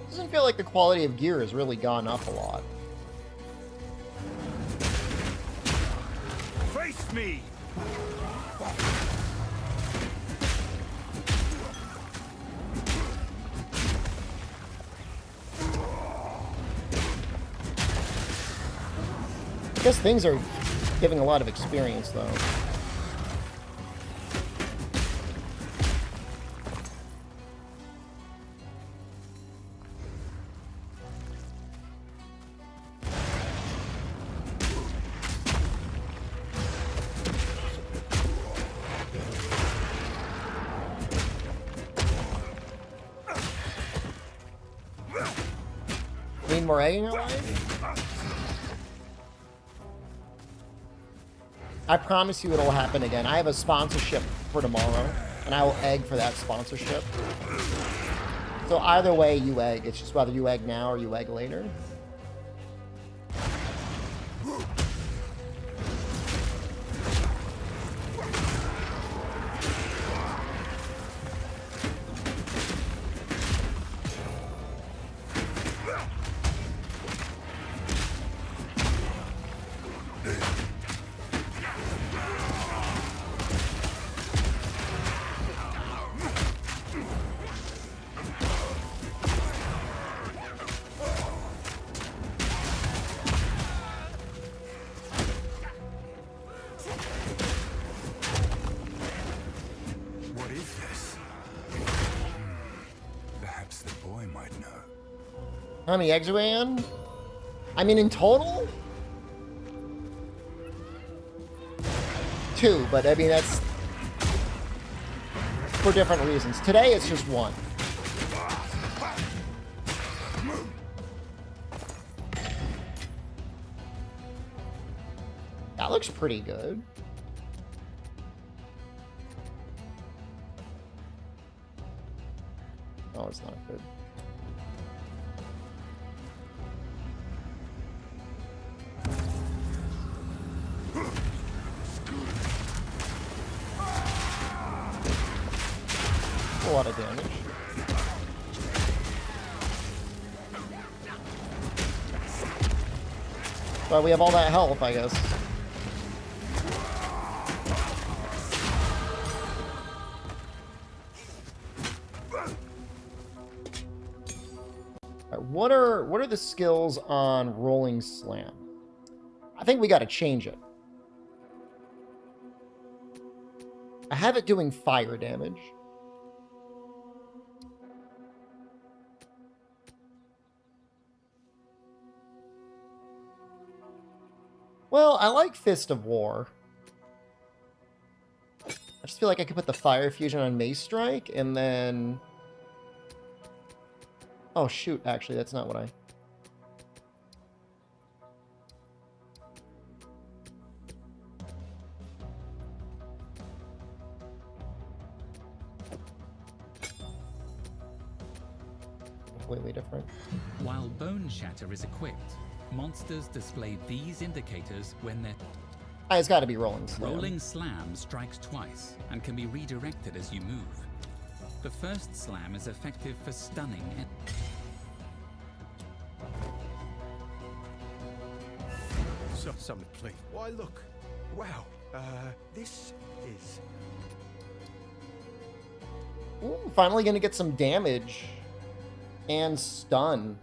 Doesn't feel like the quality of gear has really gone up a lot. Face me! I guess things are giving a lot of experience, though. Need more egg in your life? I promise you it'll happen again. I have a sponsorship for tomorrow, and I will egg for that sponsorship. So either way, you egg. It's just whether you egg now or you egg later. What is this? Perhaps the boy might know. How many eggs are we in? I mean, in total? 2, but I mean, that's for different reasons. Today, it's just 1. That looks pretty good. Oh, it's not good. A lot of damage. But we have all that health, I guess. What are the skills on Rolling Slam? I think we got to change it. I have it doing fire damage. Well, I like Fist of War. I just feel like I could put the Fire Fusion on Mace Strike, and then... Oh, shoot, actually, that's not what I... Completely different. While Bone Shatter is equipped, monsters display these indicators when they're... It's got to be Rolling Slam. Rolling Slam strikes twice and can be redirected as you move. The first slam is effective for stunning. Something clean. Why, look. Wow. This is... Ooh, finally gonna get some damage and stun.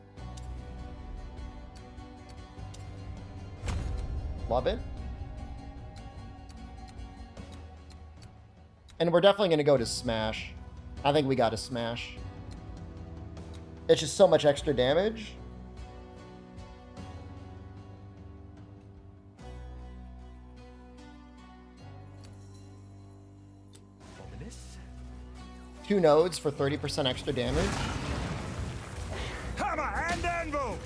Love it. And we're definitely gonna go to smash. I think we got to smash. It's just so much extra damage. Ominous. 2 nodes for 30% extra damage. Hammer and anvil!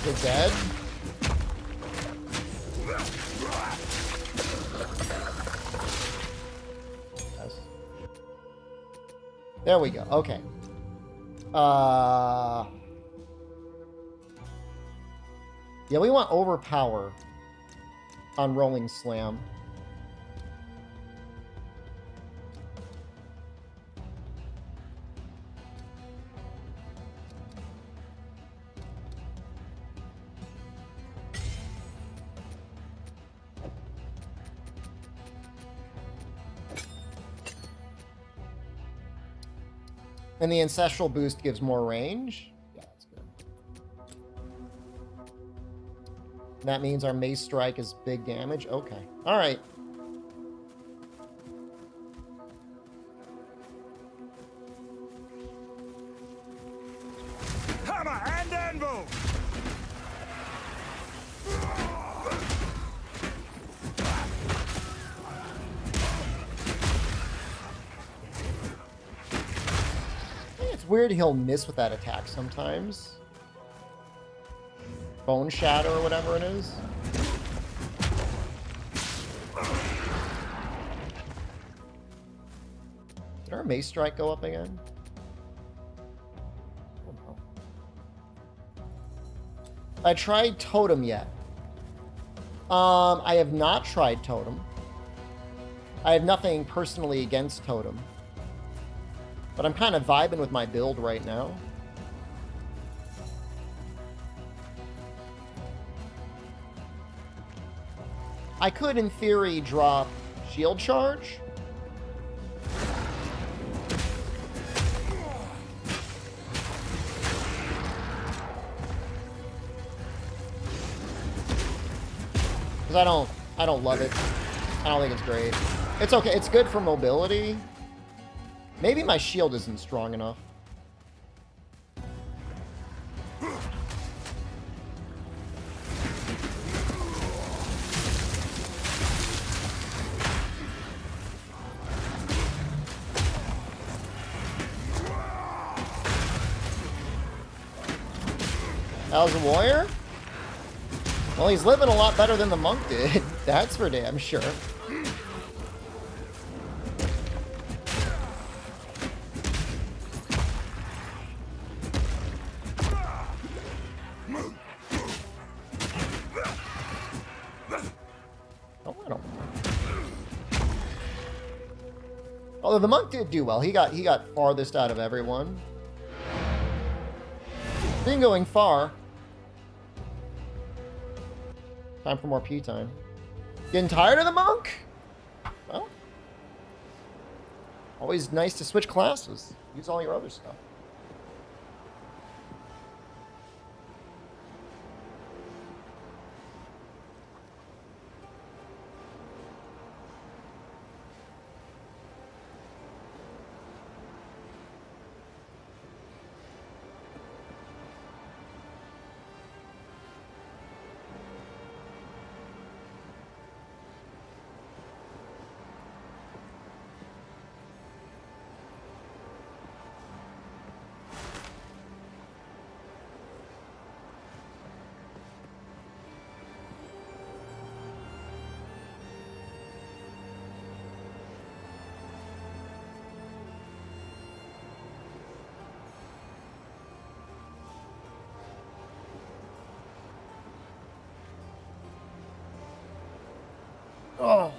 They're dead. Yes. There we go. Okay. Yeah, we want overpower on Rolling Slam. And the Ancestral boost gives more range. Yeah, that's good. That means our Mace Strike is big damage. Okay. All right. Hammer and anvil! It's weird he'll miss with that attack sometimes. Bone Shatter or whatever it is. Did our Mace Strike go up again? Oh, no. I tried Totem yet. I have not tried Totem. I have nothing personally against Totem. But I'm kind of vibing with my build right now. I could, in theory, drop Shield Charge. Because I don't love it. I don't think it's great. It's okay. It's good for mobility. Maybe my shield isn't strong enough. That was a warrior? Well, he's living a lot better than the monk did. That's for damn sure. Although the monk did do well. He got farthest out of everyone. Been going far. Time for more P time. Getting tired of the monk? Well, always nice to switch classes. Use all your other stuff. Oh.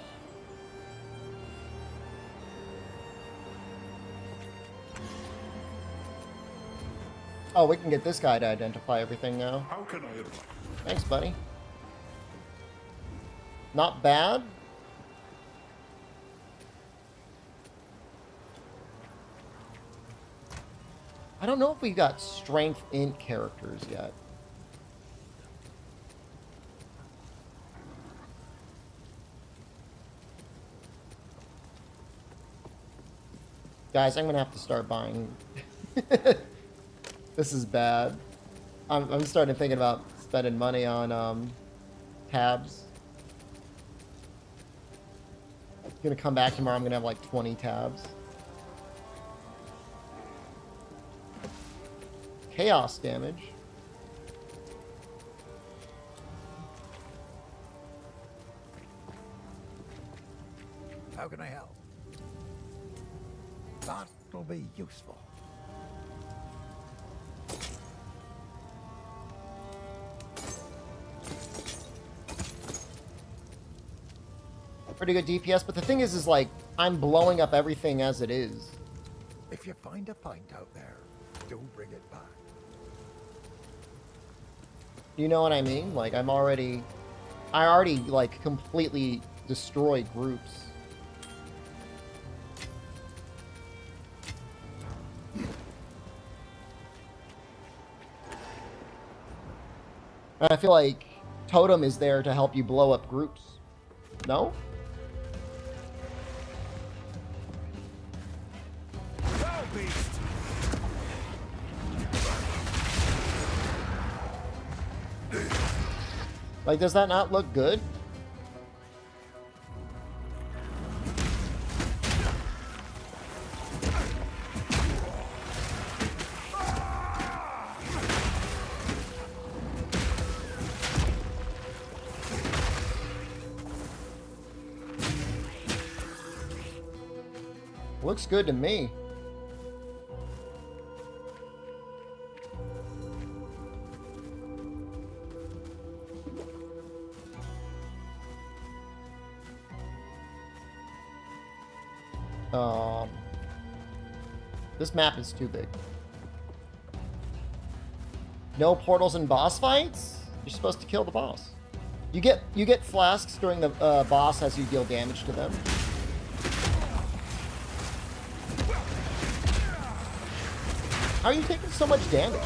Oh, we can get this guy to identify everything now. How can I advise? Thanks, buddy. Not bad. I don't know if we got strength int characters yet. Guys, I'm gonna have to start buying. This is bad. I'm starting thinking about spending money on tabs. Gonna come back tomorrow. I'm gonna have like 20 tabs. Chaos damage. How can I help? That'll be useful. Pretty good DPS, but the thing is like, I'm blowing up everything as it is. If you find a pint out there, do bring it back. You know what I mean? Like, I already like completely destroy groups. And I feel like Totem is there to help you blow up groups. No? Like, does that not look good? Looks good to me. This map is too big. No portals in boss fights? You're supposed to kill the boss. You get flasks during the boss as you deal damage to them. How are you taking so much damage?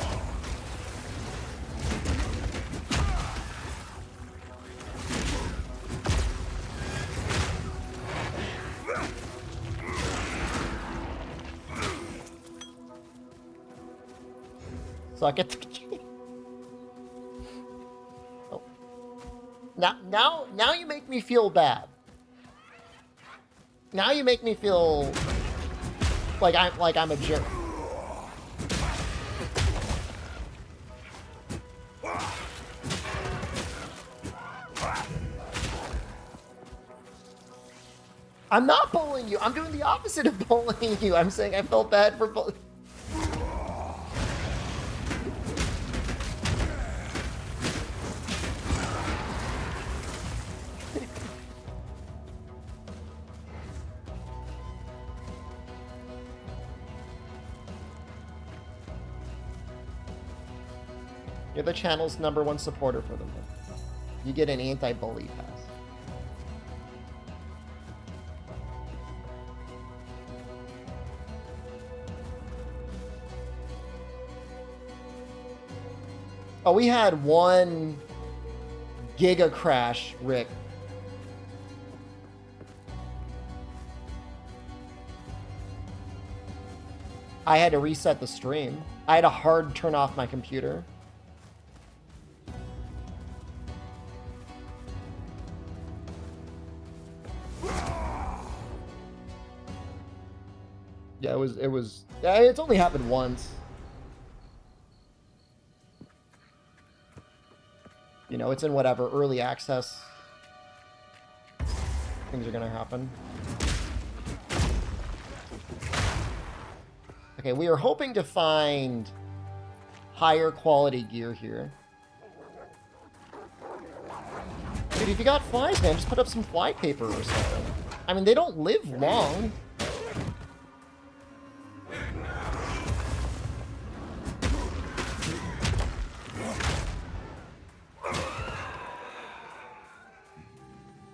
Suck it. Oh. Now you make me feel bad. Now you make me feel like I'm a jerk. I'm not bullying you. I'm doing the opposite of bullying you. I'm saying I felt bad for bullying. You're the channel's #1 supporter for them. You get an anti-bully pass. Oh, we had one giga crash, Rick. I had to reset the stream. I had to hard turn off my computer. Yeah, it's only happened once. You know, it's in whatever early access. Things are gonna happen. Okay, we are hoping to find higher quality gear here. Dude, if you got flies, man, just put up some fly paper or something. I mean, they don't live long.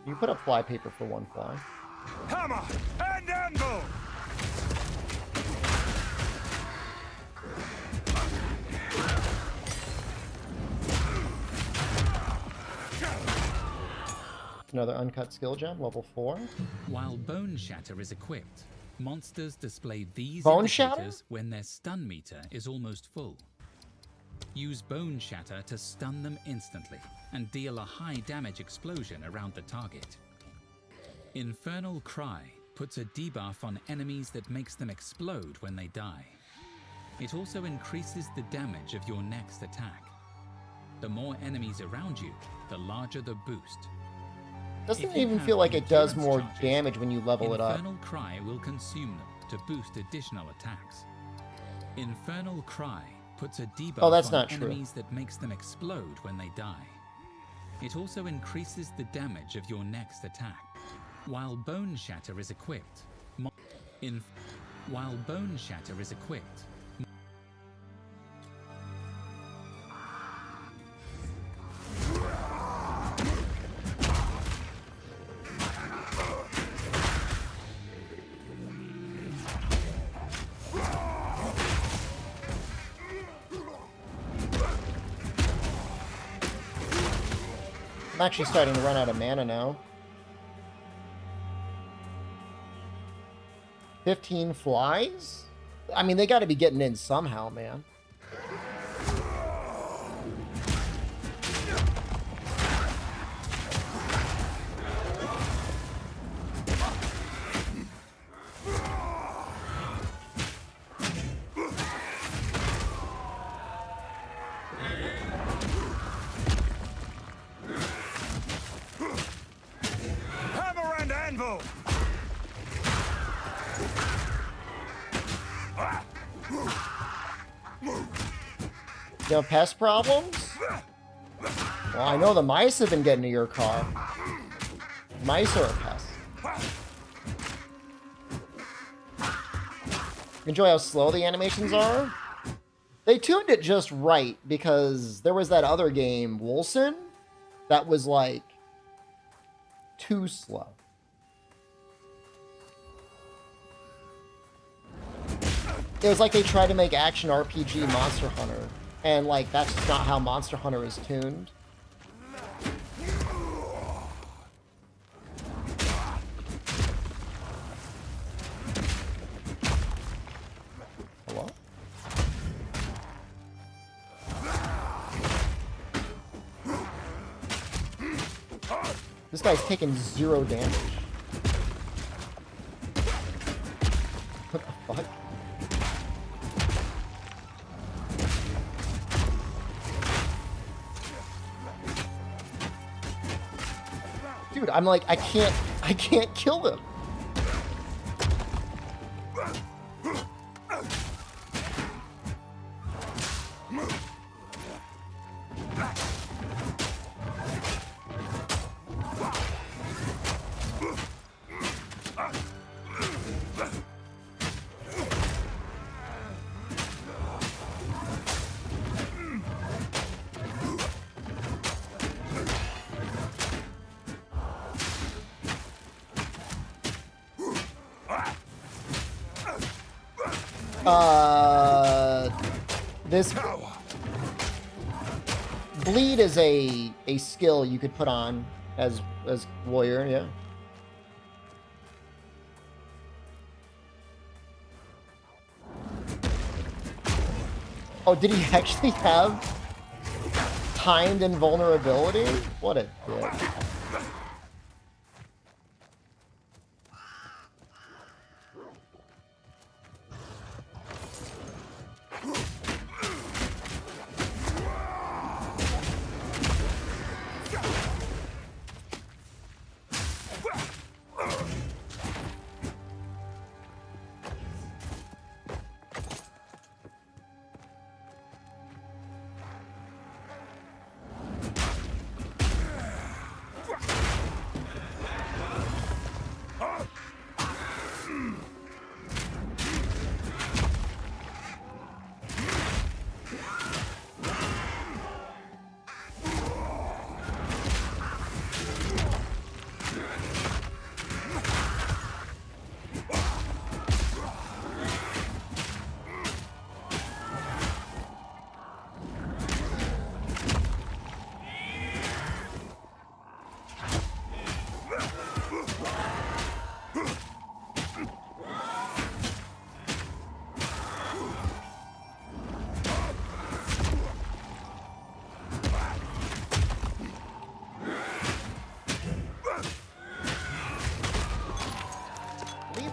You put up fly paper for one fly. Hammer and anvil! Another uncut skill gem, level 4. While Bone Shatter is equipped, monsters display these Bone indicators Shatter? when their stun meter is almost full. Use Bone Shatter to stun them instantly and deal a high damage explosion around the target. Infernal Cry puts a debuff on enemies that makes them explode when they die. It also increases the damage of your next attack. The more enemies around you, the larger the boost. Doesn't If you even have feel like it does endurance more charges, damage when you level it up. Infernal Cry will consume them to boost additional attacks. Infernal Cry puts a debuff Oh, that's on not true. enemies that makes them explode when they die. It also increases the damage of your next attack. While Bone Shatter is equipped, while Bone Shatter is equipped, I'm actually starting to run out of mana now. 15 flies? I mean, they got to be getting in somehow, man. Hammer and anvil! You have pest problems? Well, I know the mice have been getting to your car. Mice are a pest. Enjoy how slow the animations are? They tuned it just right because there was that other game, Wolcen, that was like too slow. It was like they tried to make action RPG Monster Hunter, and like that's just not how Monster Hunter is tuned. Hello? This guy's taking 0 damage. What the fuck? Dude, I'm like, I can't kill him. This bleed is a skill you could put on as warrior, yeah. Oh, did he actually have timed invulnerability? What a dick.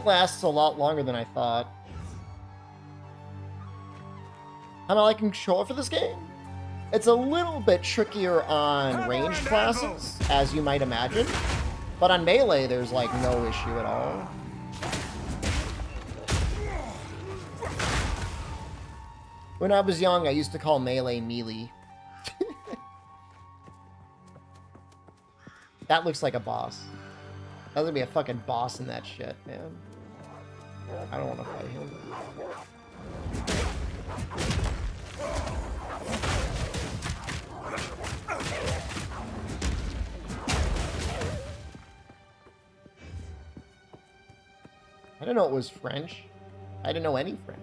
lasts a lot longer than I thought. How do I like control for this game? It's a little bit trickier on ranged classes, as you might imagine. But on melee, there's like no issue at all. When I was young, I used to call melee melee. That looks like a boss. There's gonna be a fucking boss in that shit, man. I don't want to fight him. I didn't know it was French. I didn't know any French.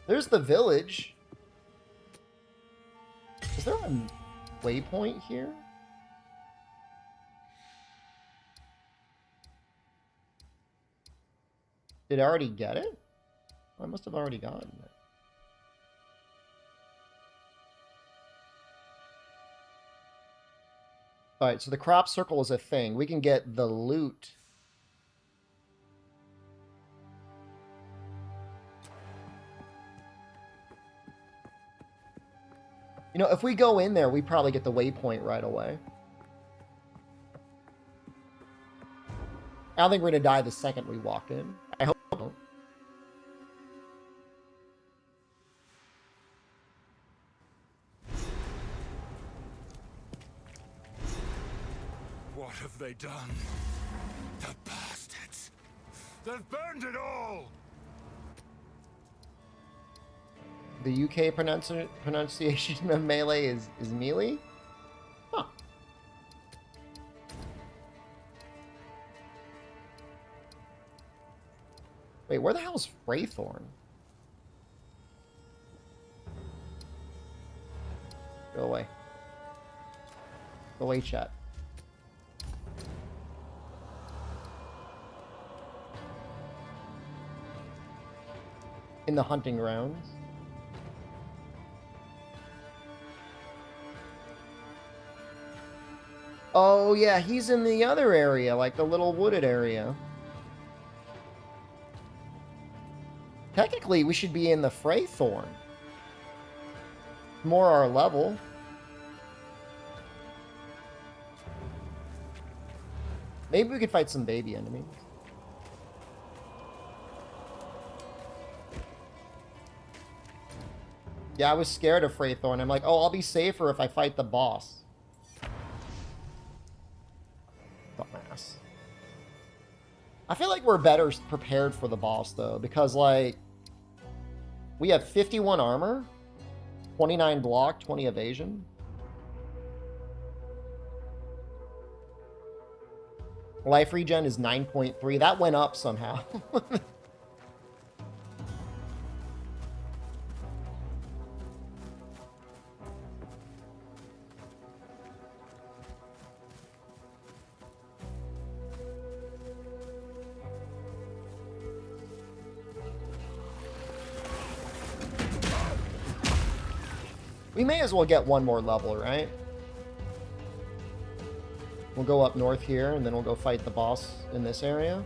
There's the village. Is there a waypoint here? Did I already get it? I must have already gotten it. Alright, so the crop circle is a thing. We can get the loot. You know, if we go in there, we probably get the waypoint right away. I don't think we're going to die the second we walk in. I hope we don't. What have they done? The bastards! They've burned it all! The UK pronunciation of melee is melee? Huh. Wait, where the hell is Freythorn? Go away. Go away, chat. In the hunting grounds. Oh, yeah, he's in the other area, like the little wooded area. Technically, we should be in the Freythorn. More our level. Maybe we could fight some baby enemies. Yeah, I was scared of Freythorn. I'm like, oh, I'll be safer if I fight the boss. Dumbass. I feel like we're better prepared for the boss, though, because, like, we have 51 armor, 29 block, 20 evasion. Life regen is 9.3. That went up somehow. We may as well get one more level, right? We'll go up north here, and then we'll go fight the boss in this area.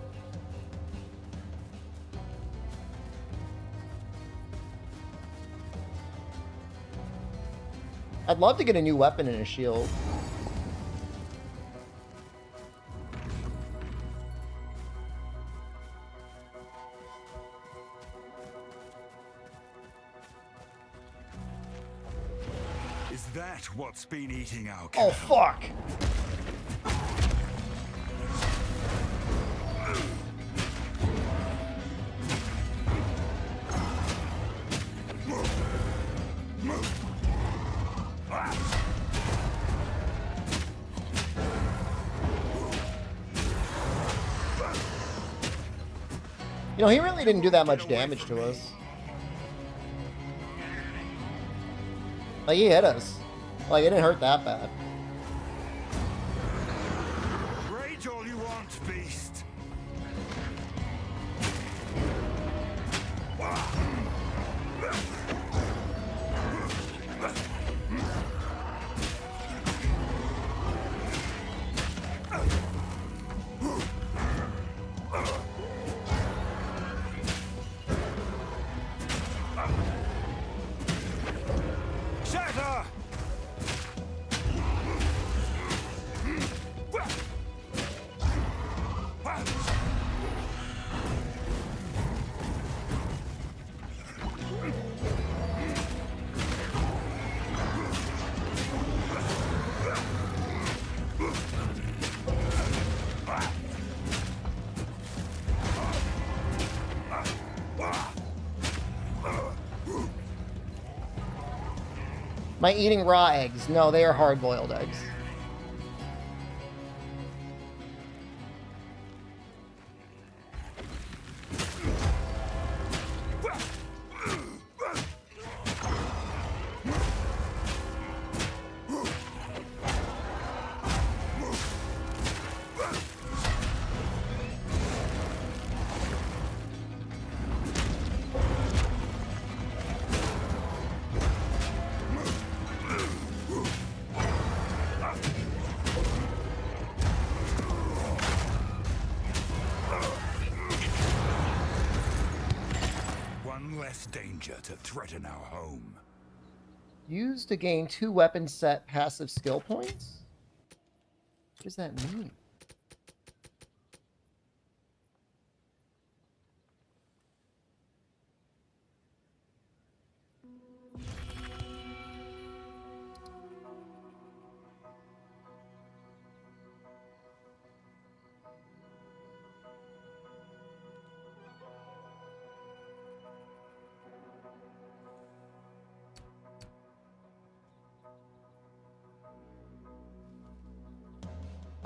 I'd love to get a new weapon and a shield. Is that what's been eating our Oh, fuck! You know, he really didn't do that much damage to us. Like, he hit us. Like, it didn't hurt that bad. Rage all you want, beast. Shatter! Am I eating raw eggs? No, they are hard-boiled eggs. Less danger to threaten our home. Used to gain 2 weapon set passive skill points? What does that mean?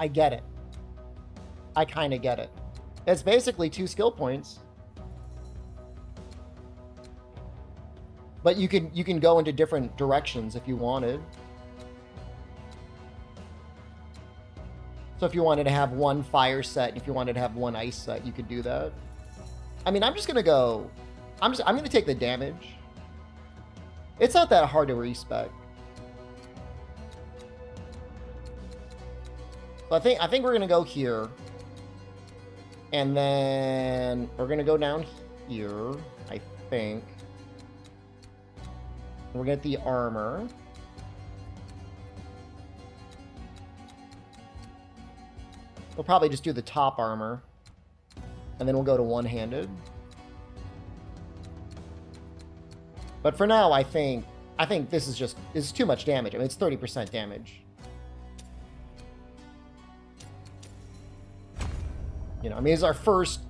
I get it. I kind of get it. It's basically 2 skill points. But you can go into different directions if you wanted. So if you wanted to have 1 fire set, if you wanted to have 1 ice set, you could do that. I mean, I'm just gonna go. I'm gonna take the damage. It's not that hard to respec. So I think we're gonna go here, and then we're gonna go down here. I think we're gonna get the armor. We'll probably just do the top armor, and then we'll go to one-handed. But for now, I think this is too much damage. I mean, it's 30% damage. You know, I mean, it's our first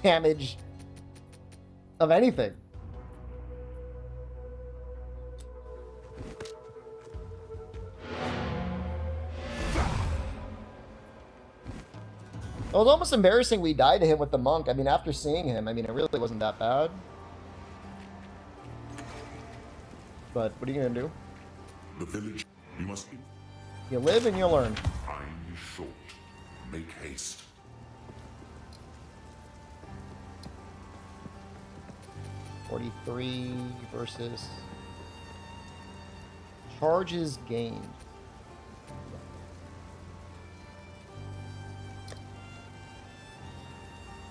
damage of anything. It was almost embarrassing we died to him with the monk. I mean, after seeing him, I mean, it really wasn't that bad. But what are you gonna do? The village, you must be. You live and you learn. Time is short. Make haste. 43 versus charges gained.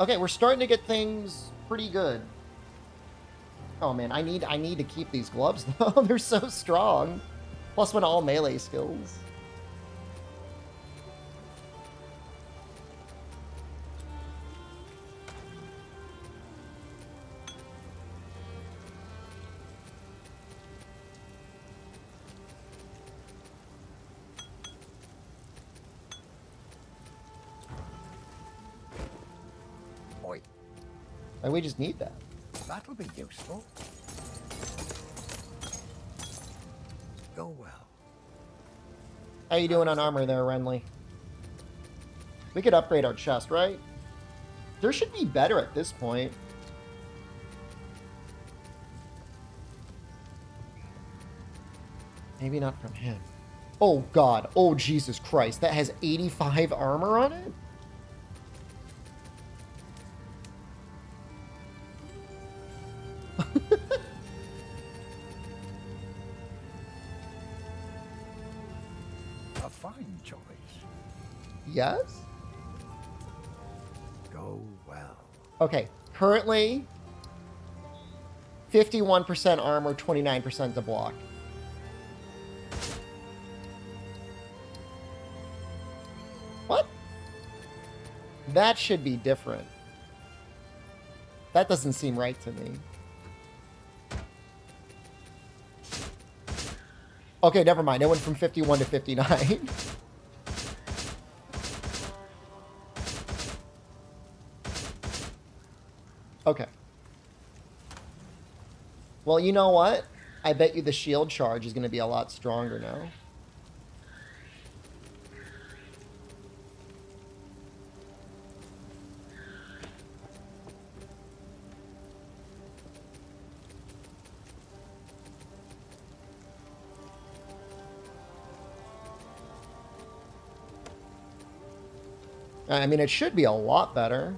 Okay, we're starting to get things pretty good. Oh man, I need to keep these gloves though. They're so strong. Plus 1 all melee skills. And we just need that. That'll be useful. Go well. How you doing on armor there, Renly? We could upgrade our chest, right? There should be better at this point. Maybe not from him. Oh god. Oh Jesus Christ. That has 85 armor on it? A fine choice. Yes? Go well. Okay, currently 51% armor, 29% to block. That should be different. That doesn't seem right to me. Okay, never mind. It went from 51 to 59. Okay. Well, you know what? I bet you the shield charge is going to be a lot stronger now. I mean, it should be a lot better.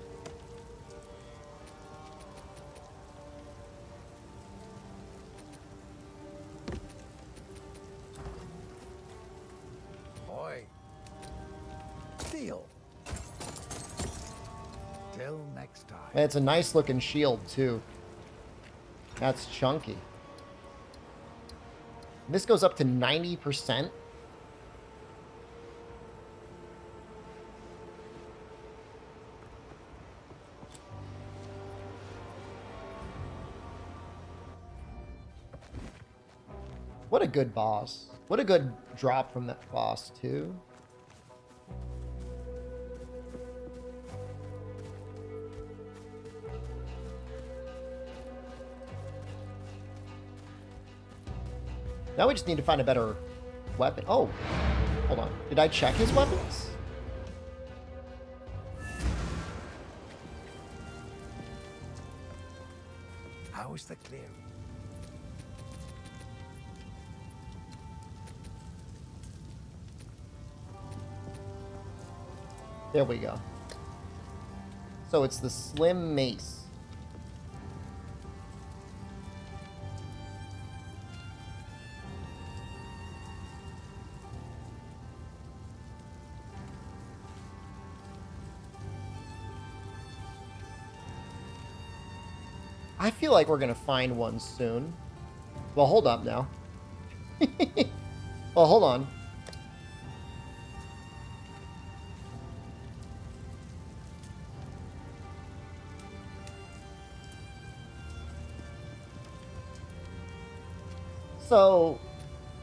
Boy. Deal. Till next time. And it's a nice looking shield, too. That's chunky. This goes up to 90%. What a good boss. What a good drop from that boss, too. Now we just need to find a better weapon. Oh, hold on. Did I check his weapons? How is the clearing? There we go. So it's the slim mace. I feel like we're gonna find one soon. Well, hold up now. Well, hold on. So,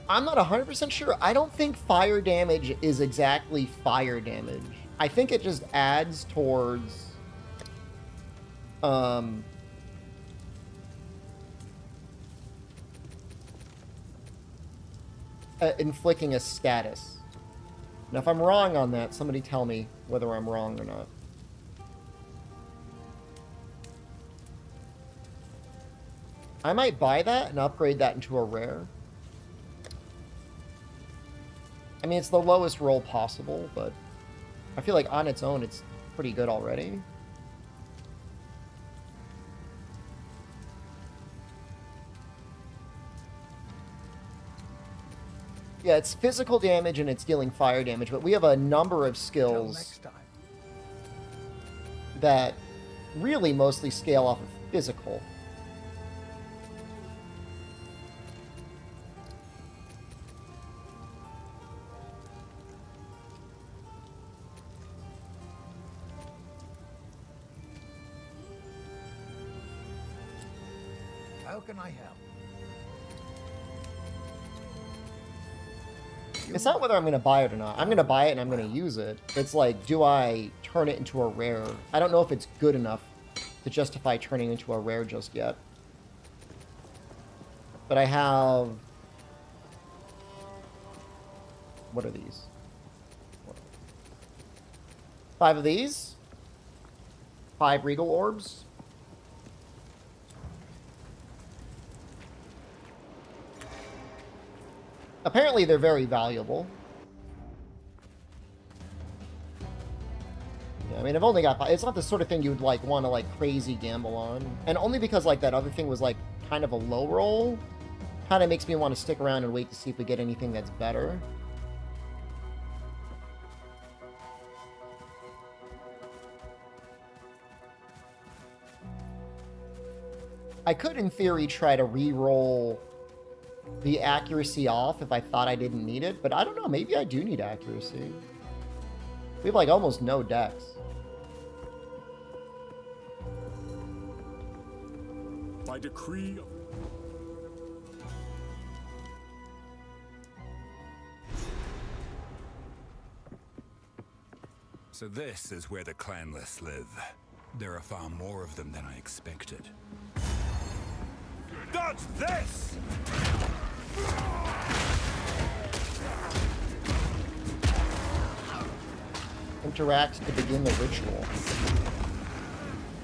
I'm not 100% sure. I don't think fire damage is exactly fire damage. I think it just adds towards... inflicting a status. Now, if I'm wrong on that, somebody tell me whether I'm wrong or not. I might buy that and upgrade that into a rare. I mean, it's the lowest roll possible, but I feel like on its own, it's pretty good already. Yeah, it's physical damage and it's dealing fire damage, but we have a number of skills that really mostly scale off of physical. How can I help? It's not whether I'm going to buy it or not. I'm going to buy it and I'm going to use it. It's like, do I turn it into a rare? I don't know if it's good enough to justify turning it into a rare just yet. But I have... What are these? 5 of these. 5 regal orbs. Apparently, they're very valuable. Yeah, I mean, I've only got 5. It's not the sort of thing you would, like, want to, like, crazy gamble on. And only because, like, that other thing was, like, kind of a low roll. Kind of makes me want to stick around and wait to see if we get anything that's better. I could, in theory, try to re-roll the accuracy off if I thought I didn't need it, but I don't know, maybe I do need accuracy. We have like almost no dex. decree of... So this is where the clanless live. There are far more of them than I expected. Dodge this! Interact to begin the ritual.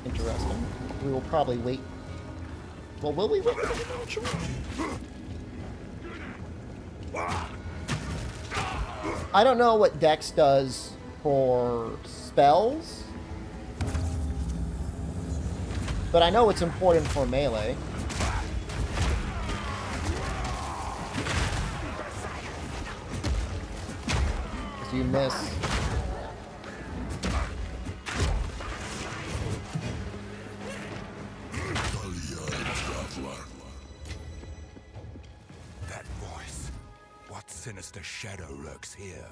Interesting. We will probably wait. Well, will we wait for the ritual? I don't know what Dex does for spells, but I know it's important for melee. Because you miss. That voice. What sinister shadow lurks here?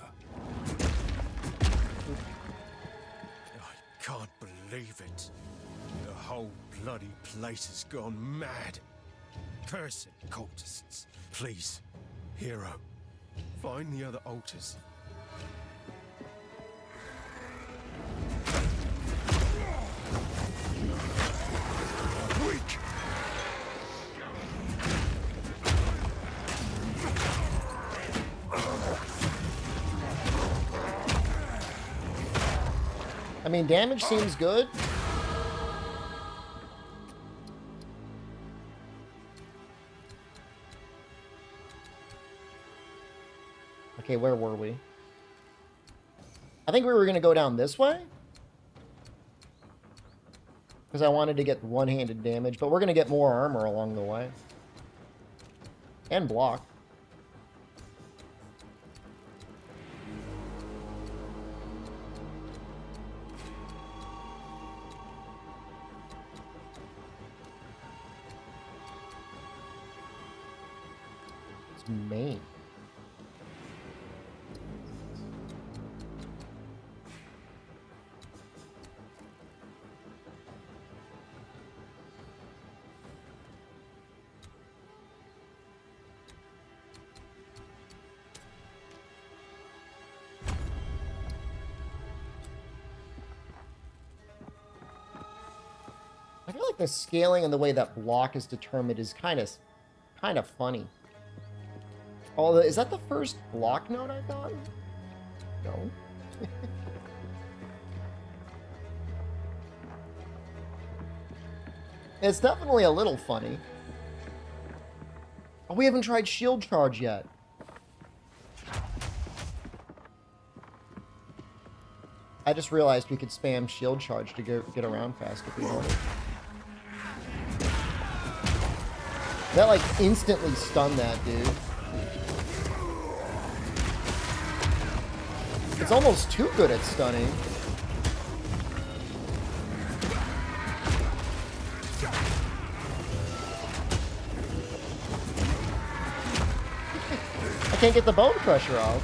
I can't believe it. The whole bloody place has gone mad. Cursed cultists. Please, hero, find the other altars. I mean, damage seems good. Okay, where were we? I think we were going to go down this way. Because I wanted to get one-handed damage, but we're going to get more armor along the way. And block. Main. I feel like the scaling and the way that block is determined is kind of funny. Oh, is that the first block note I've gotten? No. It's definitely a little funny. Oh, we haven't tried shield charge yet. I just realized we could spam shield charge to get around fast if we wanted. That like instantly stunned that dude. It's almost too good at stunning. I can't get the bone crusher off.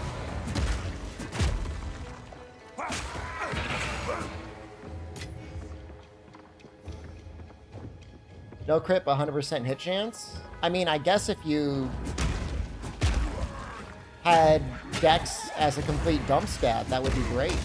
No crit, 100% hit chance? I mean, I guess if you had Dex as a complete dump stat, that would be great.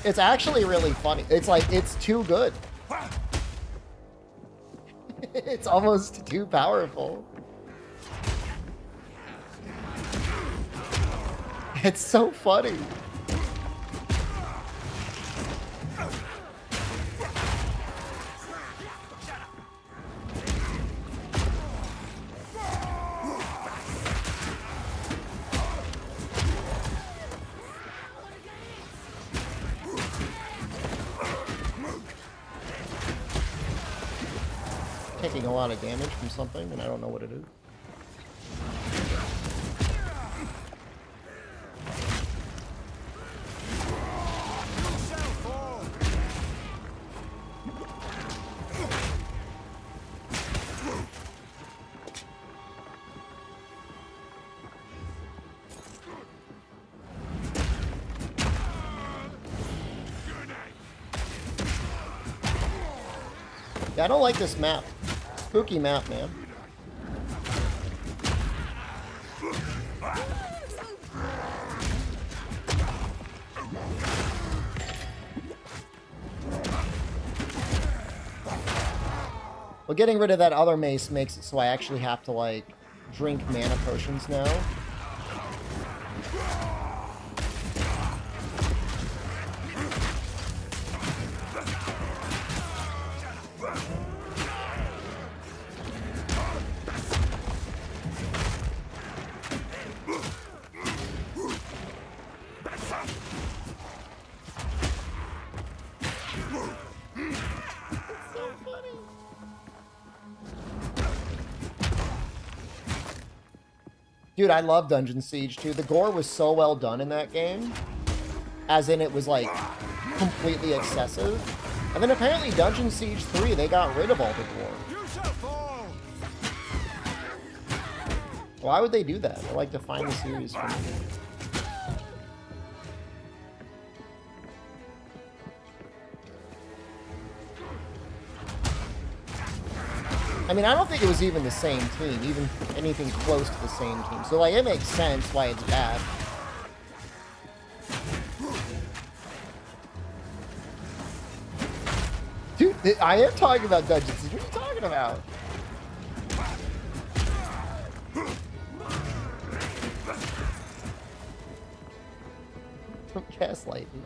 It's actually really funny. It's like, it's too good. It's almost too powerful. It's so funny. Taking a lot of damage from something, and I don't know what it is. Yeah, I don't like this map. Spooky map, man. Well, getting rid of that other mace makes it so I actually have to, like, drink mana potions now. Dude, I love Dungeon Siege, too. The gore was so well done in that game. As in, it was, like, completely excessive. And then apparently Dungeon Siege 3, they got rid of all the gore. Why would they do that? I like to find the series for me. I mean, I don't think it was even the same team, even anything close to the same team. So, like, it makes sense why it's bad. Dude, I am talking about Dungeons. What are you talking about? Don't gaslight me.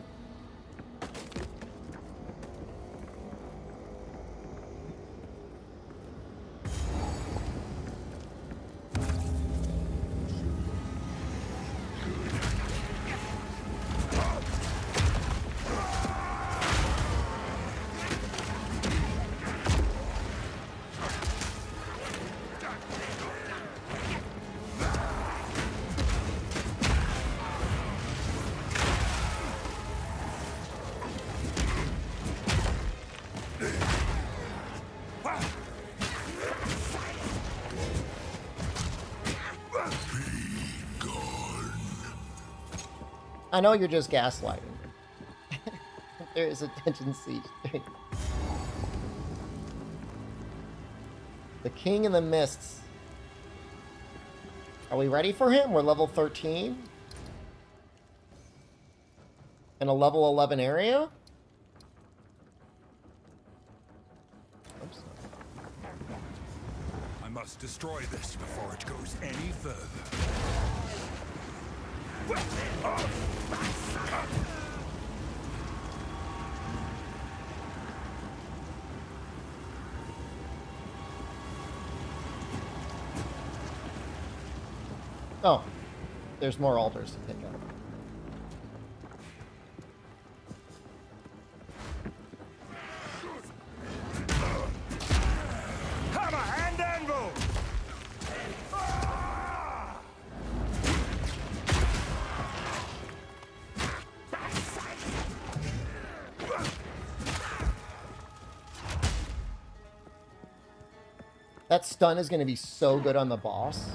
I know you're just gaslighting. There is a Dungeon Siege 3. The King in the Mists. Are we ready for him? We're level 13. In a level 11 area? Oops. I must destroy this before it goes any further. Oh, there's more altars to pick up. Hammer and anvil! That stun is going to be so good on the boss.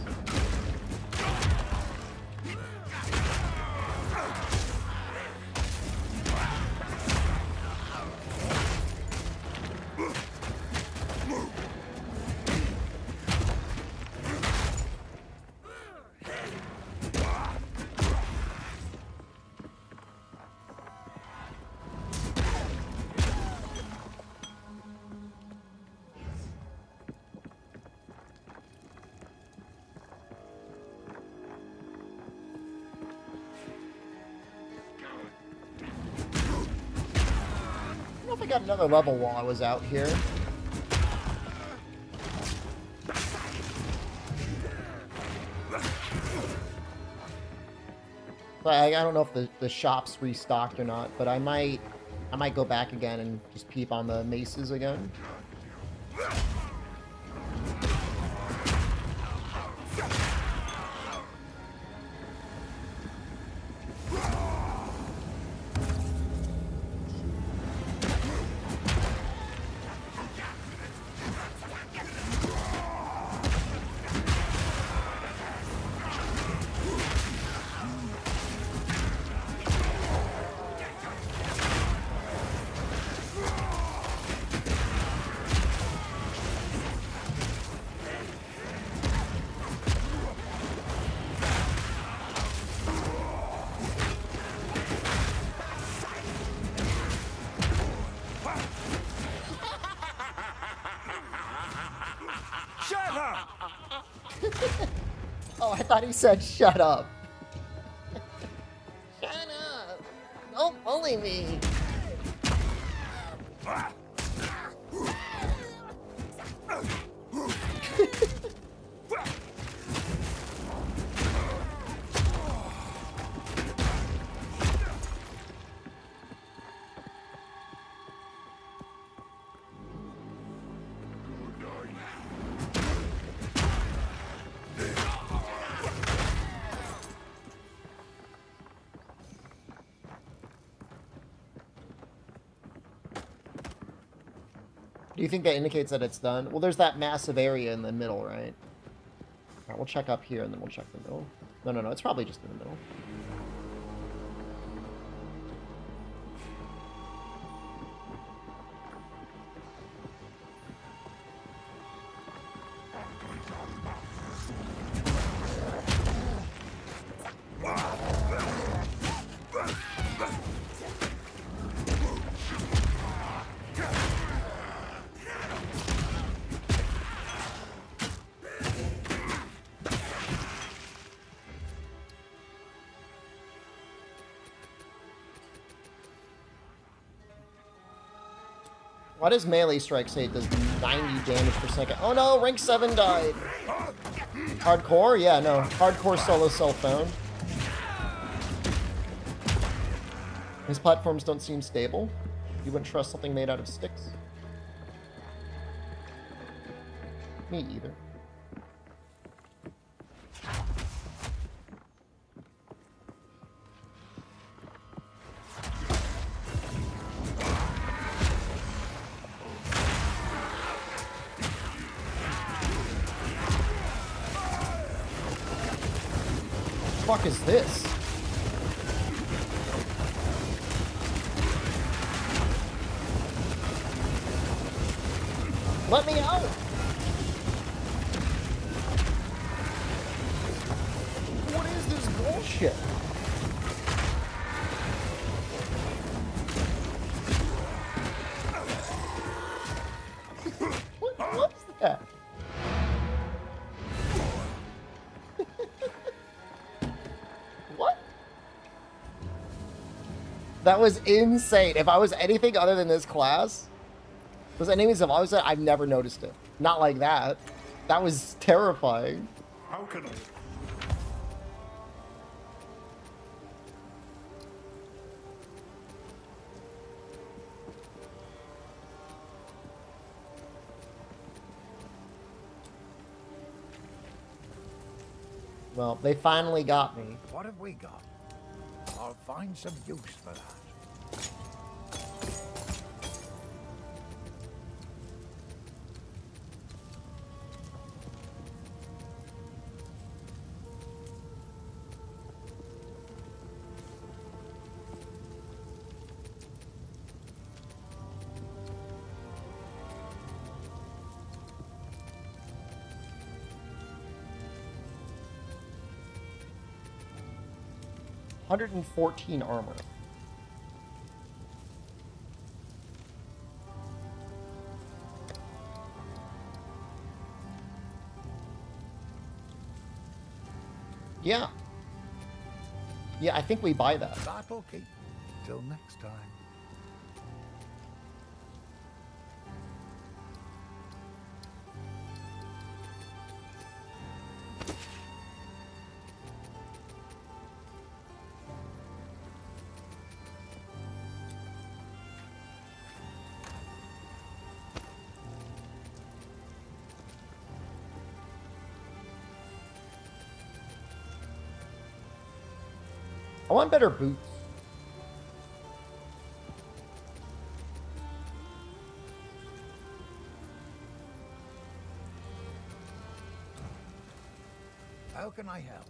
I got another level while I was out here. But I don't know if the shop's restocked or not, but I might go back again and just peep on the maces again. thought he said shut up. Shut up. Don't bully me. Do you think that indicates that it's done? Well, there's that massive area in the middle, right? All right, we'll check up here, and then we'll check the middle. No, it's probably just in the middle. Why does melee strike say it does 90 damage per second? Oh no, rank 7 died. Hardcore? Yeah, no. Hardcore solo self found. His platforms don't seem stable. You wouldn't trust something made out of sticks? Me either. What the fuck is this? Let me out! What is this bullshit? What was that? What? That was insane. If I was anything other than this class, those enemies have always said I've never noticed it. Not like that. That was terrifying. How can I? Well, they finally got me. What have we got? I'll find some use for that. 114 armor. Yeah. Yeah, I think we buy that. That'll keep. Till next time. I want better boots. How can I help?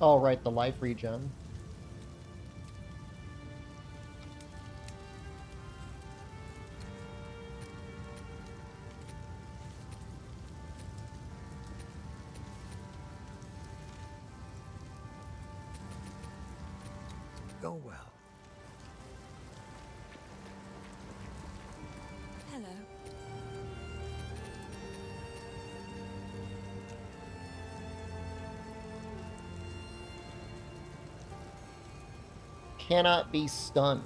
Oh, right, the life regen. go well. Hello. Cannot be stunned.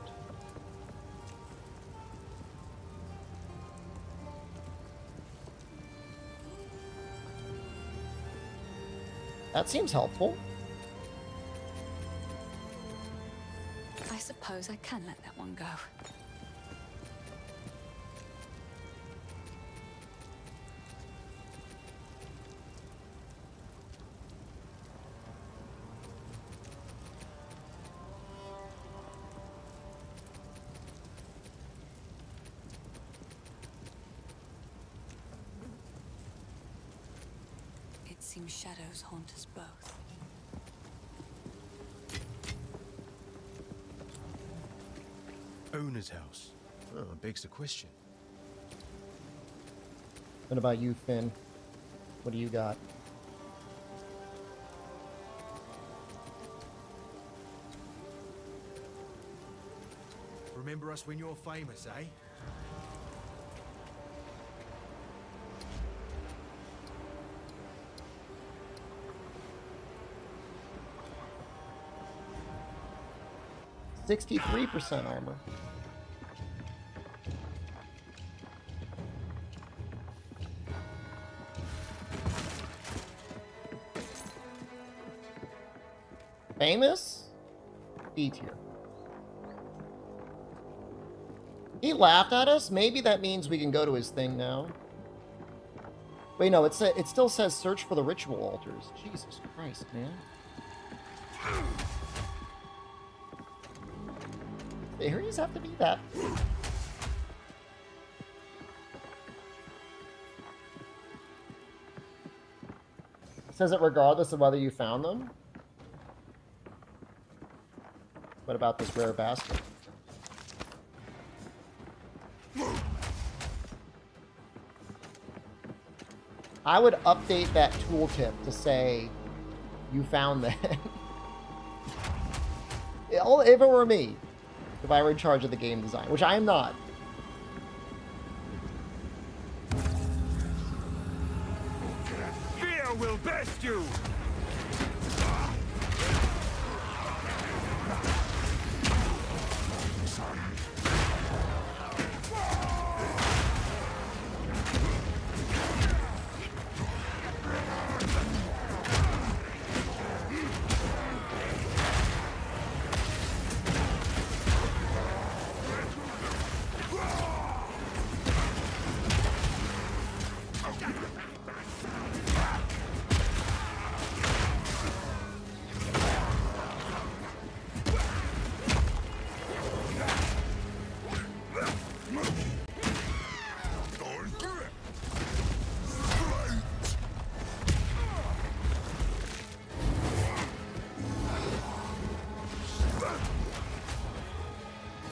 That seems helpful. I suppose I can let that one go. It seems shadows haunt us both. Owner's house. Oh, begs the question. What about you, Finn? What do you got? Remember us when you're famous, eh? $63% armor. Famous? D tier. He laughed at us? Maybe that means we can go to his thing now. Wait, no, it still says search for the ritual altars. Jesus Christ, man. The areas have to be that. It says it regardless of whether you found them. What about this rare basket? I would update that tooltip to say you found that. If it were me, if I were in charge of the game design, which I am not. Fear will best you!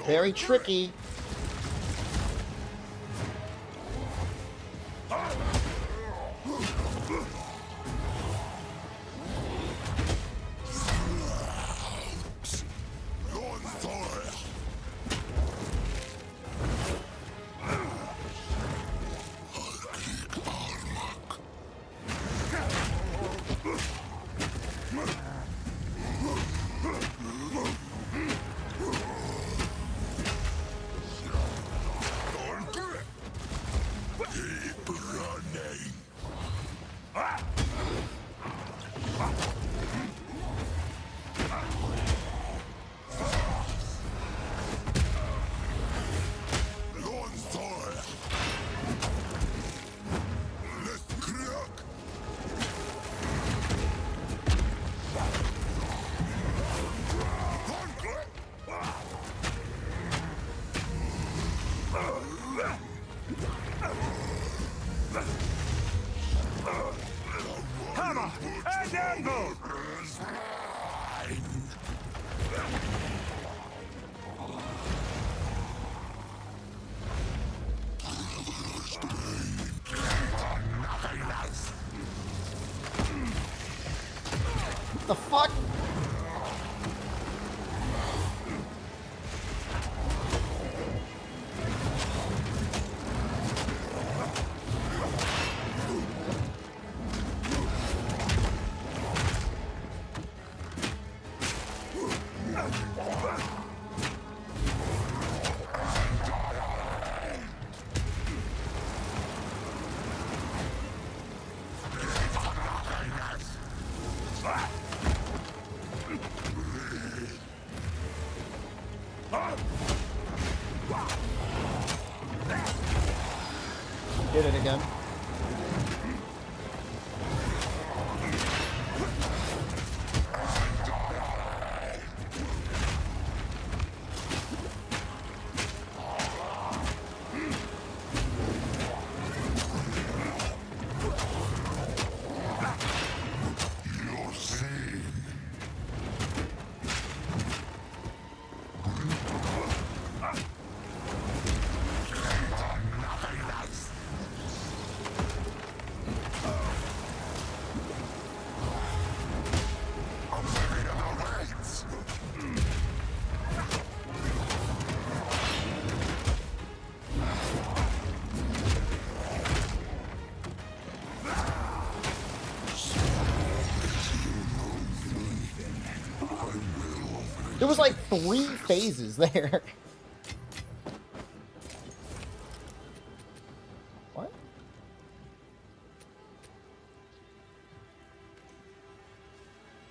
Very tricky. Hammer and anvil! The fuck? Did it again. There was like 3 phases there. What?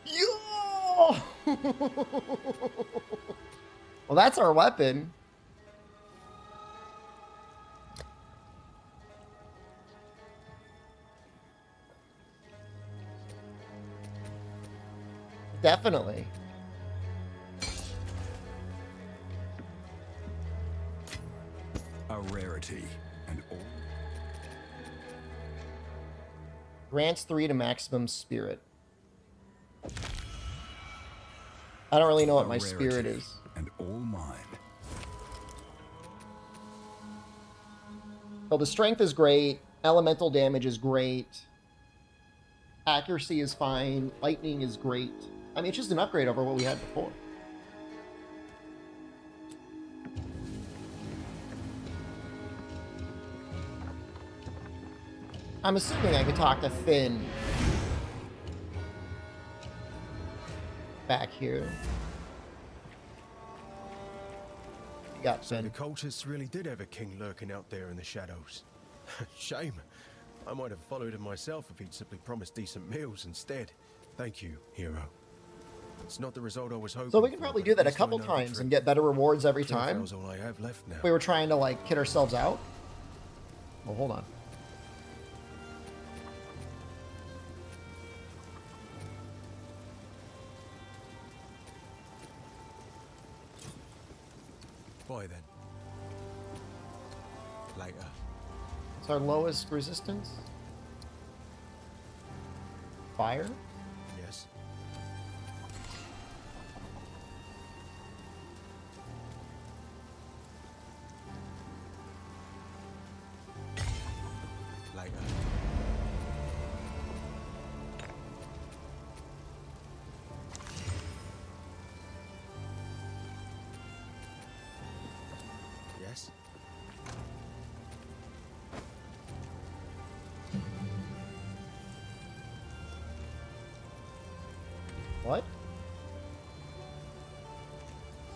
Yo! Well, that's our weapon. Definitely. A rarity, and all. Grants 3 to maximum spirit. I don't really know what my spirit is. And all mine. Well, the strength is great. Elemental damage is great. Accuracy is fine. Lightning is great. I mean, it's just an upgrade over what we had before. I'm assuming I could talk to Finn back here. You got So Finn. the cultists really did have a king lurking out there in the shadows. Shame. I might have followed him myself if he'd simply promised decent meals instead. Thank you, hero. It's not the result I was hoping So we can for, probably but do at that a least I couple know the times trick. and get better rewards every That time. was all I have left now. We were trying to like kid ourselves out. Well, hold on. Bye then. Later. It's our lowest resistance. Fire? Yes. Later. Yes. What?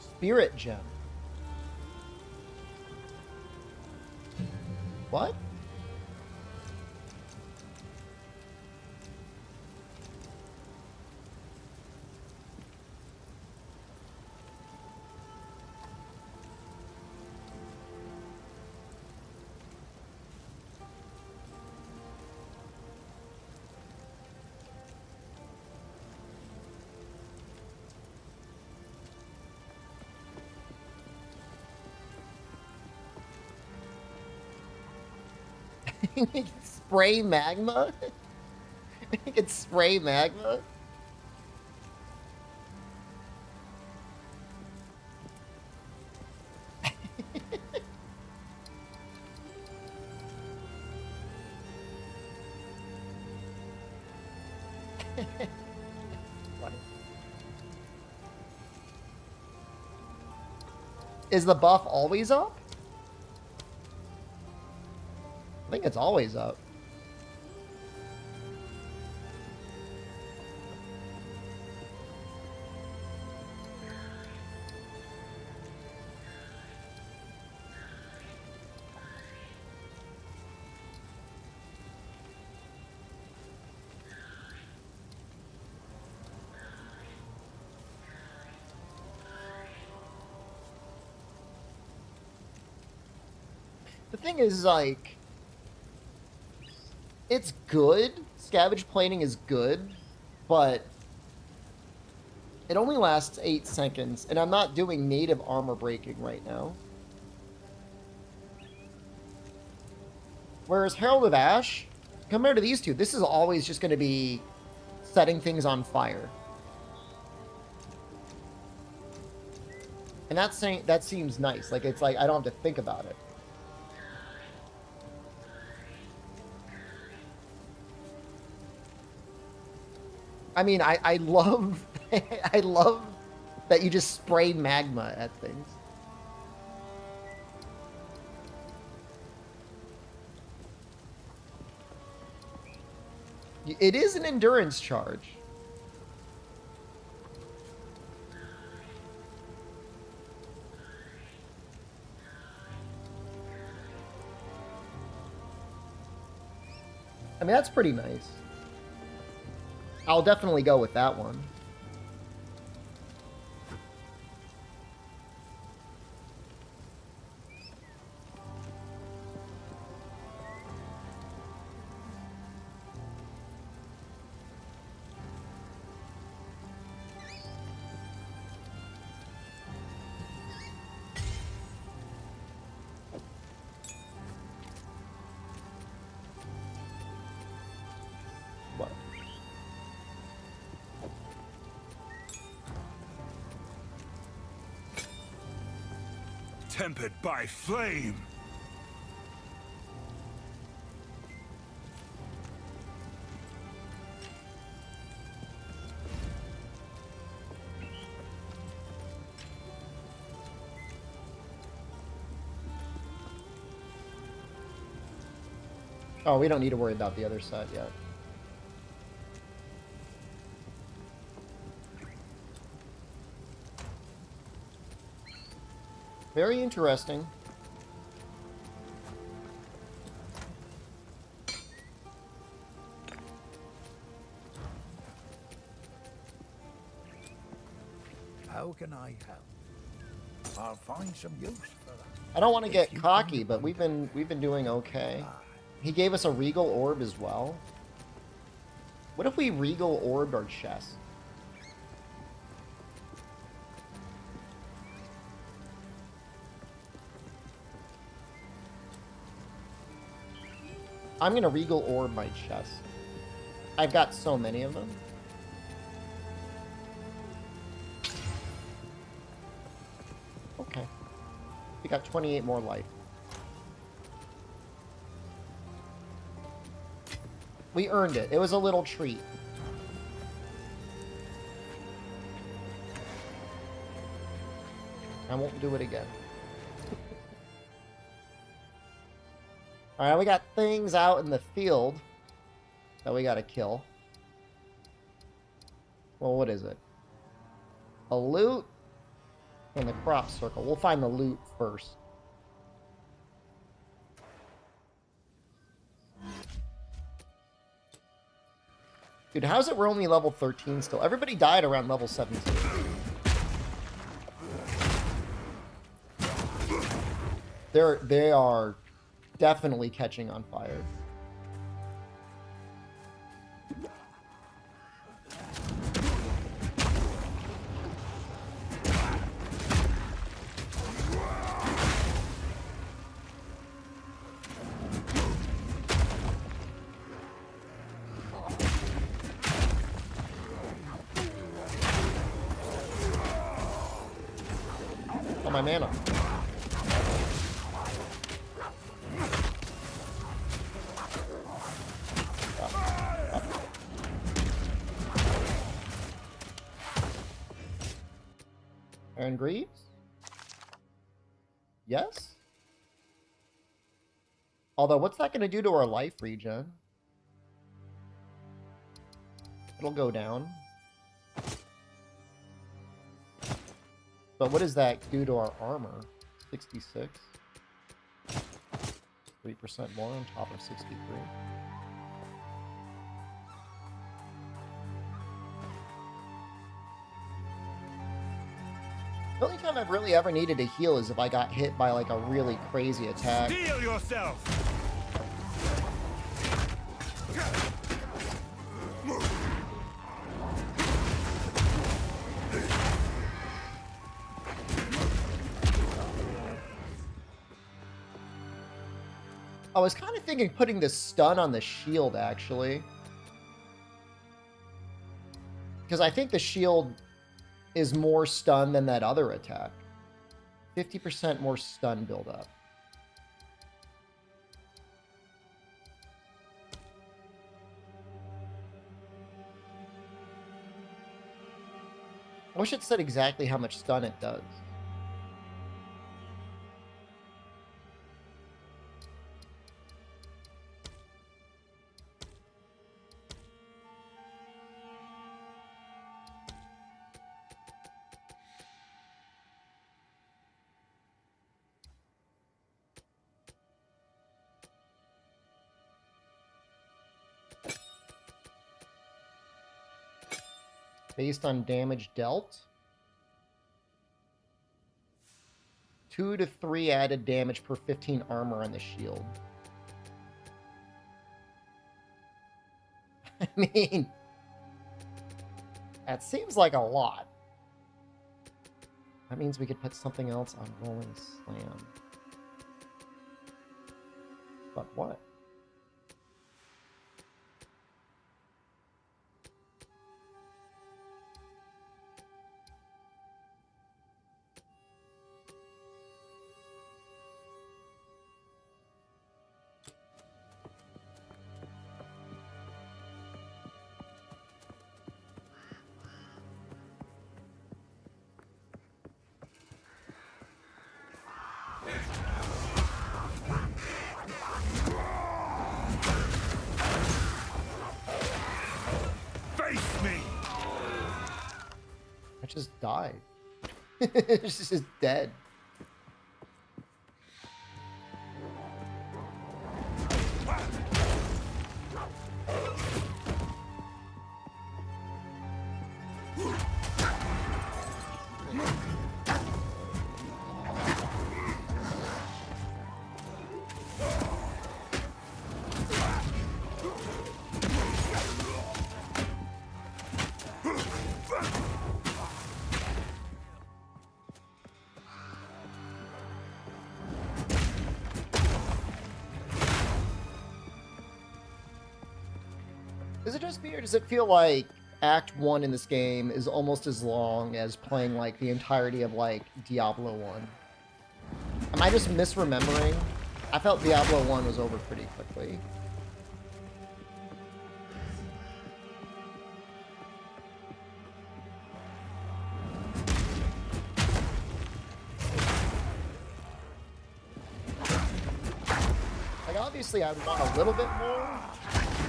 Spirit gem. What? You can spray magma? You can spray magma? Funny. Is the buff always up? I think it's always up. The thing is, like, it's good. Scavenge plating is good, but it only lasts 8 seconds, and I'm not doing native armor breaking right now. Whereas Herald of Ash, compared to these two, this is always just going to be setting things on fire. And that seems nice. Like, it's like I don't have to think about it. I mean, I love I love that you just spray magma at things. It is an endurance charge. I mean, that's pretty nice. I'll definitely go with that one. What? Tempered by flame. Oh, we don't need to worry about the other side yet. Very interesting. How can I help? I'll find some use for that. I don't want to If get you cocky, find but one, we've been doing okay. ah, He gave us a regal orb as well. What if we regal orbed our chest? I'm gonna regal orb my chest. I've got so many of them. Okay. We got 28 more life. We earned it. It was a little treat. I won't do it again. Alright, we got things out in the field that we gotta kill. Well, what is it? A loot and the crop circle. We'll find the loot first. Dude, how's it we're only level 13 still? Everybody died around level 17. They are definitely catching on fire. Oh, my mana. Aaron Greaves? Yes? Although, what's that going to do to our life regen? It'll go down. But what does that do to our armor? 66. 3% more on top of 63. The only time I've really ever needed to heal is if I got hit by like a really crazy attack. Heal yourself! I was kind of thinking putting this stun on the shield, actually. Because I think the shield is more stun than that other attack. 50% more stun buildup. I wish it said exactly how much stun it does. Based on damage dealt. 2 to 3 added damage per 15 armor on the shield. I mean, that seems like a lot. That means we could put something else on Rolling Slam. But what? Face me! I just died. It's just dead. Is it just me, or does it feel like Act 1 in this game is almost as long as playing, like, the entirety of, like, Diablo 1? Am I just misremembering? I felt Diablo 1 was over pretty quickly. Like, obviously, I'd want a little bit more.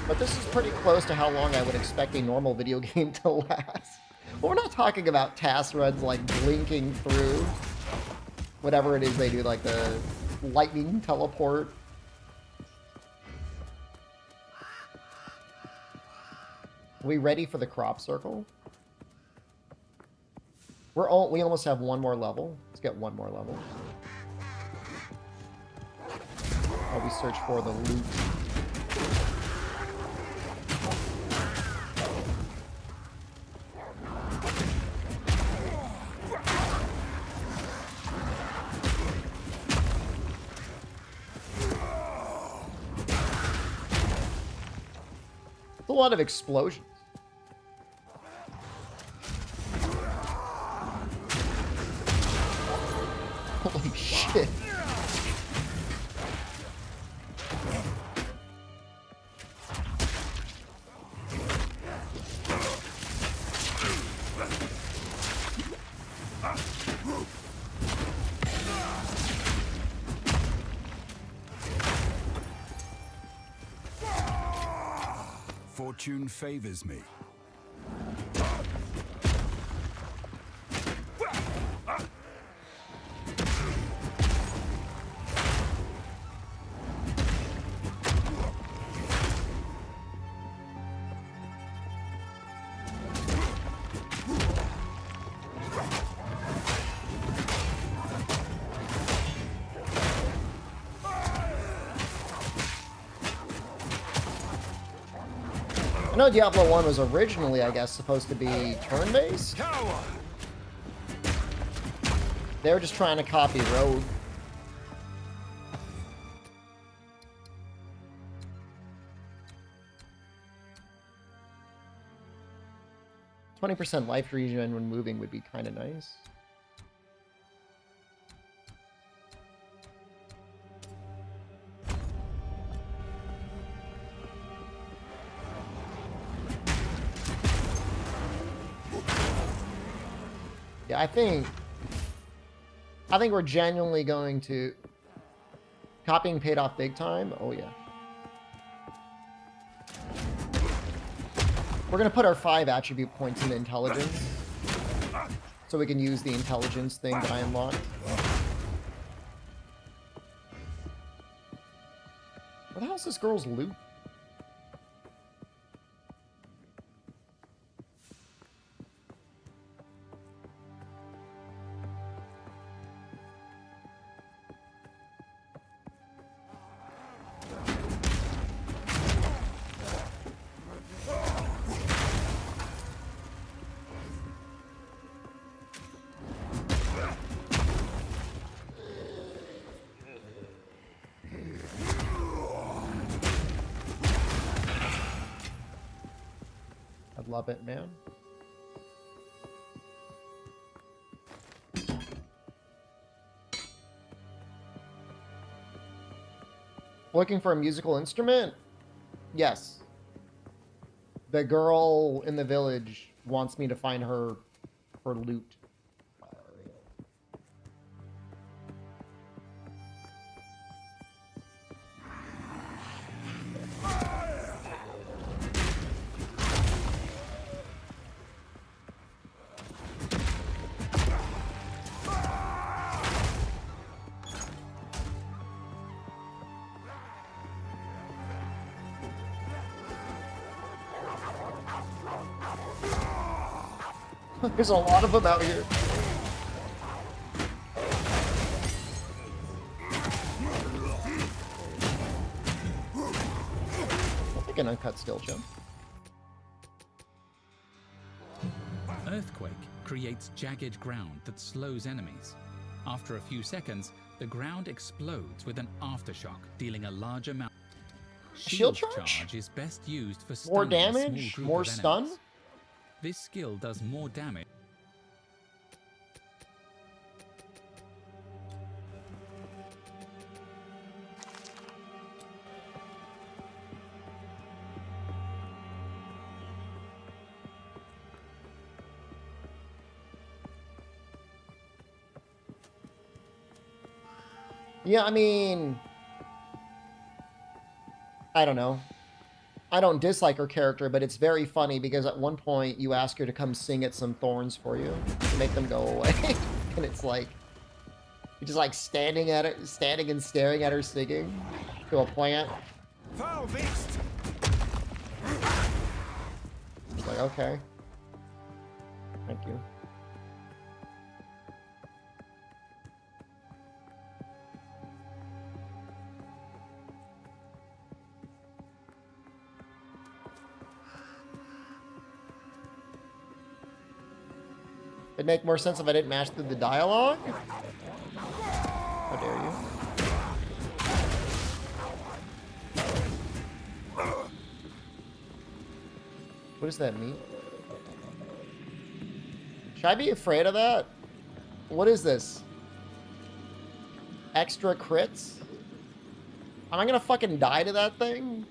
But this is pretty close to how long I would expect a normal video game to last. But we're not talking about task runs like blinking through whatever it is they do, like the lightning teleport. Are we ready for the crop circle? We almost have one more level. Let's get one more level. While we search for the loot. A lot of explosions. Holy shit. Fortune favors me. know Diablo 1 was originally, I guess, supposed to be turn-based. They were just trying to copy Rogue. %20 life regen when moving would be kind of nice. Yeah, I think we're genuinely going to... Copying paid off big time. Oh, yeah. We're going to put our 5 attribute points into intelligence. So we can use the intelligence thing that I unlocked. Where the hell's this girl's loot? Love it, man. Looking for a musical instrument? Yes. The girl in the village wants me to find her loot. There's a lot of them out here. I think an uncut skill jump. Earthquake creates jagged ground that slows enemies. After a few seconds, the ground explodes with an aftershock, dealing a large amount. Shield charge is best used for more stunning a small damage, group more of stun. enemies. This skill does more damage. Yeah, I mean, I don't know. I don't dislike her character, but it's very funny because at one point you ask her to come sing at some thorns for you to make them go away. And it's like, you're just like standing and staring at her singing to a plant. Foul beast! It's like, okay. Thank you. It'd make more sense if I didn't mash through the dialogue. How dare you? What does that mean? Should I be afraid of that? What is this? Extra crits? Am I gonna fucking die to that thing?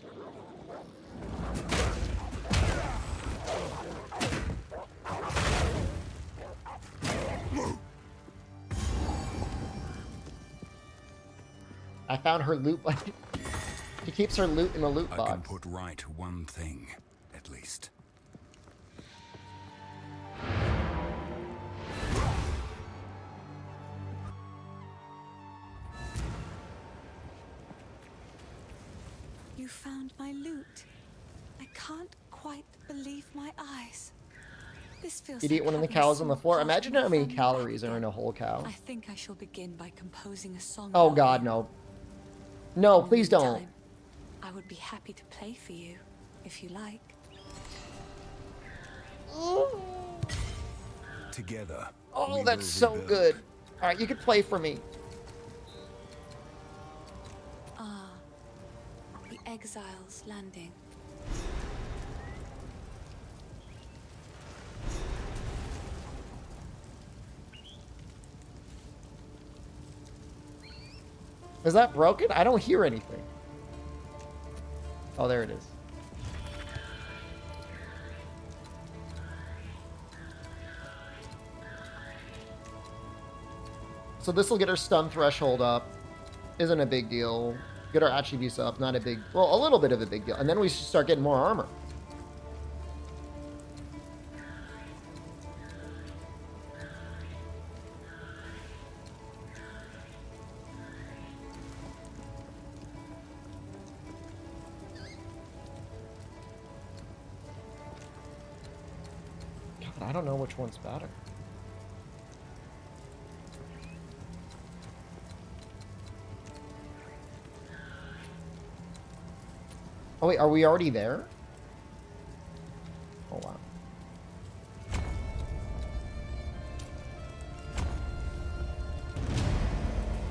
I found her loot. She keeps her loot in a loot box. I can put right one thing, at least. You found my loot. I can't quite believe my eyes. This feels You'd eat like one of the having a cows on the small floor. part of Imagine my how many family calories back are in a again. whole cow. I think I shall begin by composing a song. Oh about god, you. no. No, In the please don't. meantime, I would be happy to play for you, if you like. Together. Oh, we that's will so rebuild. good. All right, you could play for me. Ah, the exiles landing. Is that broken? I don't hear anything. Oh, there it is. So this will get our stun threshold up. Isn't a big deal. Get our attributes up. Not a big... Well, a little bit of a big deal. And then we should start getting more armor. God, I don't know which one's better. Oh wait, are we already there? Oh wow.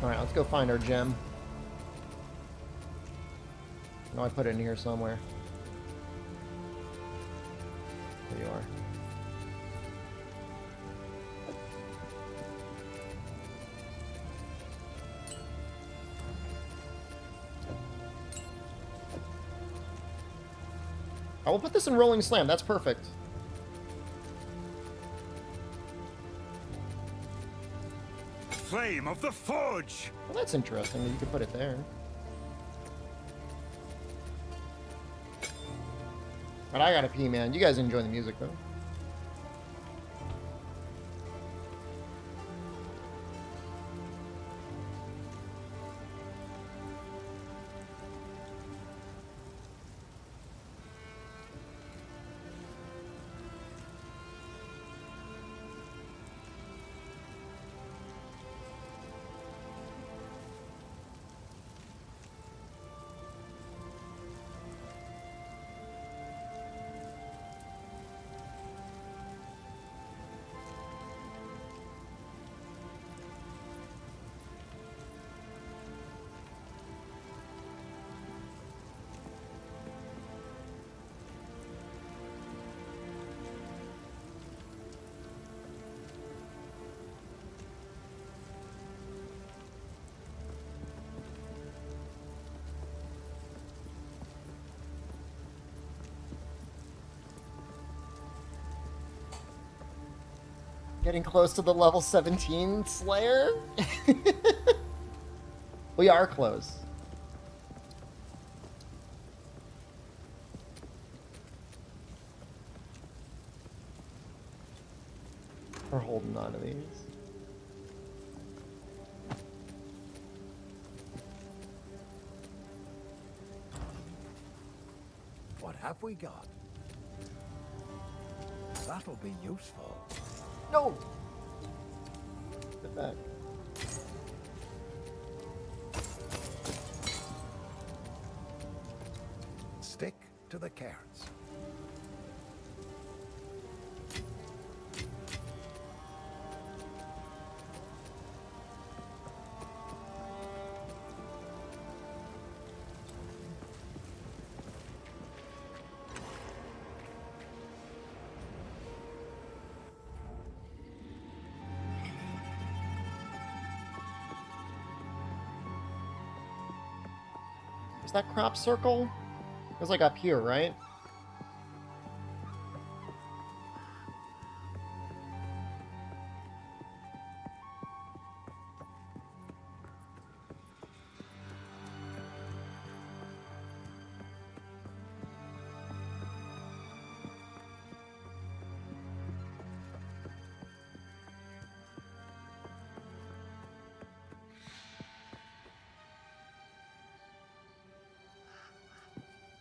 Alright, let's go find our gem. No, I put it in here somewhere. There you are. I will put this in Rolling Slam. That's perfect. Flame of the Forge! Well, that's interesting that you could put it there. But I gotta pee, man. You guys enjoy the music, though. Getting close to the level 17 Slayer? We are close. We're holding on to these. What have we got? That'll be useful. No! Get back. Stick to the carrots. Is that crop circle? It was like up here, right?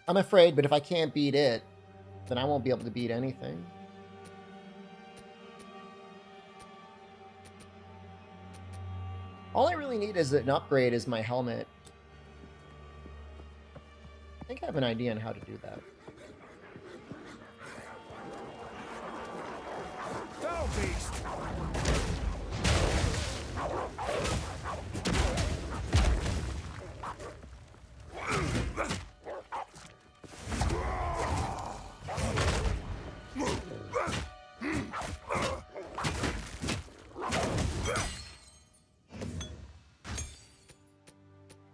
I'm afraid, but if I can't beat it, then I won't be able to beat anything. All I really need is an upgrade is my helmet. I think I have an idea on how to do that. beast!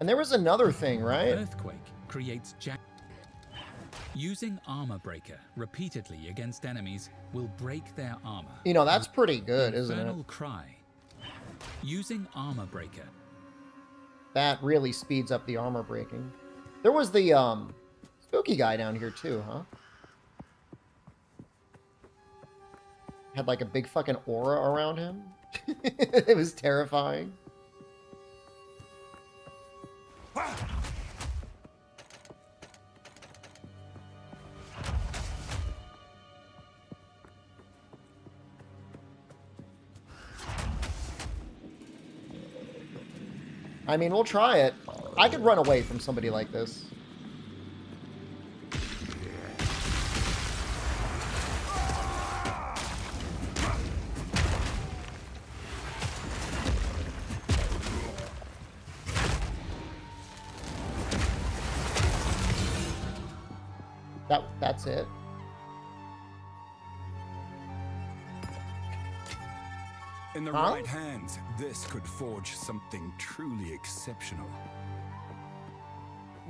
And there was another thing, right? Earthquake creates using Armor Breaker repeatedly against enemies will break their armor. You know, that's pretty good, isn't it? Infernal Cry. Using Armor Breaker. That really speeds up the armor breaking. There was the spooky guy down here too, huh? Had like a big fucking aura around him. It was terrifying. I mean, we'll try it. I could run away from somebody like this. That's it. In the Huh? right hands, this could forge something truly exceptional.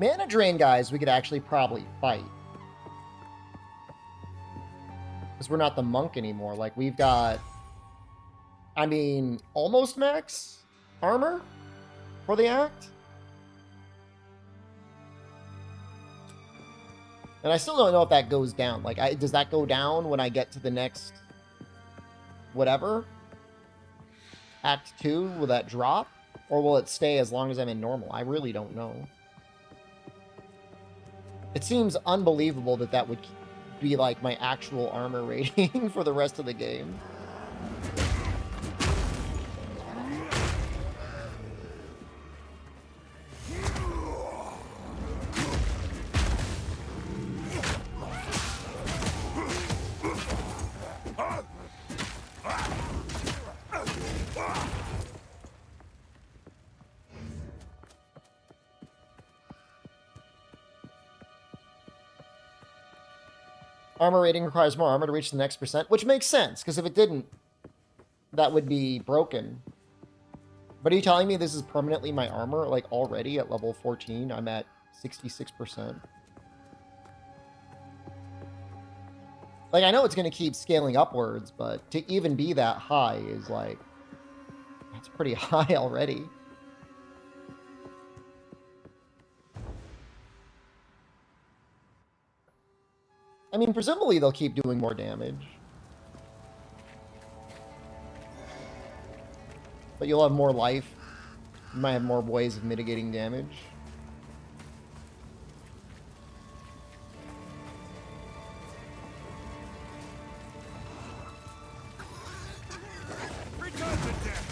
Mana drain guys we could actually probably fight. Because we're not the monk anymore. Like, we've got, I mean, almost max armor for the act. And I still don't know if that goes down. Like, does that go down when I get to the next whatever? Act 2, will that drop? Or will it stay as long as I'm in normal? I really don't know. It seems unbelievable that that would be like my actual armor rating for the rest of the game. Armor rating requires more armor to reach the next percent, which makes sense, because if it didn't, that would be broken. But are you telling me this is permanently my armor? Like, already at level 14, I'm at 66%. Like, I know it's going to keep scaling upwards, but to even be that high is, like, that's pretty high already. I mean, presumably they'll keep doing more damage. But you'll have more life. You might have more ways of mitigating damage. Return to death!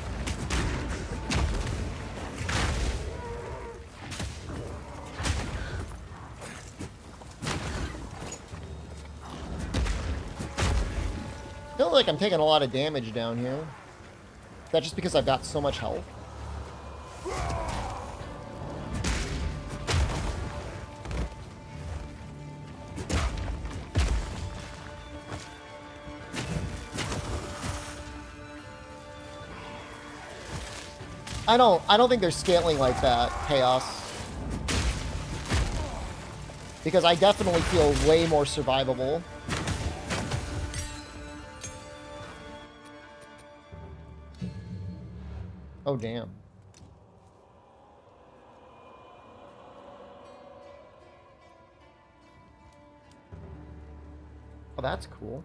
I feel like I'm taking a lot of damage down here. Is that just because I've got so much health? I don't think they're scaling like that, Chaos. Because I definitely feel way more survivable. Oh, damn. Oh, that's cool.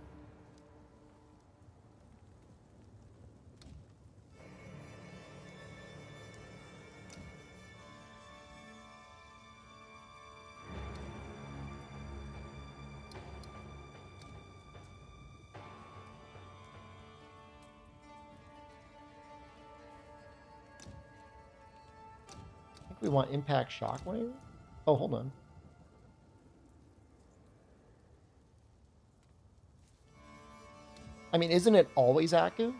We want impact shockwave? Oh, hold on. I mean, isn't it always active?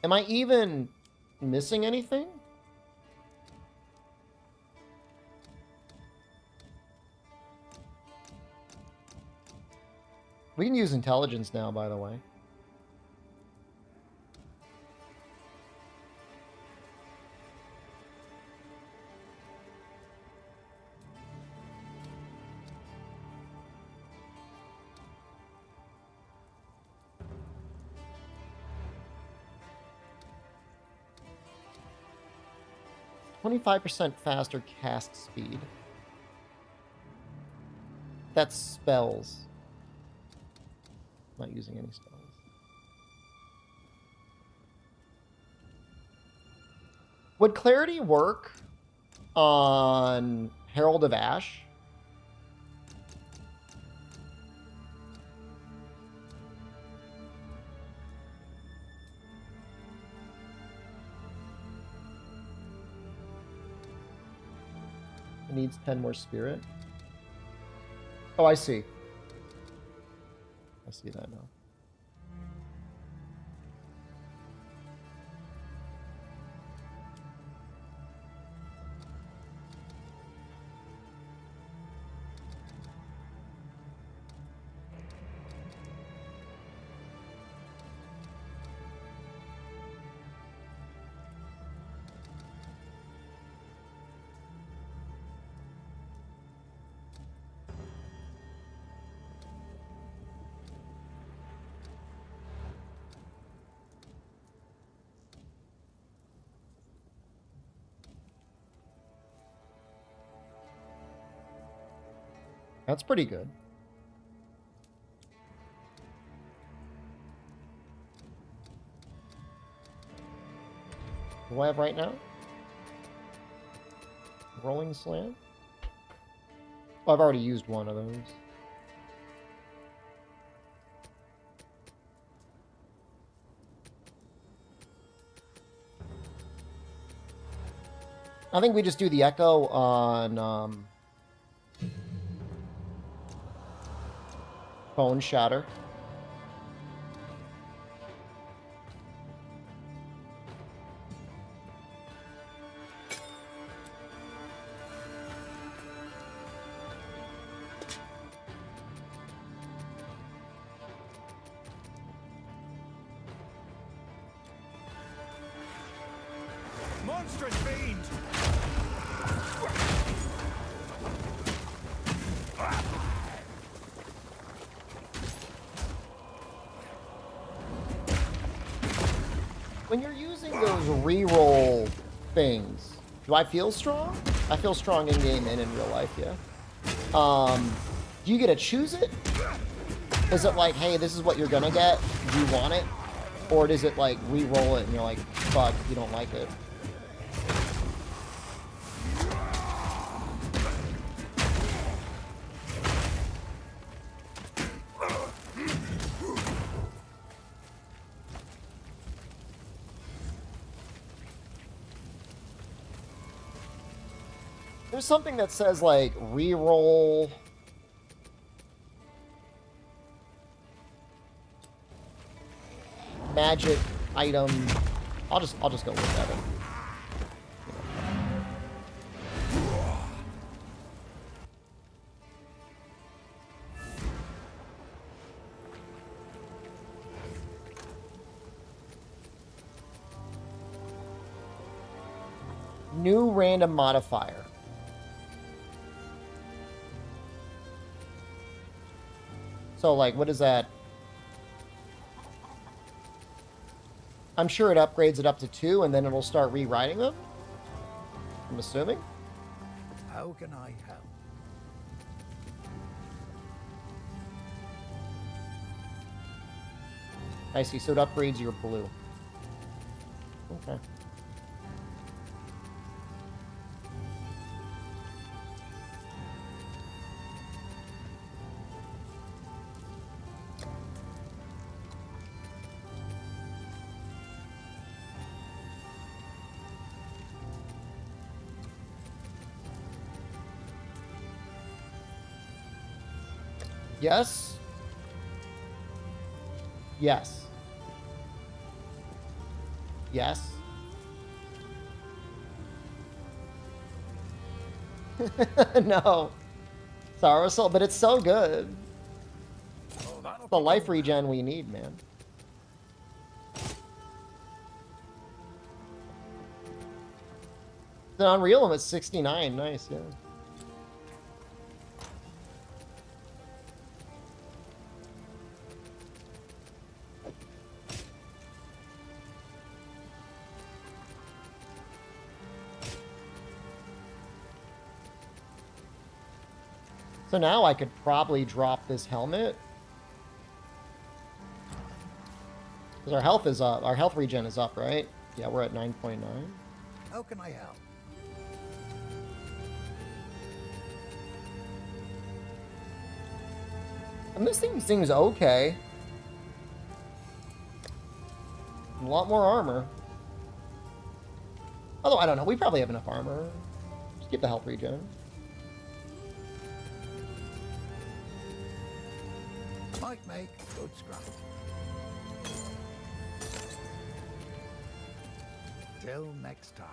Am I even missing anything? We can use intelligence now, by the way. %25 faster cast speed. That's spells. Not using any spells. Would clarity work on Herald of Ash? It needs 10 more spirit. Oh, I see. I see that now. That's pretty good. What do I have right now? Rolling slam? Oh, I've already used one of those. I think we just do the echo on Bone Shatter. Monstrous fiend! When you're using those reroll things, do I feel strong? I feel strong in game and in real life, yeah. Do you get to choose it? Is it like, hey, this is what you're gonna get? Do you want it? Or does it like re-roll it and you're like, fuck, you don't like it? There's something that says like re-roll. Magic item. I'll just go with that. New random modifier. So like, what is that? I'm sure it upgrades it up to 2, and then it'll start rewriting them. I'm assuming. How can I help? I see. So it upgrades your blue. Okay. Yes. Yes. Yes. No. Sorrow Soul, but it's so good. Oh, that'll The be life good. regen we need, man. Then on Realm it's 69. Nice, yeah. So now I could probably drop this helmet. Because our health is up. Our health regen is up, right? Yeah, we're at 9.9. How can I help? And this thing seems okay. A lot more armor. Although, I don't know. We probably have enough armor. Just keep the health regen. Might make good scrap. Till next time.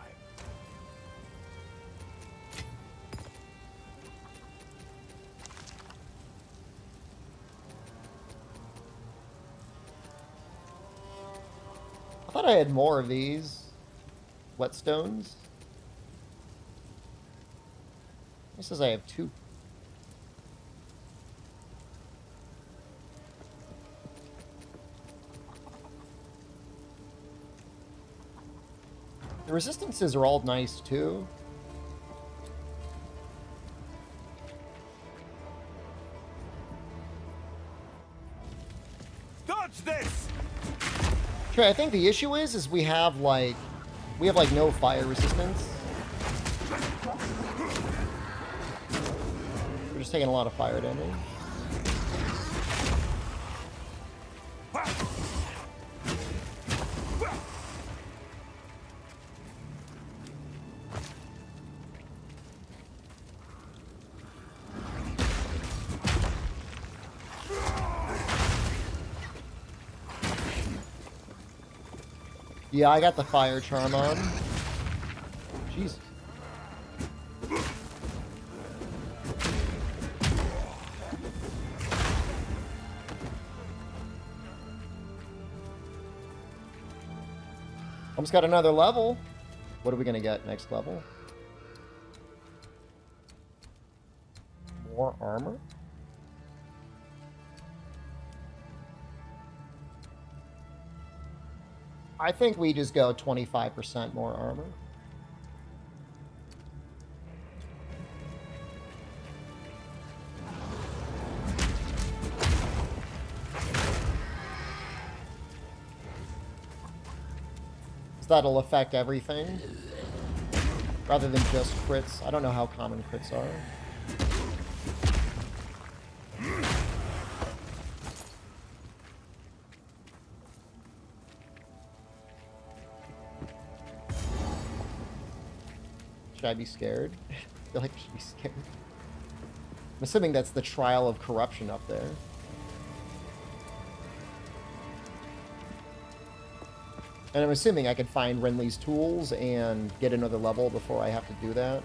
I thought I had more of these whetstones. It says I have 2. The resistances are all nice too. Dodge this! Okay, I think the issue is we have like no fire resistance. We're just taking a lot of fire damage. Yeah, I got the fire charm on. Jeez. Almost got another level. What are we gonna get next level? More armor? I think we just go 25% more armor. So that'll affect everything, rather than just crits. I don't know how common crits are. Should I be scared? I feel like I should be scared. I'm assuming that's the trial of corruption up there. And I'm assuming I could find Renly's tools and get another level before I have to do that.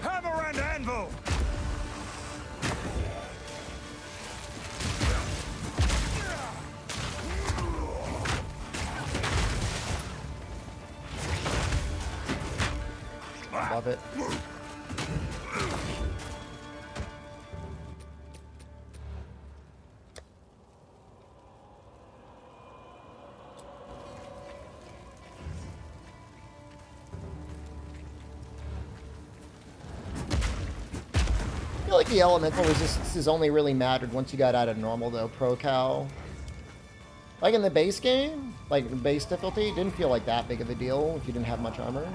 Hammer and anvil! Love it. I feel like the elemental resistances only really mattered once you got out of normal though, pro cow. Like in the base game, like the base difficulty, it didn't feel like that big of a deal if you didn't have much armor.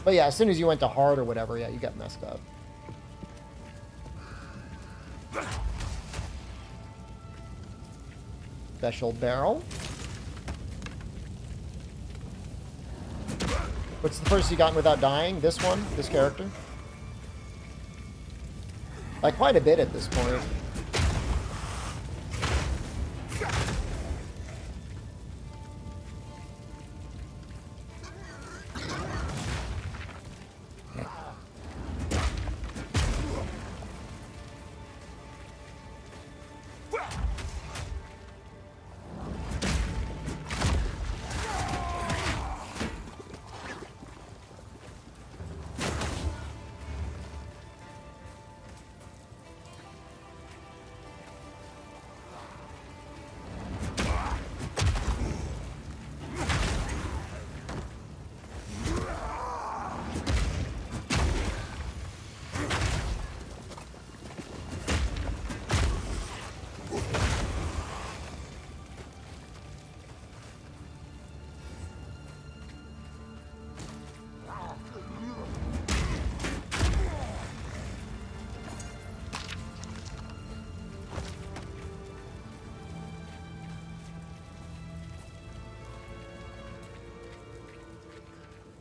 But yeah, as soon as you went to hard or whatever, yeah, you got messed up. Special barrel. What's the first you gotten without dying? This one? This character? Like, quite a bit at this point.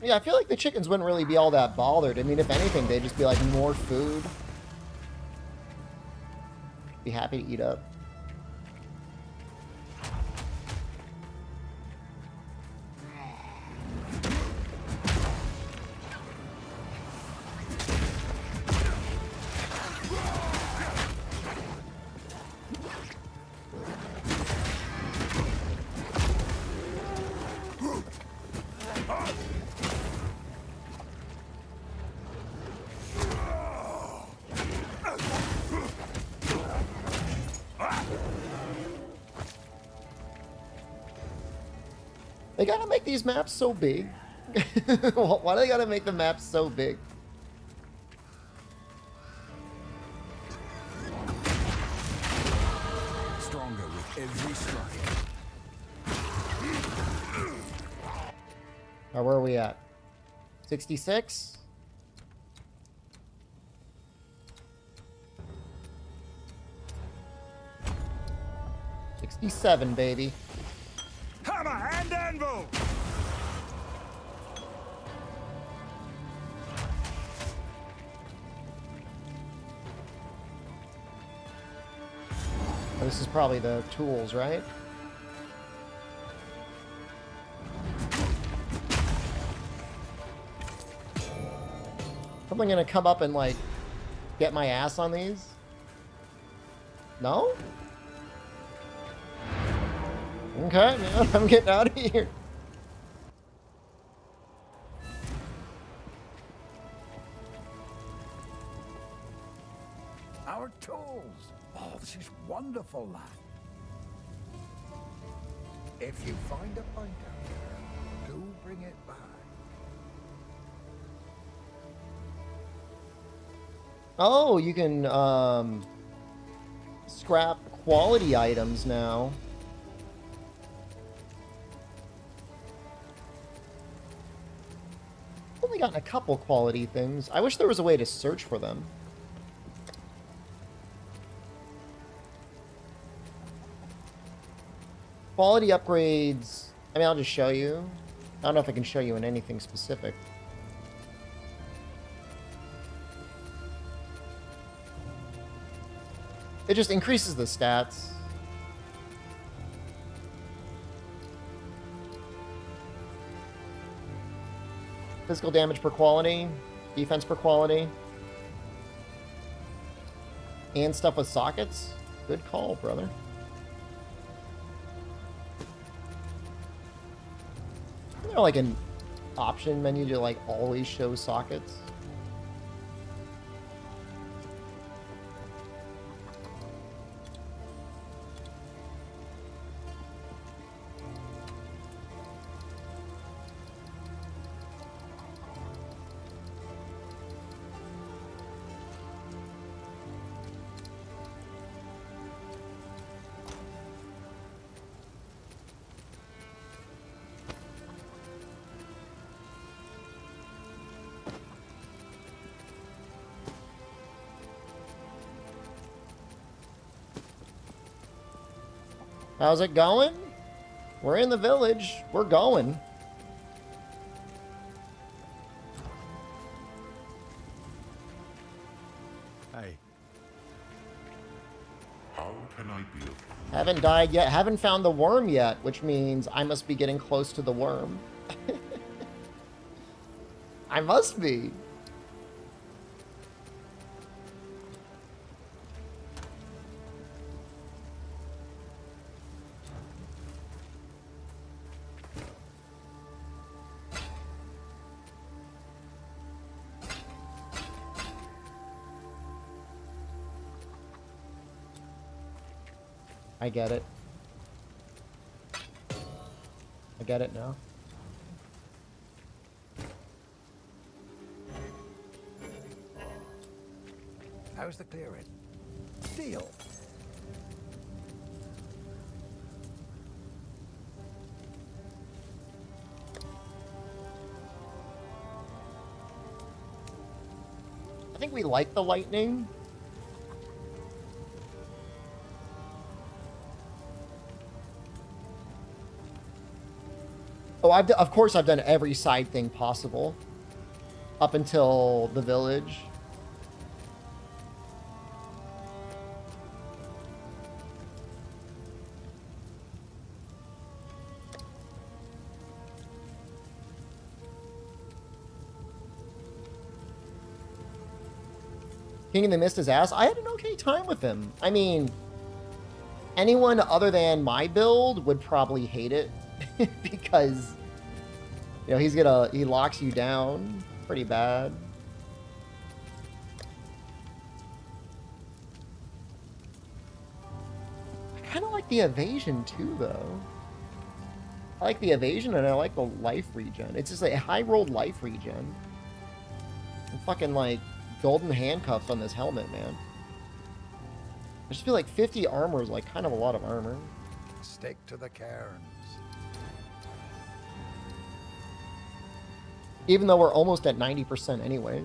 Yeah, I feel like the chickens wouldn't really be all that bothered. I mean, if anything, they'd just be like, more food. Be happy to eat up. They gotta make these maps so big. Why do they gotta make the maps so big? Stronger with every strike. Now, where are we at? 66? $67, baby. Hammer and anvil! Oh, this is probably the tools, right? Am I gonna come up and, like, get my ass on these? No? Okay, man, I'm getting out of here. Our tools. Oh, this is wonderful, lad. If you find a pint out there, do bring it back. Oh, you can, scrap quality items now. Only gotten a couple quality things. I wish there was a way to search for them. Quality upgrades. I mean, I'll just show you. I don't know if I can show you in anything specific. It just increases the stats. Physical damage per quality, defense per quality, and stuff with sockets. Good call, brother. Isn't there like an option menu to like always show sockets? How's it going? We're in the village. We're going. Hey. How can I be of Haven't died yet. Haven't found the worm yet, which means I must be getting close to the worm. I must be. I get it. I get it now. How's the clearing? Deal. I think we like the lightning. Oh, of course I've done every side thing possible. Up until the village. King in the Mist is ass. I had an okay time with him. I mean, anyone other than my build would probably hate it. Because, you know, he locks you down pretty bad. I kind of like the evasion too, though. I like the evasion and I like the life regen. It's just a high rolled life regen. And fucking like golden handcuffs on this helmet, man. I just feel like 50 armor is like kind of a lot of armor. Stick to the cairns. Even though we're almost at 90% anyways.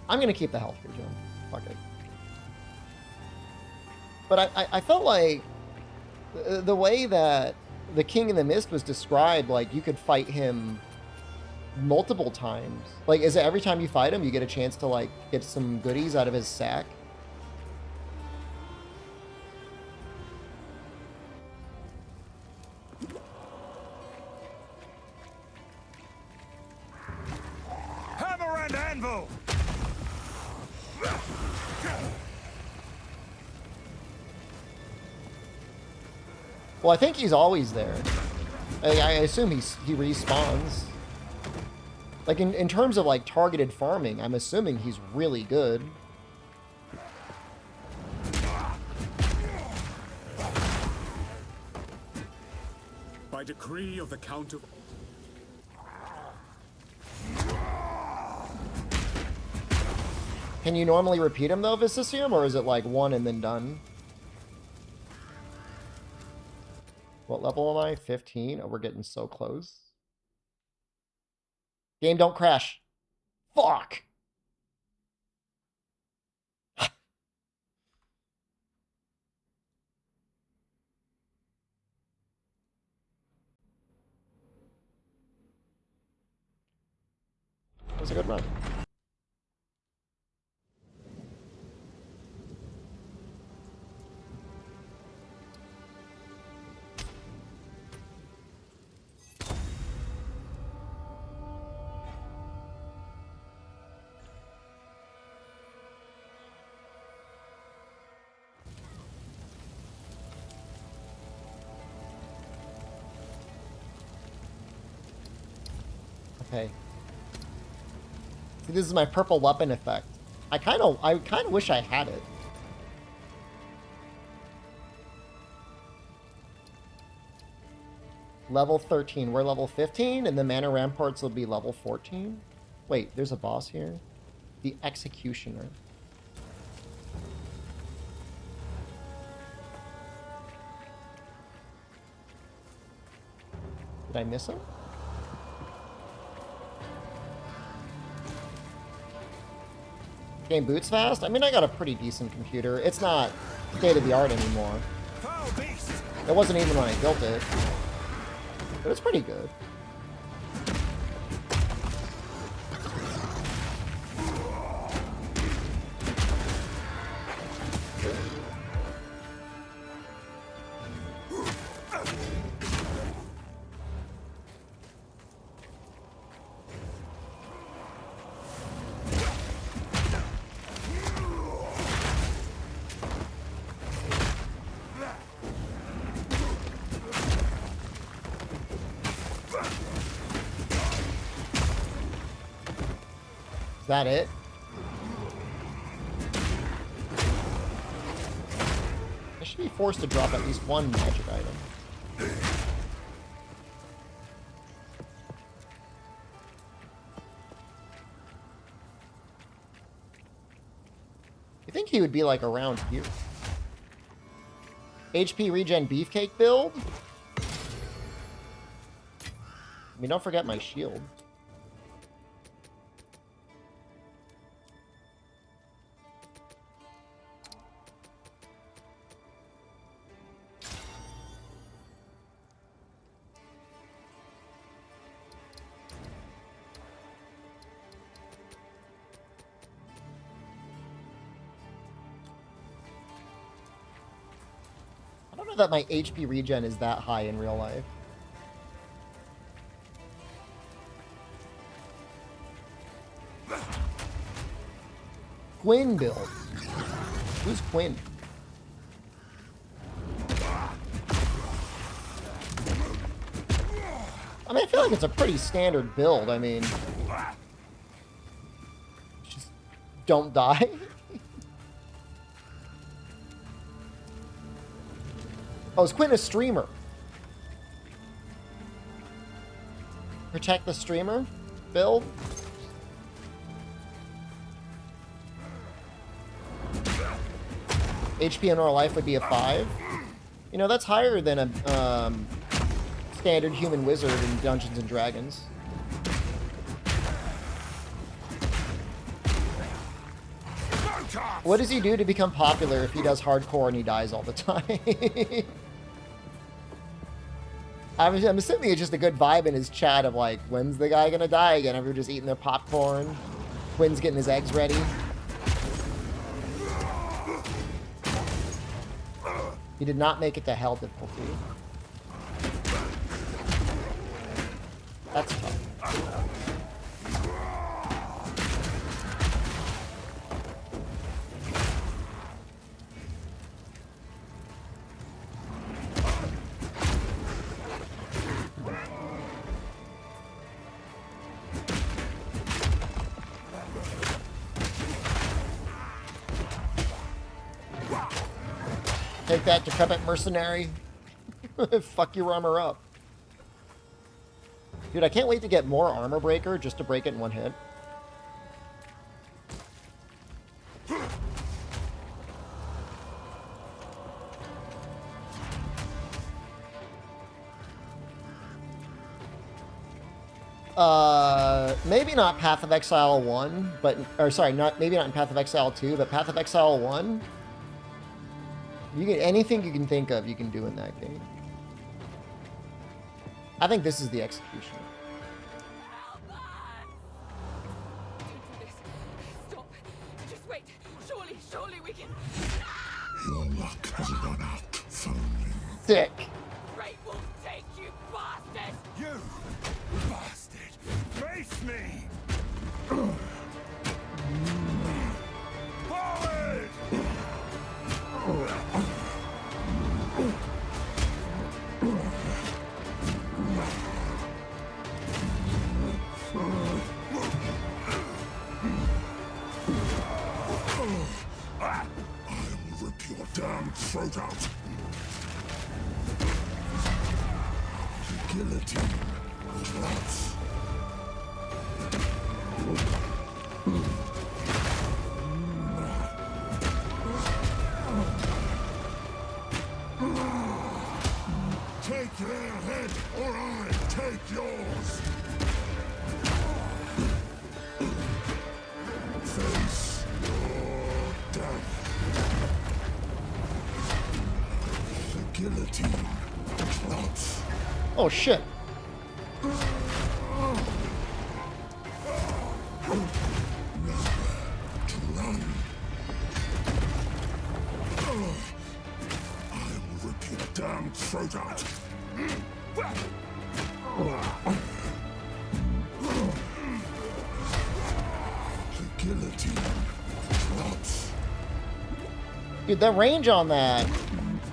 I'm going to keep the health regen. Fuck it. But I felt like the way that the King in the Mist was described, like you could fight him multiple times. Like, is it every time you fight him, you get a chance to like get some goodies out of his sack? Hammer and anvil! Well, I think he's always there. I assume he respawns. Like, in terms of, like, targeted farming, I'm assuming he's really good. By decree of the Count of... Can you normally repeat him, though, Vicisium, or is it, like, one and then done? What level am I? 15? Oh, we're getting so close. Game, don't crash. Fuck! That was a good run. Okay. See, this is my purple weapon effect. I kind of wish I had it. Level 13. We're level 15, and the Mana Ramparts will be level 14. Wait, there's a boss here? The Executioner. Did I miss him? Game boots fast? I mean, I got a pretty decent computer. It's not state of the art anymore. Foul beast! It wasn't even when I built it. But it's pretty good. Is that it? I should be forced to drop at least one magic item. You think he would be like around here? HP regen beefcake build? I mean, don't forget my shield. I don't know that my HP regen is that high in real life. Quinn build. Who's Quinn? I mean, I feel like it's a pretty standard build. I mean, just don't die. Oh, is Quinn a streamer? Protect the streamer build? HP in our life would be a 5. You know, that's higher than a standard human wizard in Dungeons and Dragons. What does he do to become popular if he does hardcore and he dies all the time? I'm assuming it's just a good vibe in his chat of like, when's the guy gonna die again? Everyone just eating their popcorn. Quinn's getting his eggs ready. He did not make it to hell difficulty. That's tough. Take that, decrepit mercenary. Fuck your armor up. Dude, I can't wait to get more armor breaker just to break it in one hit. Maybe not Path of Exile 1, but, or sorry, maybe not in Path of Exile 2, but Path of Exile 1. You can, anything you can think of, you can do in that game. I think this is the execution. Stop. Just wait. Surely we can. Your luck has run out, Foundling. Sick. Great will take you, bastard! You bastard! Face me! Forward! I'll rip your damn throat out. Guillotine. That's... Take their head, or I take yours! Face your death. The guillotine. guillotine. Plots. Oh shit. To run. I will rip your damn throat out. The guillotine. Plots. Dude, the range on that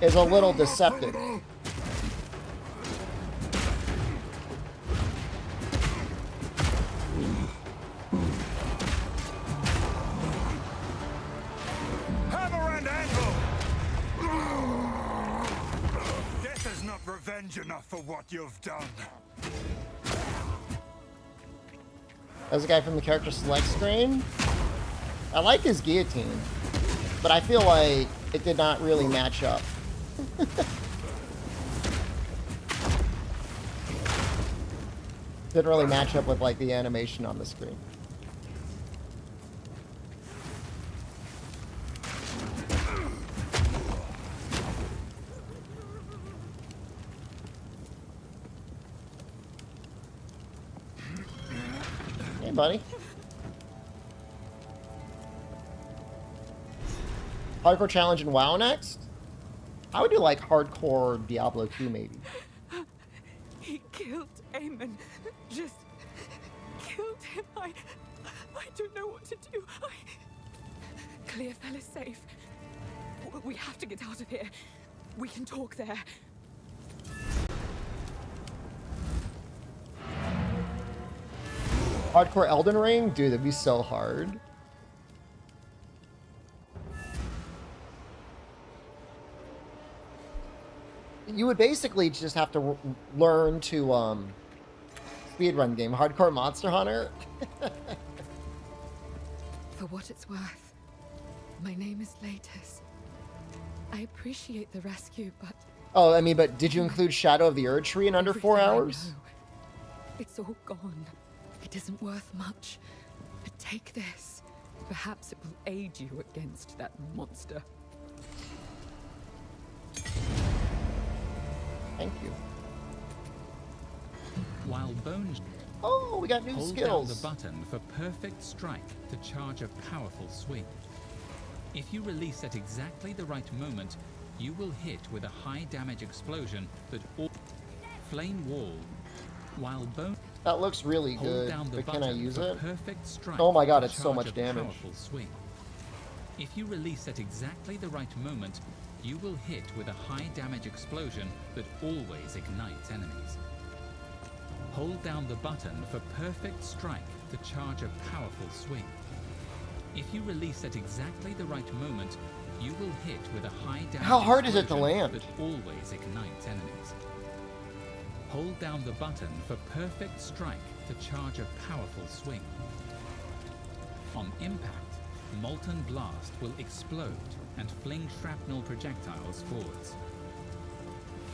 is a little deceptive. Hammer and anvil! Death is not revenge enough for what you've done. As a guy from the character select screen, I like his guillotine, but I feel like it did not really match up. Didn't really match up with like the animation on the screen. Hey, buddy. Hardcore challenge in WoW next? I would do like hardcore Diablo 2 maybe. He killed Eamon. Just killed him. I don't know what to do. Clearfell is safe. We have to get out of here. We can talk there. Hardcore Elden Ring? Dude, that'd be so hard. You would basically just have to learn to speedrun game. Hardcore Monster Hunter? For what it's worth, my name is Latus. I appreciate the rescue, but... Oh, I mean, but did you include Shadow of the Erd Tree in under 4 hours? It's all gone. It isn't worth much. But take this. Perhaps it will aid you against that monster. Thank you. While Bones... Oh, we got new hold skills. Down the button for perfect strike to charge a powerful swing. If you release at exactly the right moment, you will hit with a high damage explosion that all... Flame Wall. While Bone... That looks really hold good, down the but can I button use for it? perfect strike Oh my god, to it's so charge much a damage. powerful swing. If you release at exactly the right moment, you will hit with a high damage explosion that always ignites enemies. Hold down the button for perfect strike to charge a powerful swing. If you release at exactly the right moment, you will hit with a high damage How hard is it to explosion land? that always ignites enemies. Hold down the button for perfect strike to charge a powerful swing. On impact, Molten Blast will explode and fling shrapnel projectiles forwards.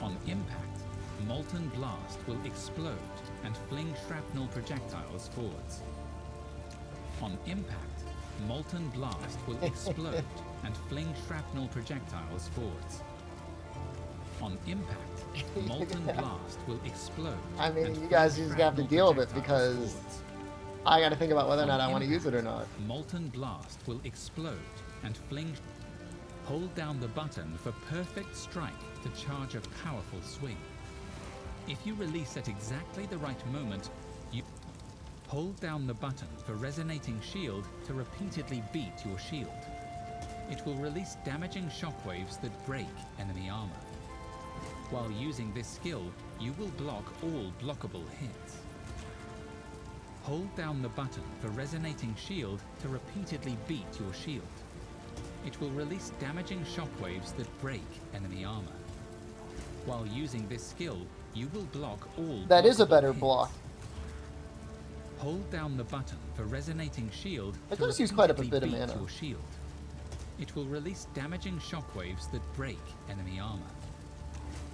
On impact, Molten Blast will explode and fling shrapnel projectiles forwards. On impact, Molten Blast will explode and fling shrapnel projectiles forwards. On impact, Molten Blast will explode. I mean, and you guys fling just have to shrapnel deal with it projectiles because forwards. I got to think about whether or not On I want to use it or impact, not. Molten Blast will explode and fling... Hold down the button for perfect strike to charge a powerful swing. If you release at exactly the right moment, you... Hold down the button for Resonating Shield to repeatedly beat your shield. It will release damaging shockwaves that break enemy armor. While using this skill, you will block all blockable hits. Hold down the button for Resonating Shield to repeatedly beat your shield. It will release damaging shockwaves that break enemy armor. While using this skill, you will block all That is a blockable better hits. block. Hold down the button for Resonating Shield It to does use quite a repeatedly bit of beat mana. your shield. It will release damaging shockwaves that break enemy armor.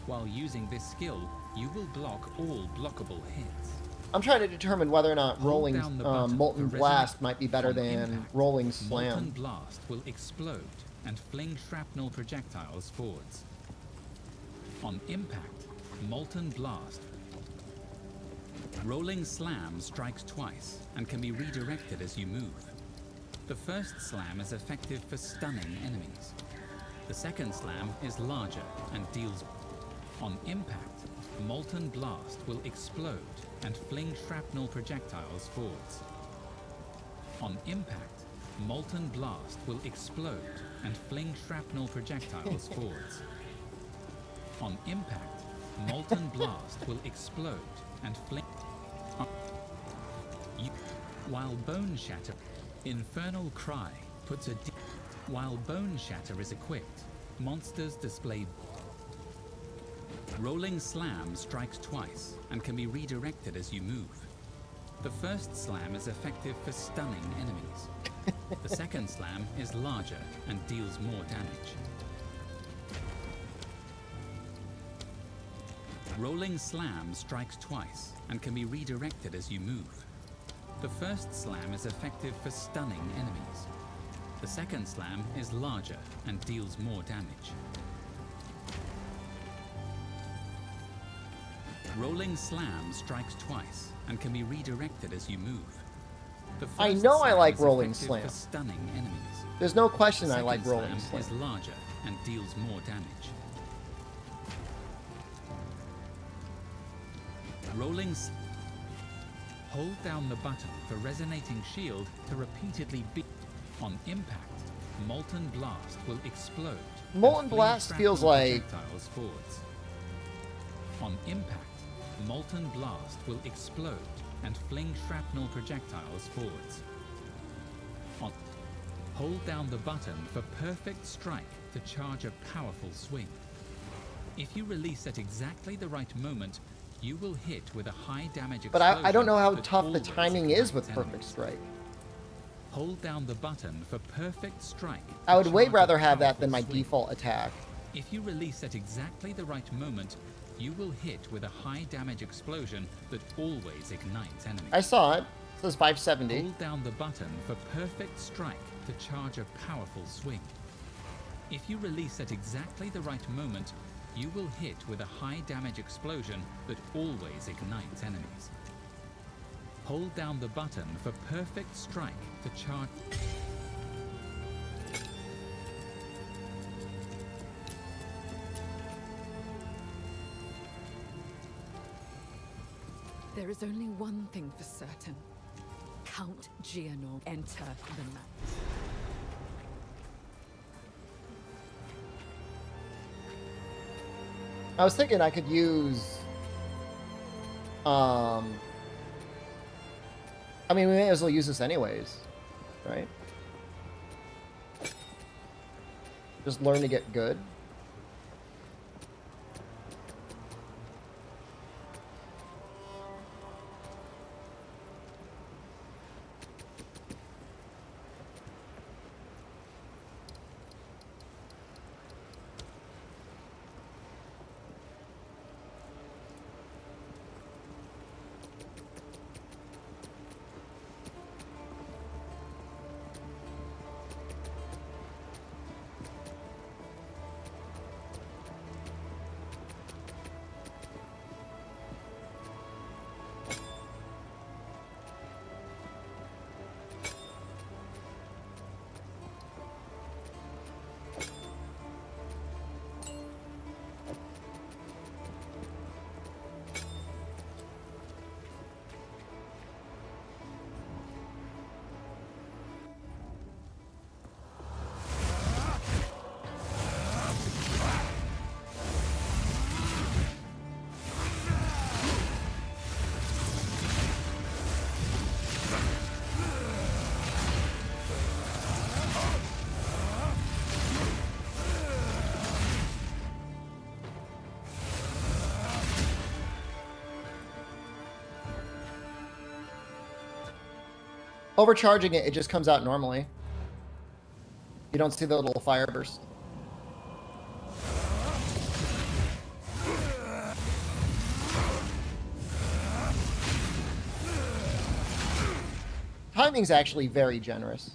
While using this skill, you will block all blockable hits. I'm trying to determine whether or not Hold rolling down the button Molten for Blast Resonate. might be better On than impact, Rolling Molten Slam. Blast will explode and fling shrapnel projectiles forwards. On impact, Molten Blast. Rolling Slam strikes twice and can be redirected as you move. The first slam is effective for stunning enemies. The second slam is larger and deals. On impact, Molten Blast will explode and fling shrapnel projectiles forwards. On impact, Molten Blast will explode and fling shrapnel projectiles forwards. On impact, Molten Blast will explode and fling. While Bone Shatter, Infernal Cry puts a. While Bone Shatter is equipped, monsters display. Rolling Slam strikes twice and can be redirected as you move. The first slam is effective for stunning enemies. The second slam is larger and deals more damage. Rolling Slam strikes twice and can be redirected as you move. The first slam is effective for stunning enemies. The second slam is larger and deals more damage. Rolling Slam strikes twice and can be redirected as you move. The first I know I slam like is Rolling effective Slam. for stunning enemies. There's no question The I like second Rolling Slam. is larger and deals more damage. Hold down the button for Resonating Shield to repeatedly beat. On impact, Molten Blast will explode. Molten and fling Blast feels shrapnel like- projectiles forwards. On impact, Molten Blast will explode and fling shrapnel projectiles forwards. Hold down the button for Perfect Strike to charge a powerful swing. If you release at exactly the right moment, you will hit with a high damage But explosion. I don't know how that tough the always timing is with ignites Perfect enemies. Strike. Hold down the button for Perfect Strike. I would to way charge a rather have that than my powerful swing. default attack. If you release at exactly the right moment, you will hit with a high damage explosion that always ignites enemies. I saw it. It says 570. Hold down the button for Perfect Strike to charge a powerful swing. If you release at exactly the right moment, you will hit with a high damage explosion that always ignites enemies. Hold down the button for Perfect Strike to charge. There is only one thing for certain. Count Gianor enter the map. I was thinking I could use... I mean, we may as well use this anyways, right? Just learn to get good. Overcharging it, it just comes out normally. You don't see the little fire burst. Timing's actually very generous.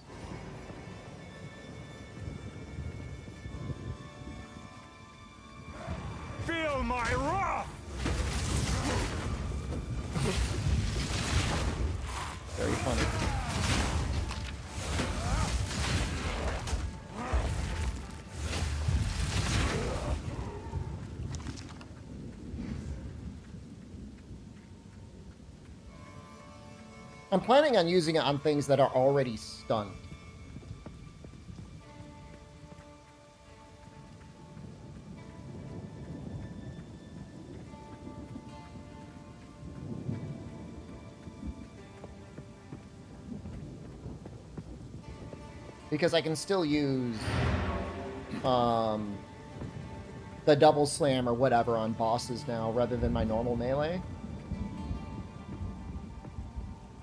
Feel my wrath! Very funny. I'm planning on using it on things that are already stunned. Because I can still use the double slam or whatever on bosses now rather than my normal melee.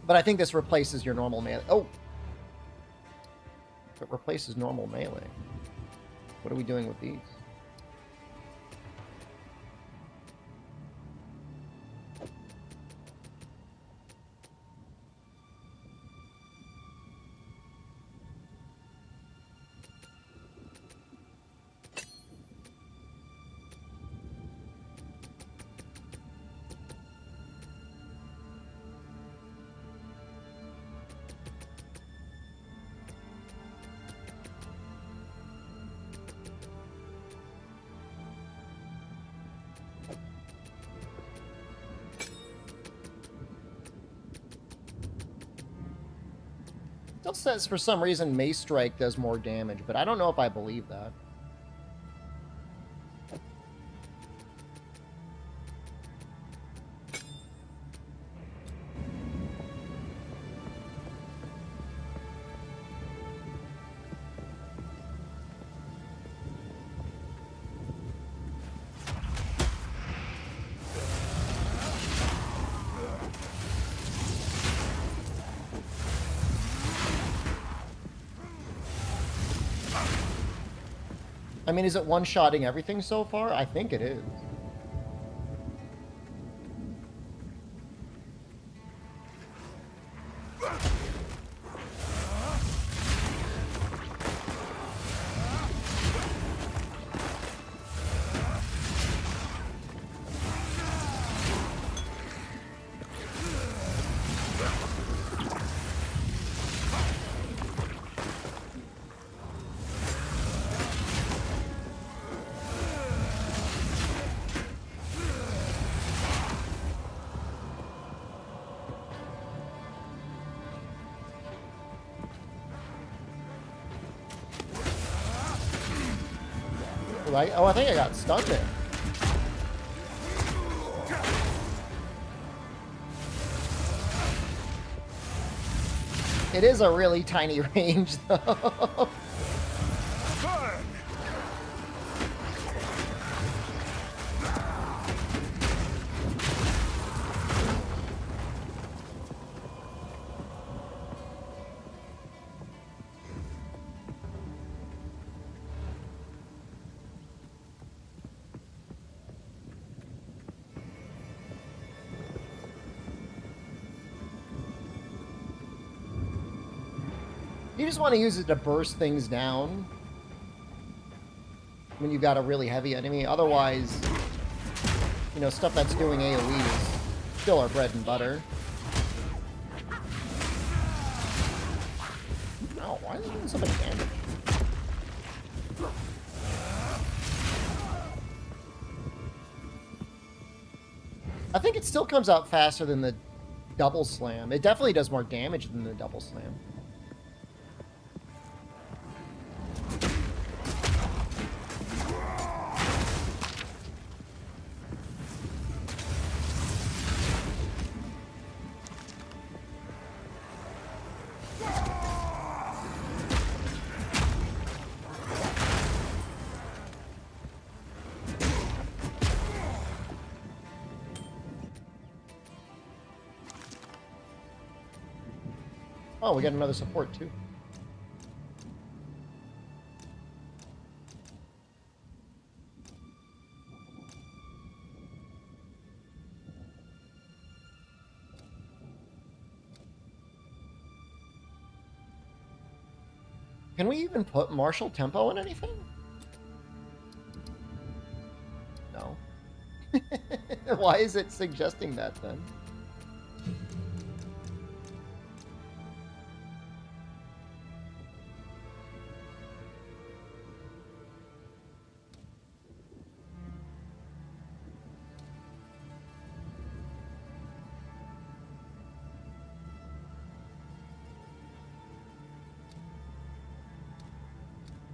But I think this replaces your normal melee. Oh! It replaces normal melee. What are we doing with these? Still says for some reason Mace Strike does more damage, but I don't know if I believe that. I mean, is it one-shotting everything so far? I think it is. Right? Oh, I think I got stunned there. It is a really tiny range, though. You just want to use it to burst things down when you've got a really heavy enemy. Otherwise, you know, stuff that's doing AoE is still our bread and butter. Oh, why is it doing so much damage? I think it still comes out faster than the double slam. It definitely does more damage than the double slam. Oh, we got another support, too. Can we even put martial tempo in anything? No. Why is it suggesting that then?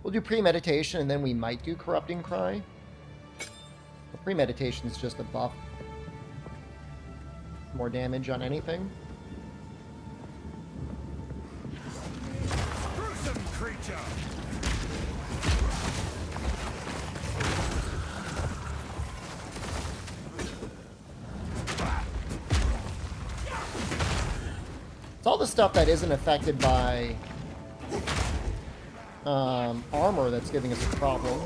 We'll do premeditation and then we might do corrupting cry. The premeditation is just a buff. More damage on anything. Gruesome creature! It's all the stuff that isn't affected by armor that's giving us a problem.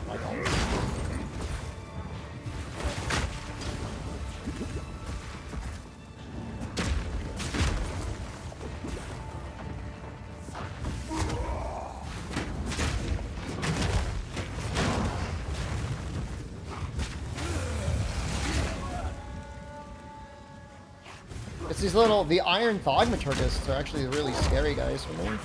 Like always. It's these little, the iron thaumaturgists are actually really scary guys for me.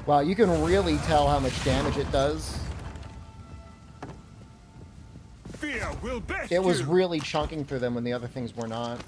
Wow, you can really tell how much damage it does. Fear will best It was you. really chunking through them when the other things were not.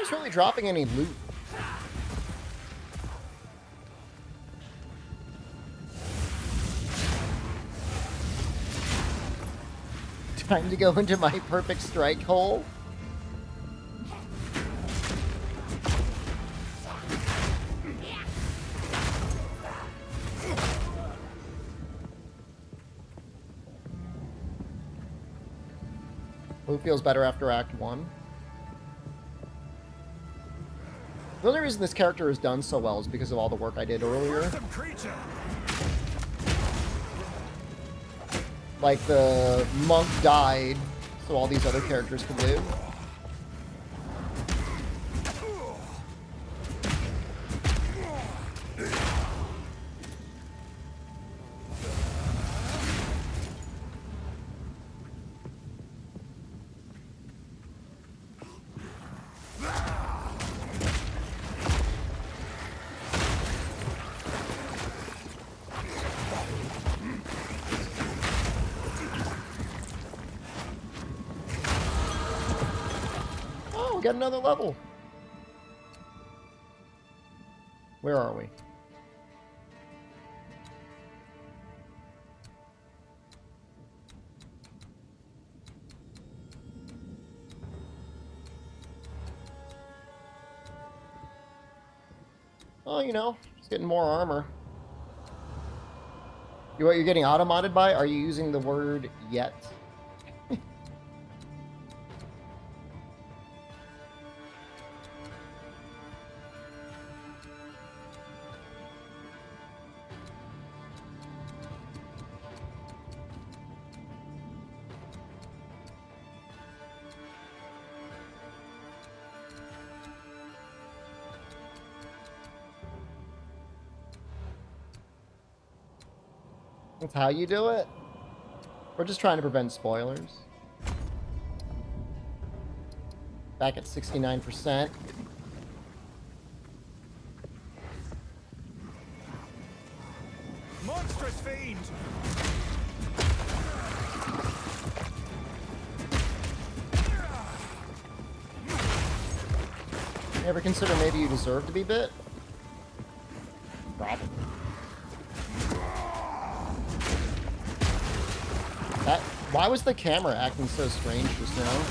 Nobody's really dropping any loot. Time to go into my perfect strike hole. Who feels better after Act 1? The only reason this character is done so well is because of all the work I did earlier. Like, the monk died, so all these other characters could live. Get another level. Where are we? Oh, you know, just getting more armor. What you're getting auto-modded by? Are you using the word yet? That's how you do it? We're just trying to prevent spoilers. Back at 69%. Monstrous fiend! You ever consider maybe you deserve to be bit? Probably. Why was the camera acting so strange just now?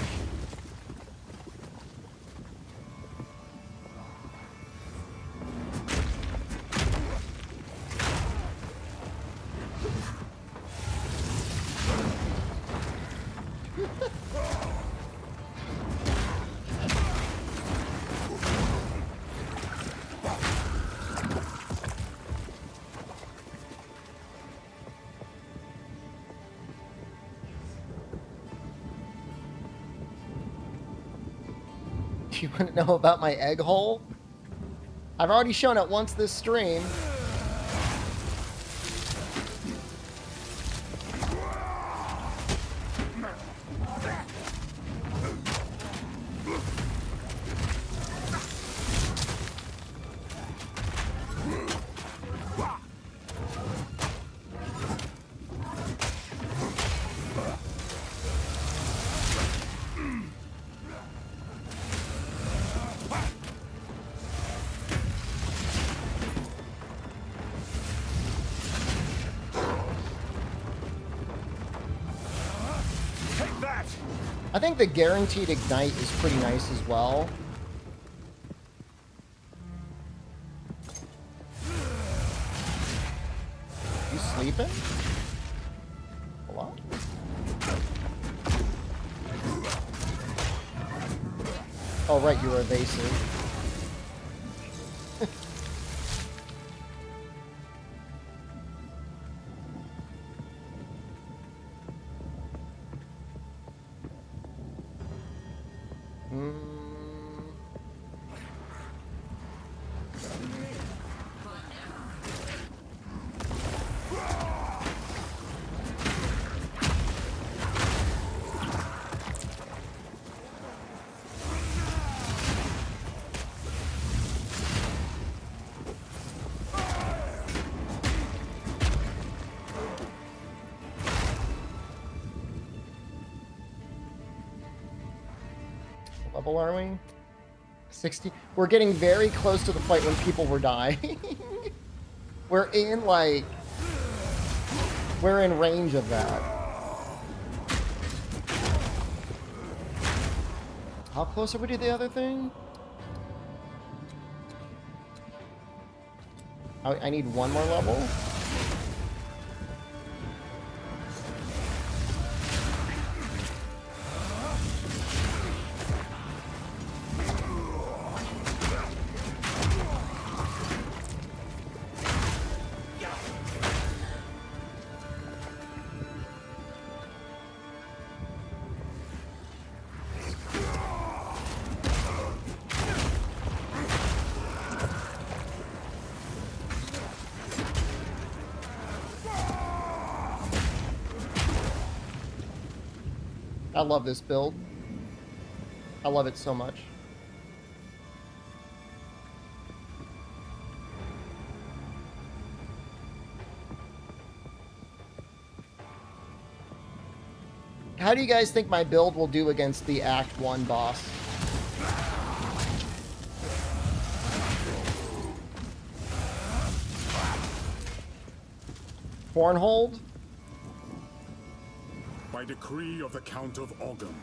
You want to know about my egg hole? I've already shown it once this stream. I think the guaranteed ignite is pretty nice as well. You sleeping? Hello? Oh right, you were evasive. Level are we? 60. We're getting very close to the point when people were dying. We're in range of that. How close are we to the other thing? I need one more level. I love this build. I love it so much. How do you guys think my build will do against the Act 1 boss? Hornhold? By decree of the Count of Ogham.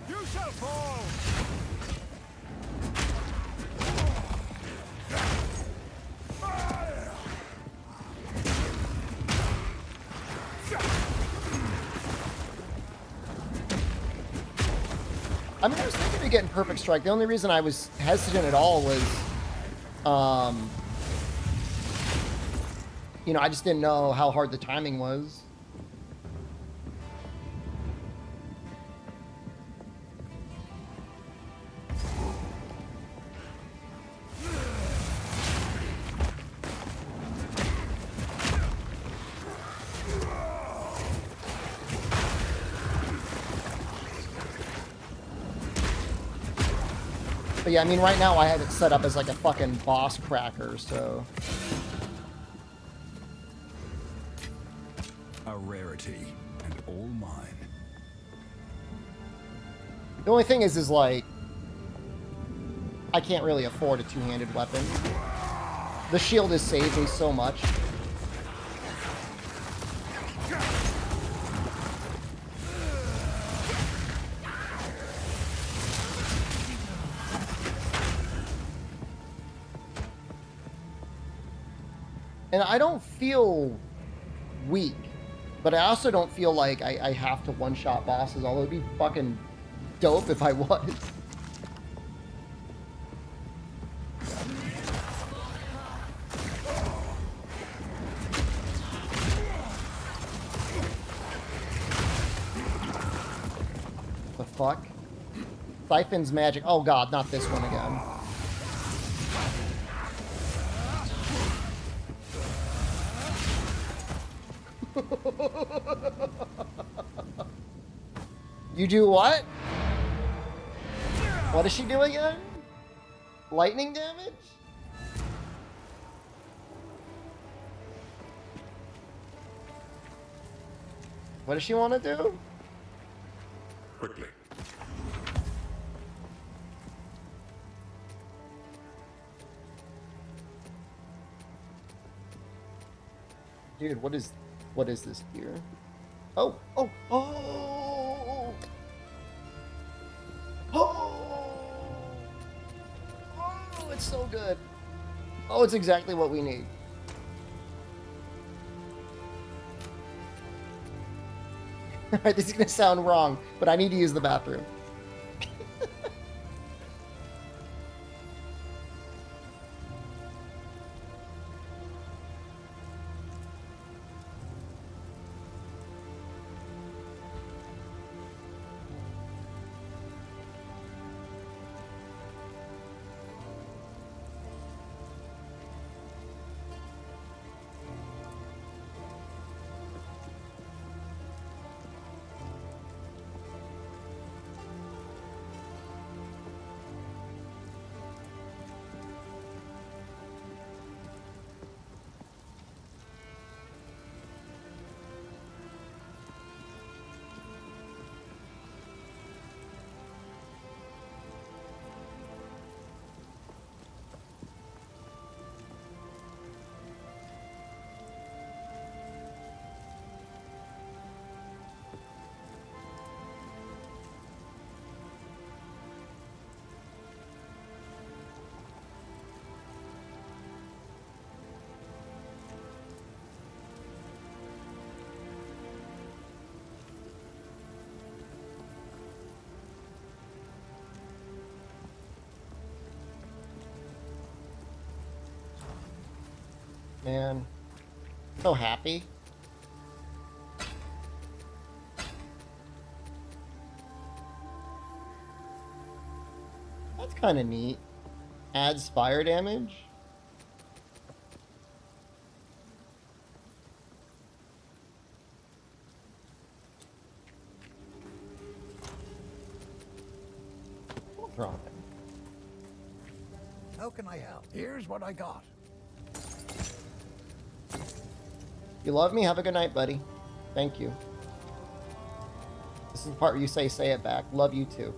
You shall fall! I mean, I was thinking of getting Perfect Strike. The only reason I was hesitant at all was, you know, I just didn't know how hard the timing was. But yeah, I mean, right now I have it set up as like a fucking boss cracker, so... A rarity, and all mine. The only thing is like... I can't really afford a two-handed weapon. The shield has saved me so much. And I don't feel weak, but I also don't feel like I have to one-shot bosses, although it'd be fucking dope if I was. The fuck? Siphon's magic. Oh god, not this one again. You do what? What does she do again? Lightning damage? What does she want to do? Quickly. Dude, what is this here? Oh, oh, oh! Oh! Oh, it's so good. Oh, it's exactly what we need. Alright, this is gonna sound wrong, but I need to use the bathroom. Man, so happy. That's kind of neat. Adds fire damage. What's wrong? How can I help? Here's what I got. You love me? Have a good night, buddy. Thank you. This is the part where you say it back. Love you too.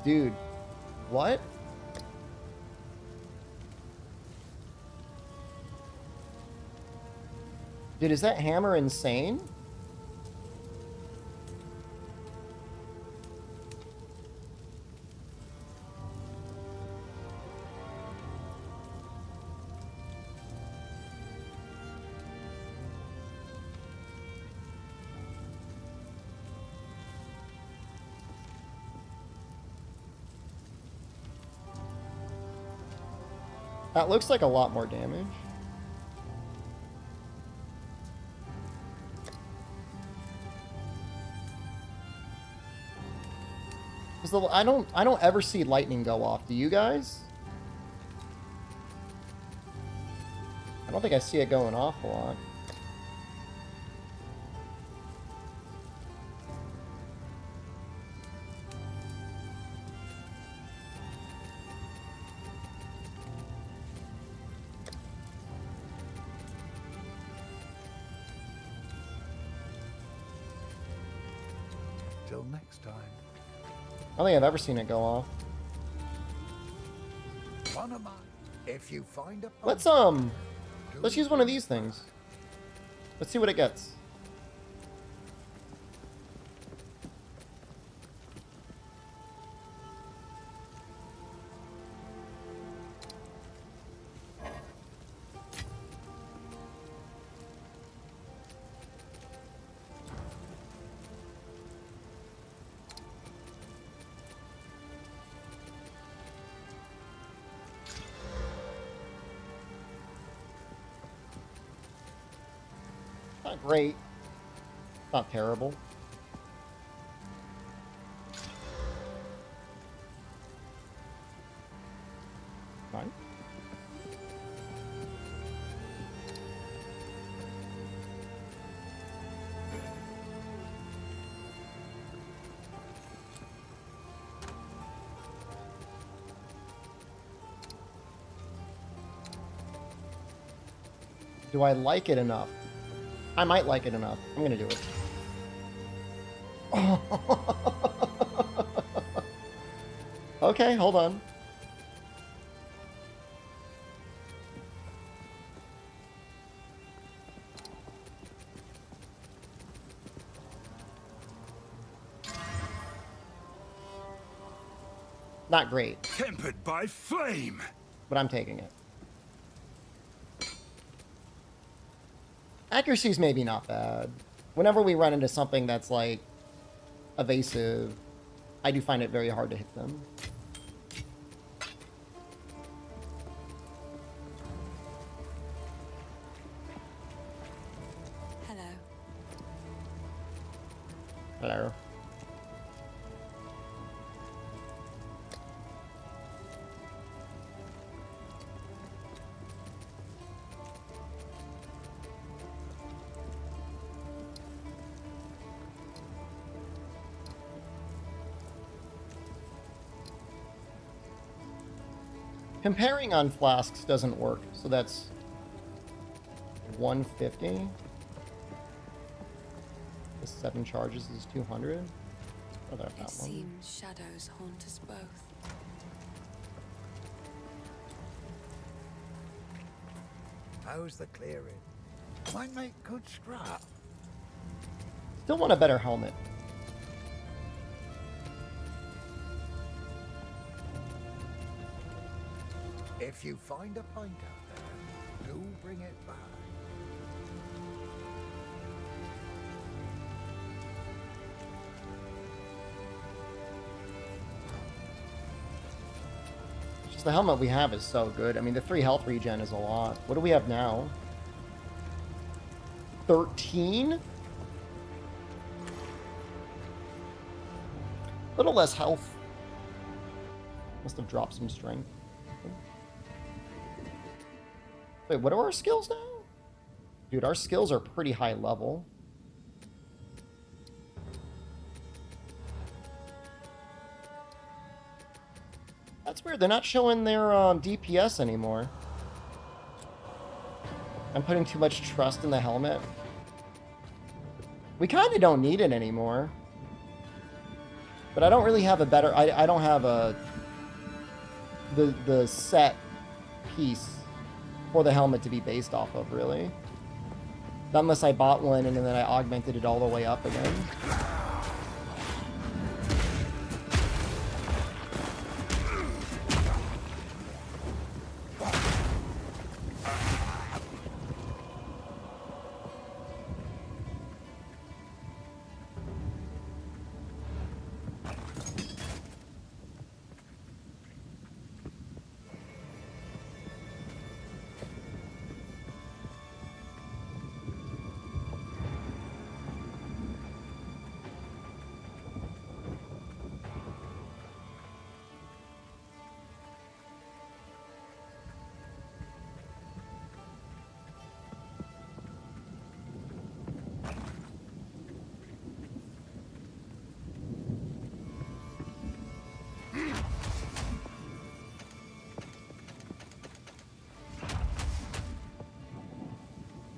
Dude, what? Dude, is that hammer insane? That looks like a lot more damage. Because I don't ever see lightning go off. Do you guys? I don't think I see it going off a lot. Till next time. I don't think I've ever seen it go off. One of mine. If you find a Let's use one of these things. Let's see what it gets. Not great. Not terrible. Fine. Do I like it enough? I might like it enough. I'm gonna do it. Okay, hold on. Not great. Tempered by flame. But I'm taking it. Accuracy's maybe not bad. Whenever we run into something that's like evasive, I do find it very hard to hit them. Hello. Hello. Comparing on flasks doesn't work, so that's 150. The 7 charges is 200. Oh, there's that It one. seems shadows haunt us both. How's the clearing? Might make good scrap. Still want a better helmet. If you find a pint out there, do bring it back. Just the helmet we have is so good. I mean, the 3 health regen is a lot. What do we have now? 13? A little less health. Must have dropped some strength. Wait, what are our skills now? Dude, our skills are pretty high level. That's weird. They're not showing their DPS anymore. I'm putting too much trust in the helmet. We kind of don't need it anymore. But I don't really have a better... I don't have a... The set piece for the helmet to be based off of, really. Unless I bought one and then I augmented it all the way up again.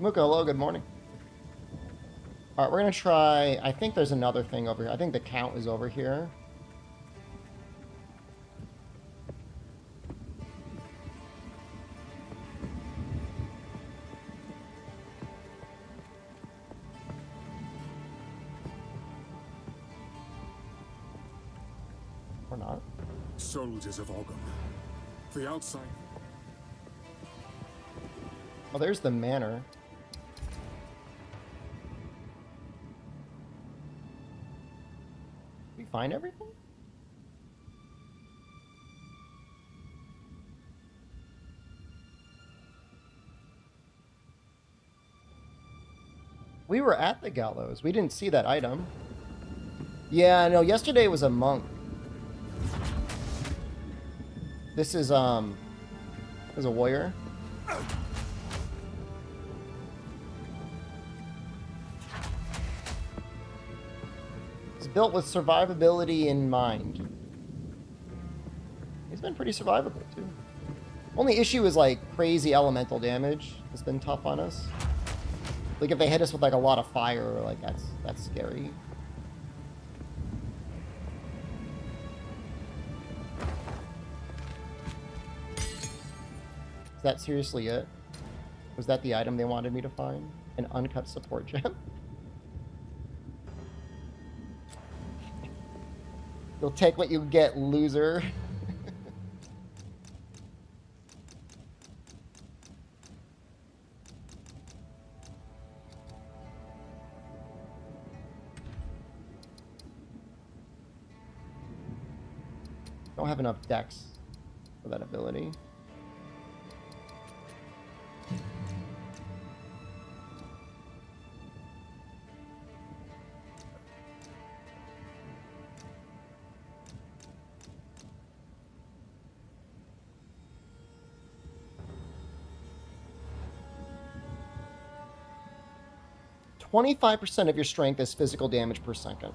Muka, hello, good morning. Alright, we're gonna try... I think there's another thing over here. I think the count is over here. Or not. Soldiers of Ogum. The outside. Oh, there's the manor. Did we find everything? We were at the gallows. We didn't see that item. Yeah, no, yesterday was a monk. This is a warrior. It's built with survivability in mind. He's been pretty survivable too. Only issue is like crazy elemental damage has been tough on us. Like if they hit us with like a lot of fire, like that's scary. Is that seriously it? Was that the item they wanted me to find? An uncut support gem? You'll take what you get, loser. Don't have enough dex for that ability. %25 of your strength is physical damage per second.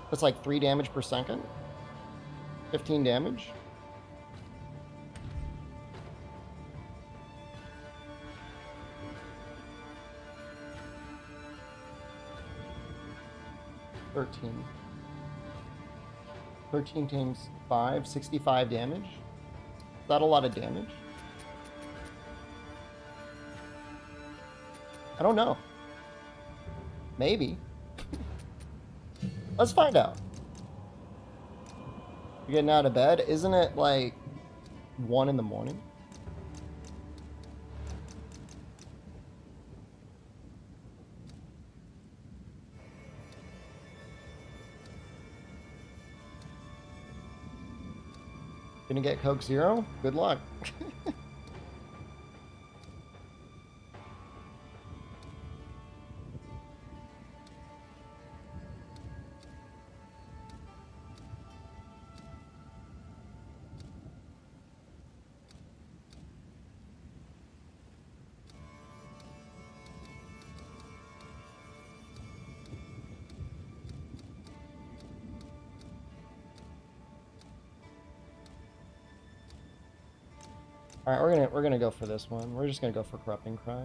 That's like 3 damage per second. 15 damage. $13. 13 times 5, 65 damage. Is that a lot of damage? I don't know. Maybe. Let's find out. You're getting out of bed? Isn't it like 1 in the morning? Gonna get Coke Zero? Good luck. All right, we're gonna go for this one. We're just gonna go for Corrupting Cry.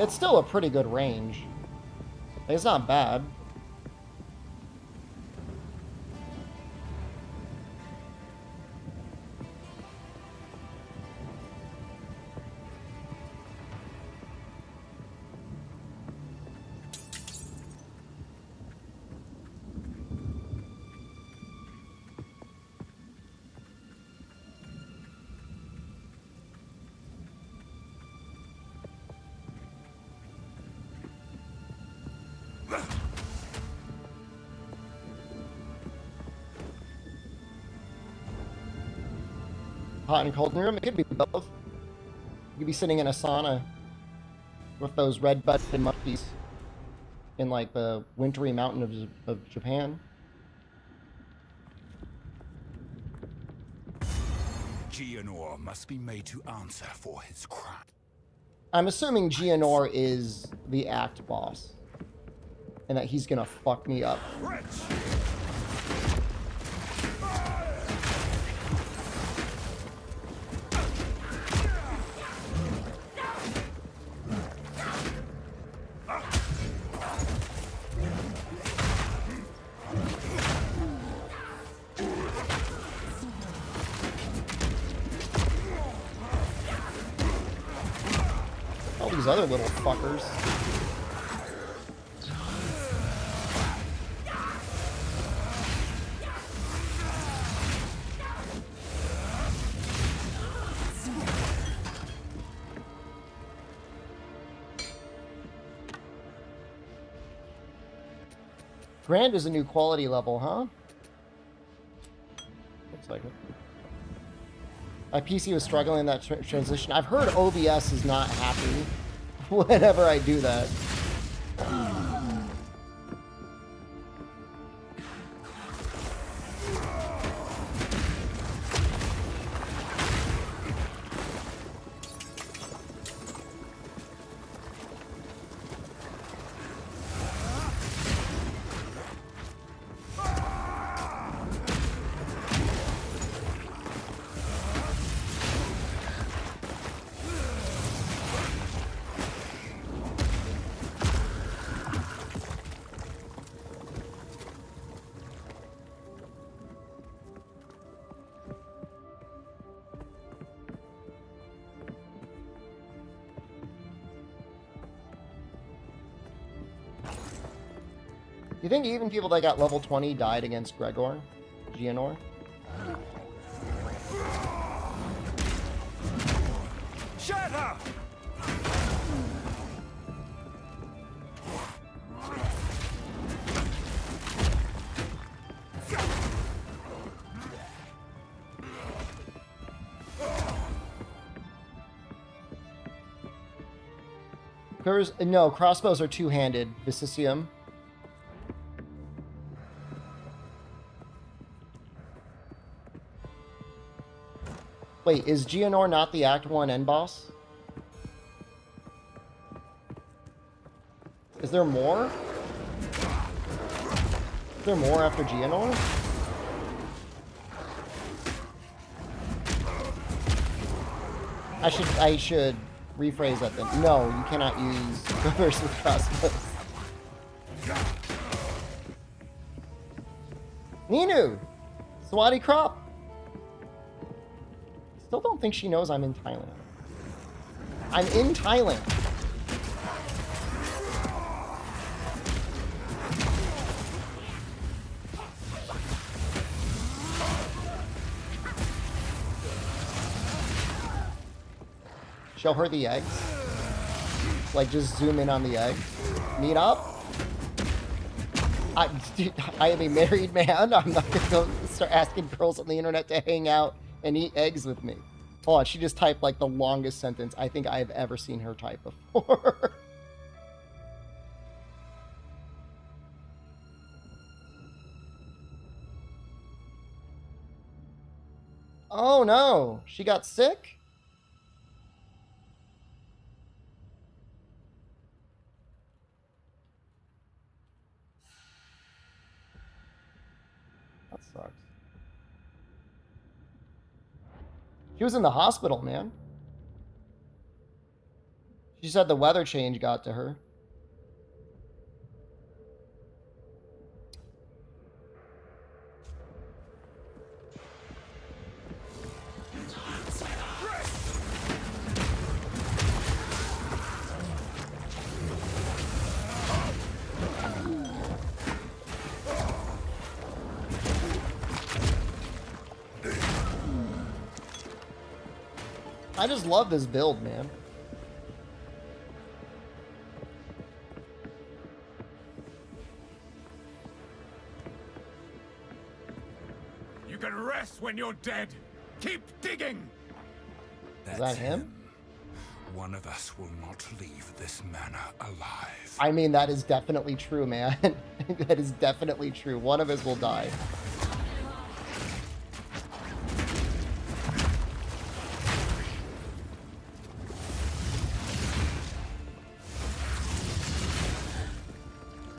It's still a pretty good range. Like, it's not bad. Hot and cold in the room? It could be both. You could be sitting in a sauna with those red-butted monkeys in like the wintry mountain of Japan. Geonor must be made to answer for his crime. I'm assuming Geonor is the act boss. and that he's gonna fuck me up. All these other little fuckers. Grand is a new quality level, huh? Looks like it. My PC was struggling in that transition. I've heard OBS is not happy whenever I do that. You think even people that got level 20 died against Gregor? Gianor? Shut up! No, crossbows are two-handed. Vicisium. Wait, is Gianor not the Act 1 end boss? Is there more? Is there more after Gianor? I should rephrase that then. No, you cannot use Goverse with crossbows. Ninu! Swati Crop! Still don't think she knows I'm in Thailand. I'm in Thailand. Show her the eggs. Like, just zoom in on the egg. Meet up. Dude, I am a married man. I'm not gonna go start asking girls on the internet to hang out and eat eggs with me. Hold on, she just typed like the longest sentence I think I've ever seen her type before. Oh no, she got sick? That sucks. She was in the hospital, man. She said the weather change got to her. I just love this build, man. You can rest when you're dead. Keep digging. Is that him? One of us will not leave this manor alive. I mean, that is definitely true, man. That is definitely true. One of us will die.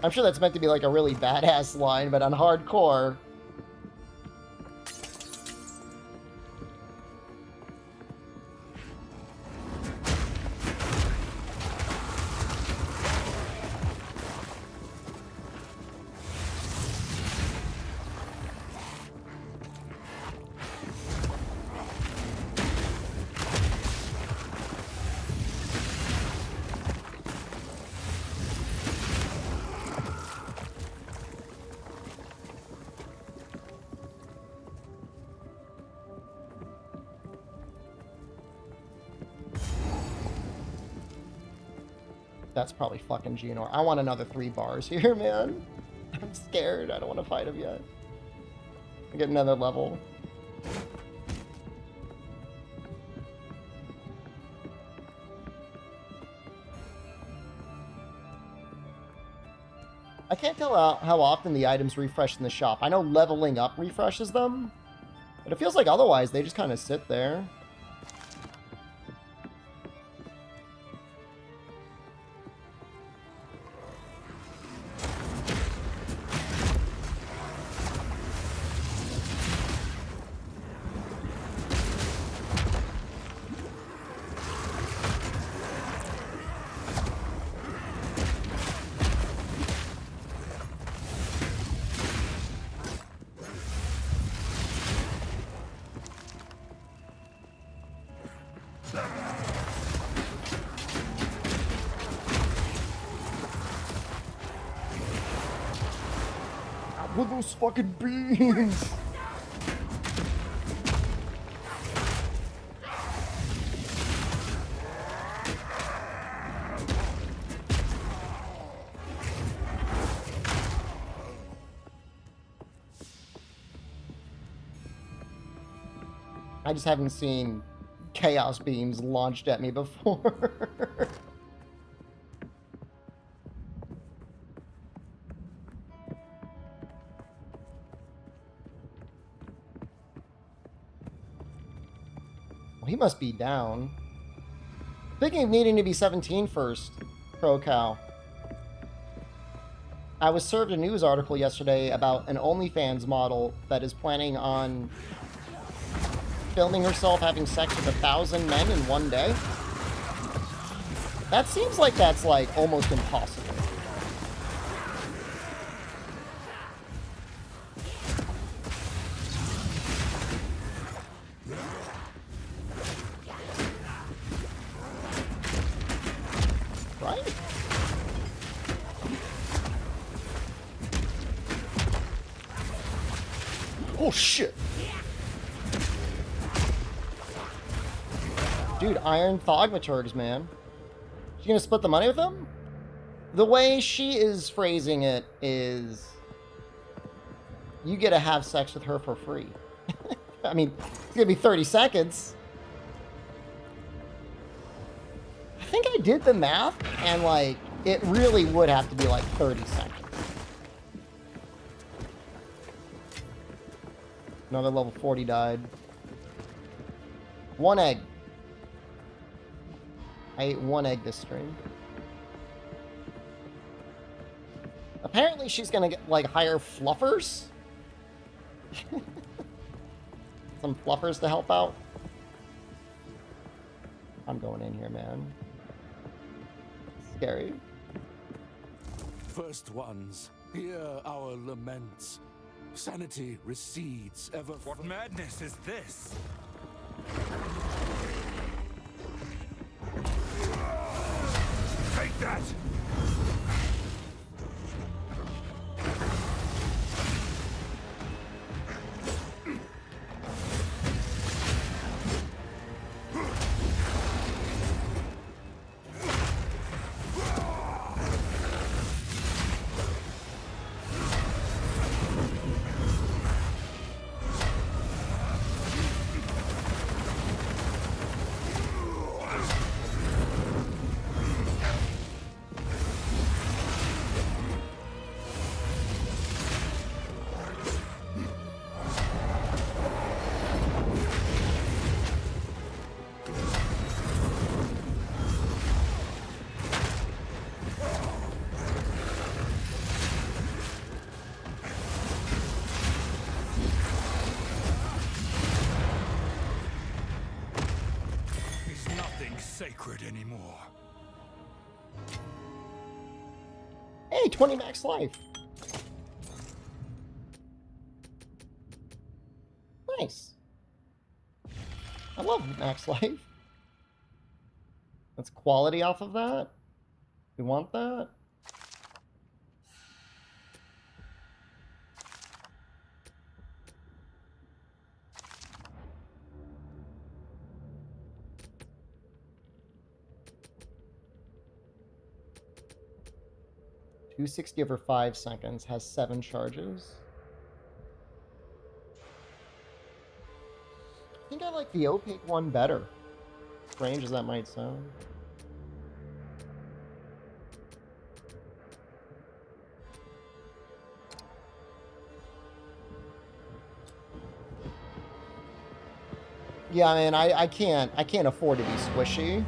I'm sure that's meant to be like a really badass line, but on hardcore... That's probably fucking Geonor. I want another 3 bars here, man. I'm scared. I don't want to fight him yet. I get another level. I can't tell how often the items refresh in the shop. I know leveling up refreshes them, but it feels like otherwise they just kind of sit there. With those fucking beans! I just haven't seen chaos beams launched at me before. He must be down. Speaking of needing to be 17 first, Pro Cow. I was served a news article yesterday about an OnlyFans model that is planning on filming herself having sex with 1,000 men in one day. That seems like that's like almost impossible. Oh shit! Dude, Iron Thaumaturgs, man. She gonna split the money with him? The way she is phrasing it is... you get to have sex with her for free. I mean, it's gonna be 30 seconds. I think I did the math, and like, it really would have to be like 30 seconds. Another level 40 died. 1 egg. I ate 1 egg this stream. Apparently she's gonna get, like, hire fluffers? Some fluffers to help out? I'm going in here, man. Scary. First ones, hear our laments. Sanity recedes ever. What madness is this? Take that! nothing sacred anymore. Hey, 20 max life. Nice. I love max life. That's quality off of that. We want that. $260 over 5 seconds, has 7 charges. I think I like the opaque one better. Strange as that might sound. Yeah, man, I can't afford to be squishy.